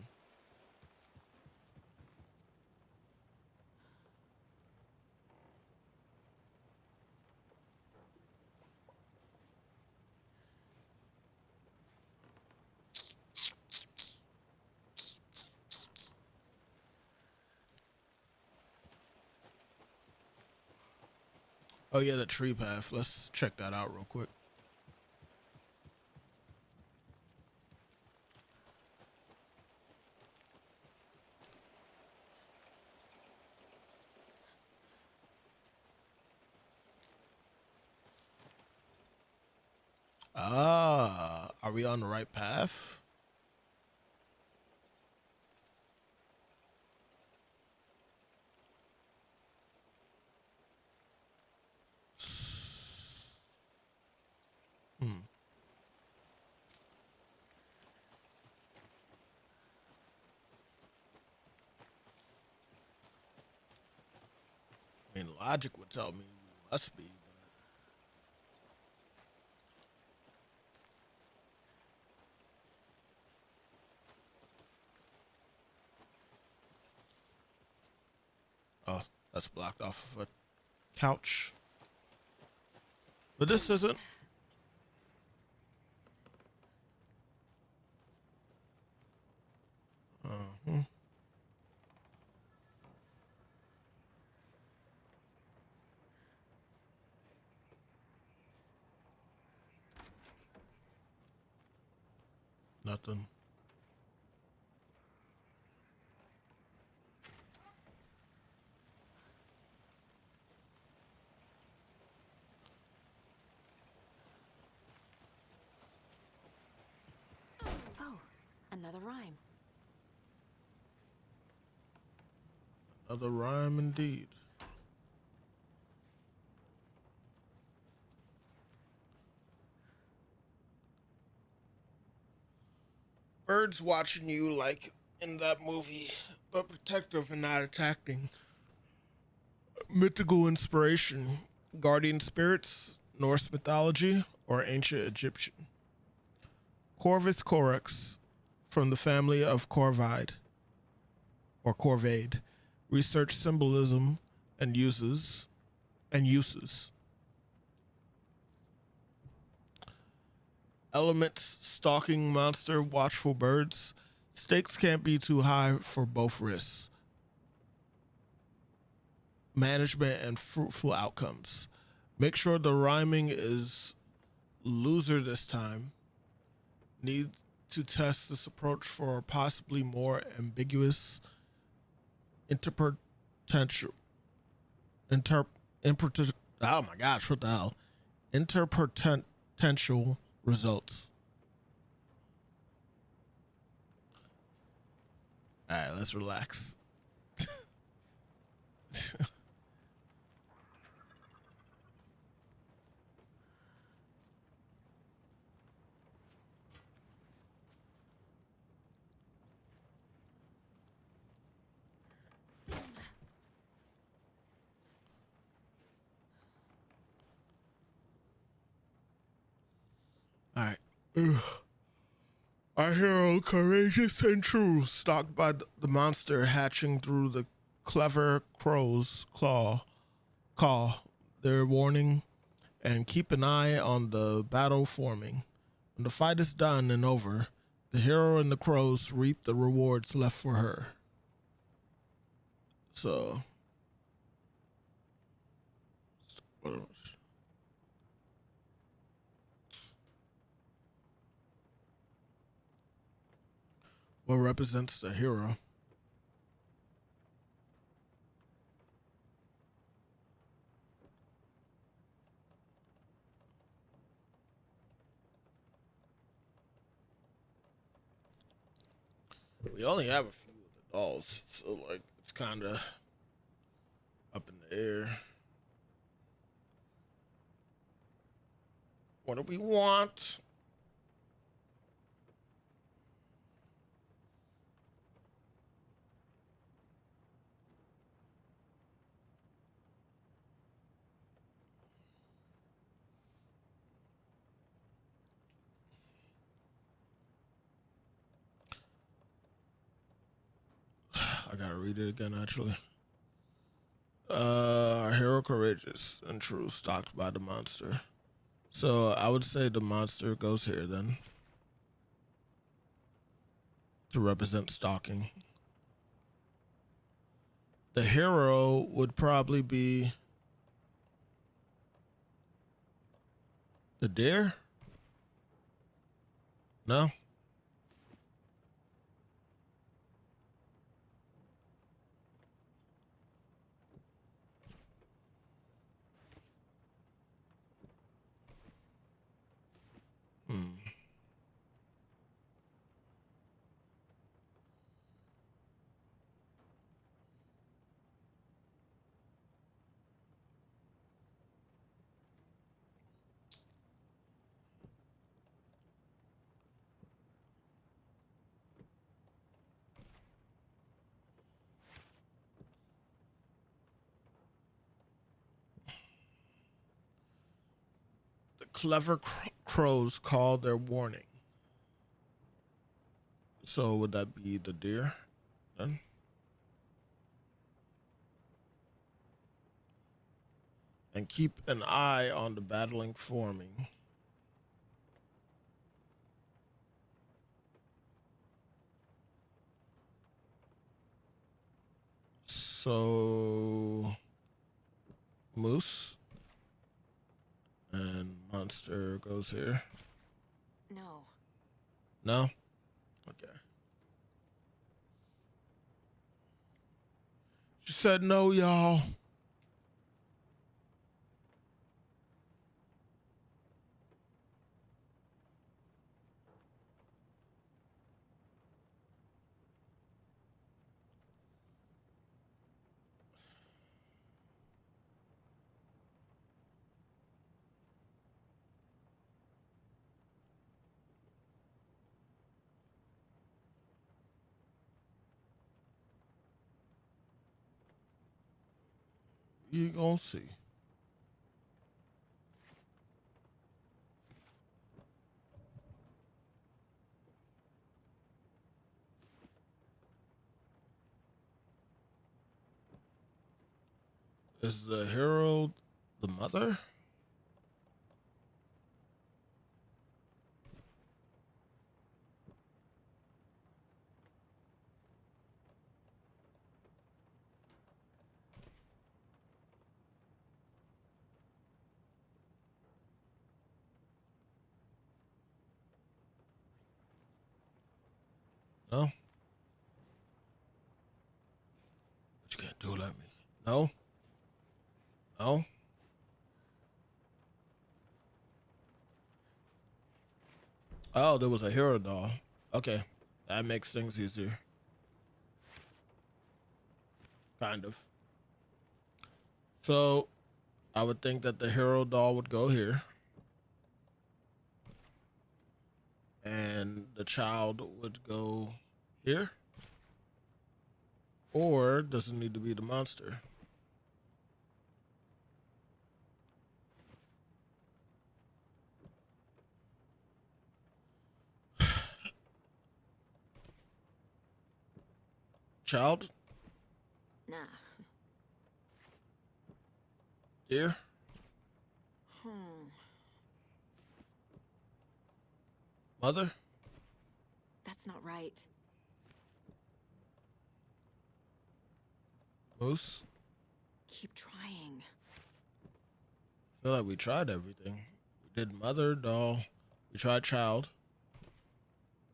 Oh yeah, the tree path. Let's check that out real quick. Ah, are we on the right path? Hmm. I mean, logic would tell me we must be. Oh, that's blocked off of a couch. But this isn't. Uh-huh. Nothing. Oh, another rhyme. Another rhyme indeed. Birds watching you like in that movie, but protective and not attacking. Mythical inspiration, guardian spirits, Norse mythology, or ancient Egyptian. Corvus corax, from the family of Corvide, or Corvade, research symbolism and uses. Elements, stalking monster, watchful birds. Stakes can't be too high for both risks. Management and fruitful outcomes. Make sure the rhyming is loser this time. Need to test this approach for possibly more ambiguous interpretential oh my gosh, what the hell? Interpretential results. All right, let's relax. All right. Ugh. Our hero, courageous and true, stalked by the monster hatching through the clever crow's call their warning, and keep an eye on the battle forming. When the fight is done and over, the hero and the crows reap the rewards left for her. So, what represents the hero? We only have a few of the dolls, so like it's kind of up in the air. What do we want? I gotta read it again, actually. Our hero courageous and true, stalked by the monster. So I would say the monster goes here then to represent stalking. The hero would probably be the deer. No. Hmm. The clever crows call their warning. So would that be the deer then? and keep an eye on the battling forming. So Moose and Monster goes here. No. No? Okay. She said no, y'all. You gonna see. Is the herald the mother? No? But you can't do it like me. No? No? Oh, there was a hero doll. Okay. That makes things easier. Kind of. So I would think that the hero doll would go here. And the child would go here. Or does it need to be the monster? Child? Nah. Dear? Mother? That's not right. Moose? Keep trying. I feel like we tried everything. We did mother, doll. We tried child.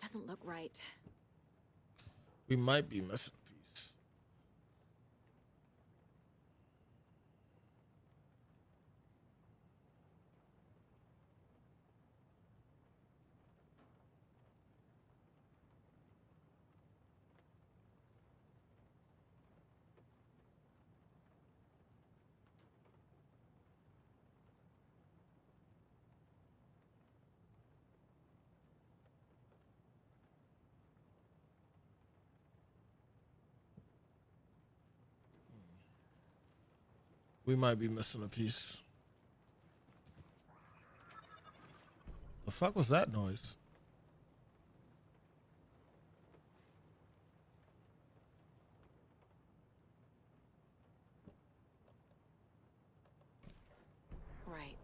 Doesn't look right. We might be missing a piece. We might be missing a piece. The fuck was that noise? Right.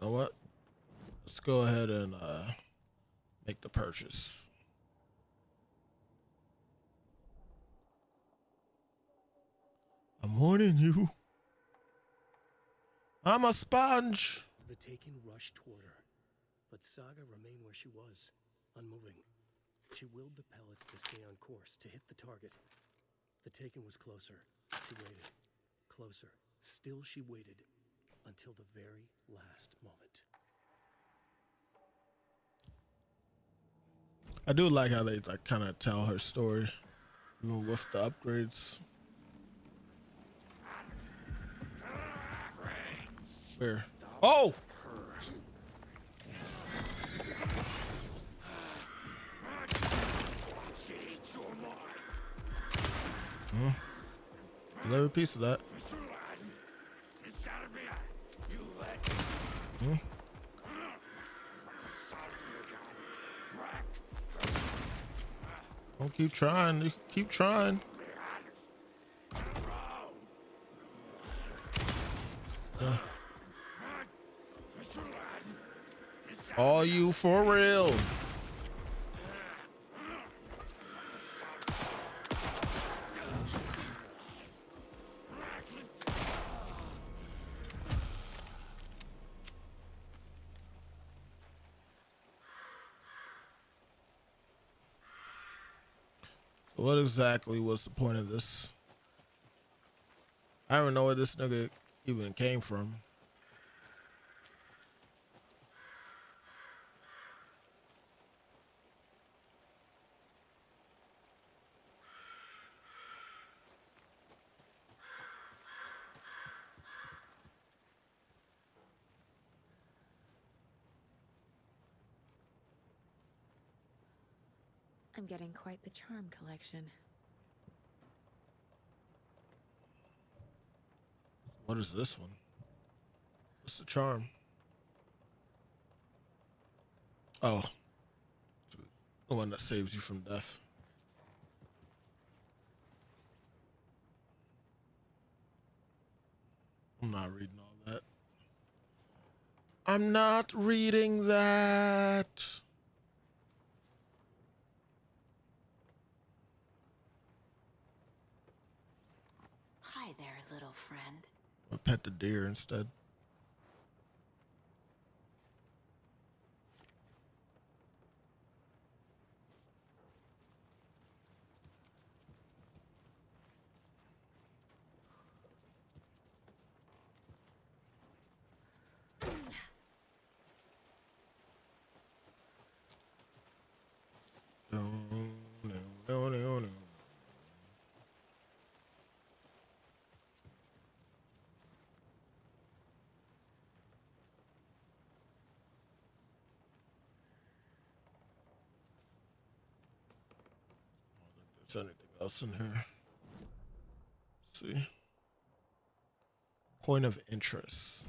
You know what? Let's go ahead and make the purchase. I'm warning you. I'm a sponge. The Taken rushed toward her, but Saga remained where she was, unmoving. She willed the pellets to stay on course, to hit the target. The Taken was closer. She waited. Closer. Still she waited, until the very last moment. I do like how they like kind of tell her story, even with the upgrades. Where? Oh! Another piece of that. Hmm? Don't keep trying. You keep trying. Yeah. Are you for real? So what exactly was the point of this? I don't know where this nigga even came from. I'm getting quite the charm collection. What is this one? What's the charm? Oh, the one that saves you from death. I'm not reading all that. I'm not reading that. Hi there, little friend. I'll pet the deer instead. No. Is there anything else in here? Let's see. Point of interest.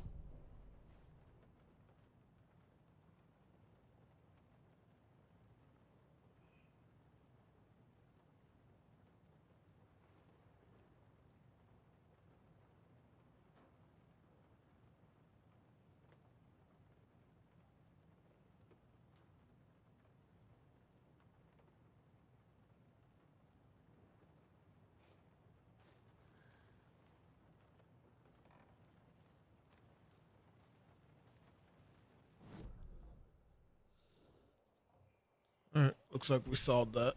All right, looks like we solved that.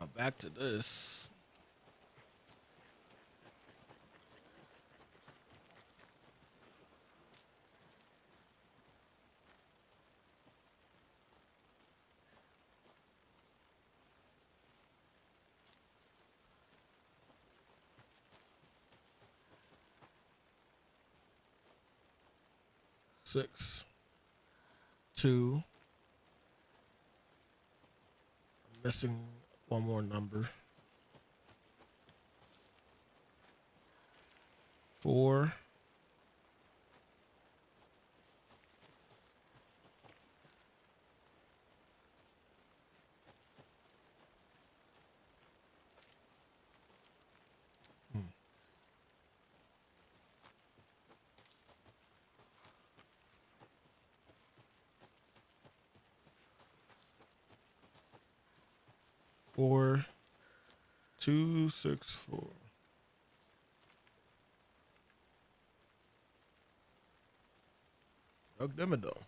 Now back to this. Six, two. I'm missing one more number. 4. Hmm. 4, 2, 6, 4. Drug Dimmadome.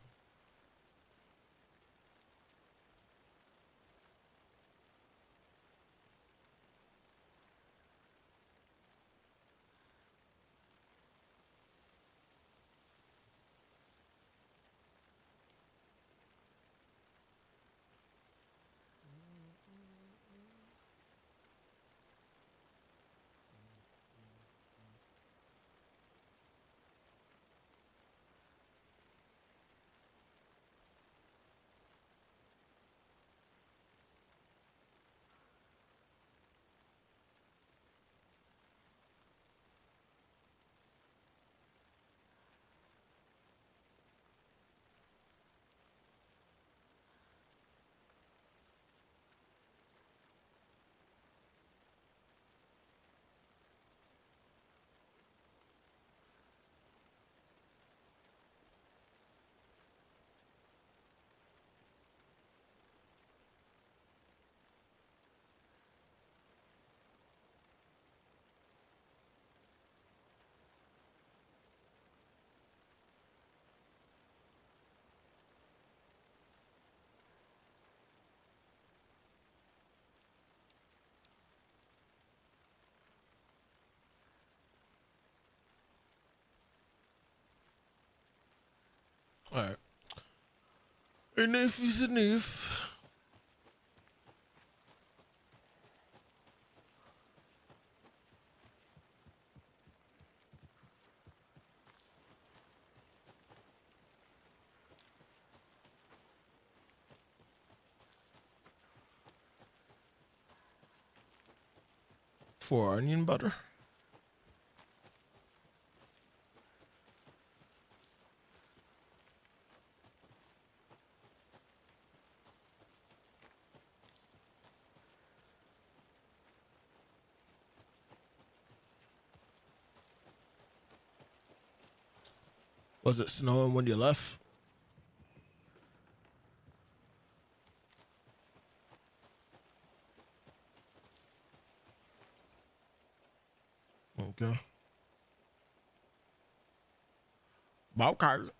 All right. Enough is enough. For onion butter. Was it snowing when you left? Okay. Okay.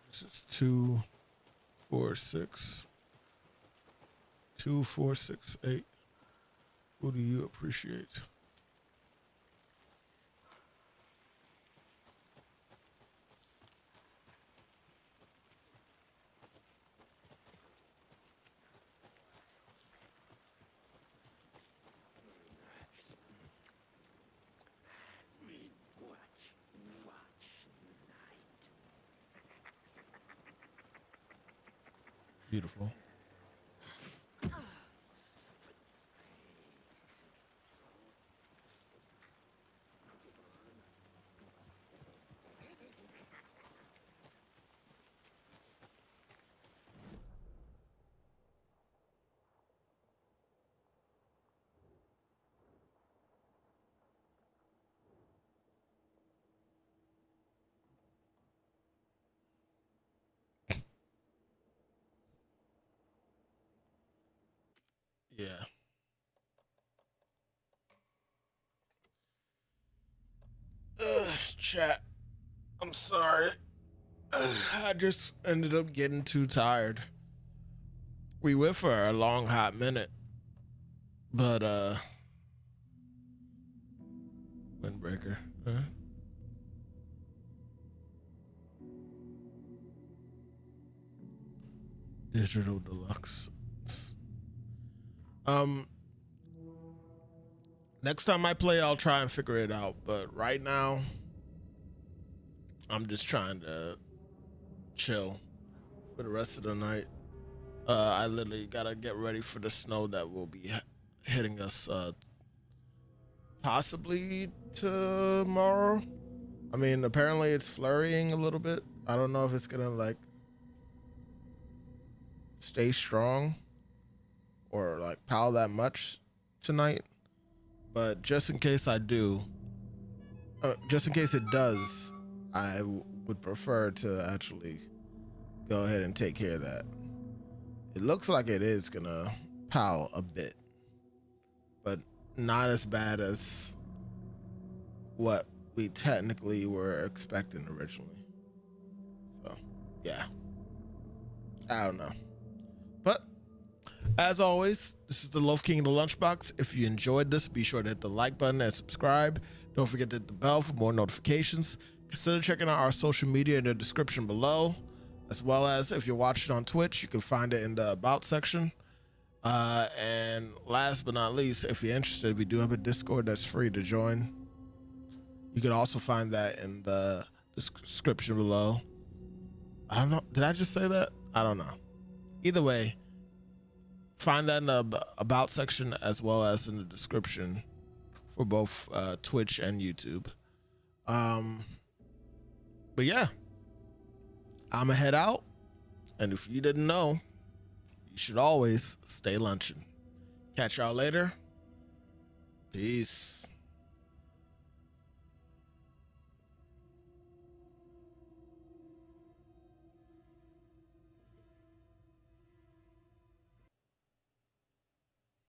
This is 246. 2468. Who do you appreciate? Beautiful. Yeah. Chat. I'm sorry. I just ended up getting too tired. We went for a long hot minute. But windbreaker. Huh? Digital deluxe. Um Next time I play I'll try and figure it out. But right now I'm just trying to chill for the rest of the night. I literally gotta get ready for the snow that will be hitting us possibly tomorrow. I mean, apparently it's flurrying a little bit. I don't know if it's gonna like stay strong or like pile that much tonight. But just in case I do, just in case it does, I would prefer to actually go ahead and take care of that. It looks like it is gonna pile a bit, but not as bad as what we technically were expecting originally. So, yeah. I don't know. But as always, this is the Loaf King of the Lunchbox. If you enjoyed this, be sure to hit the like button and subscribe. Don't forget to hit the bell for more notifications. Consider checking out our social media in the description below, as well as if you're watching on Twitch, you can find it in the About section. And last but not least, if you're interested, we do have a Discord that's free to join. You can also find that in the description below. I don't know. Did I just say that? I don't know. Either way, find that in the About section as well as in the description for both Twitch and YouTube. But yeah, I'm gonna head out. And if you didn't know, you should always stay lunching. Catch y'all later. Peace.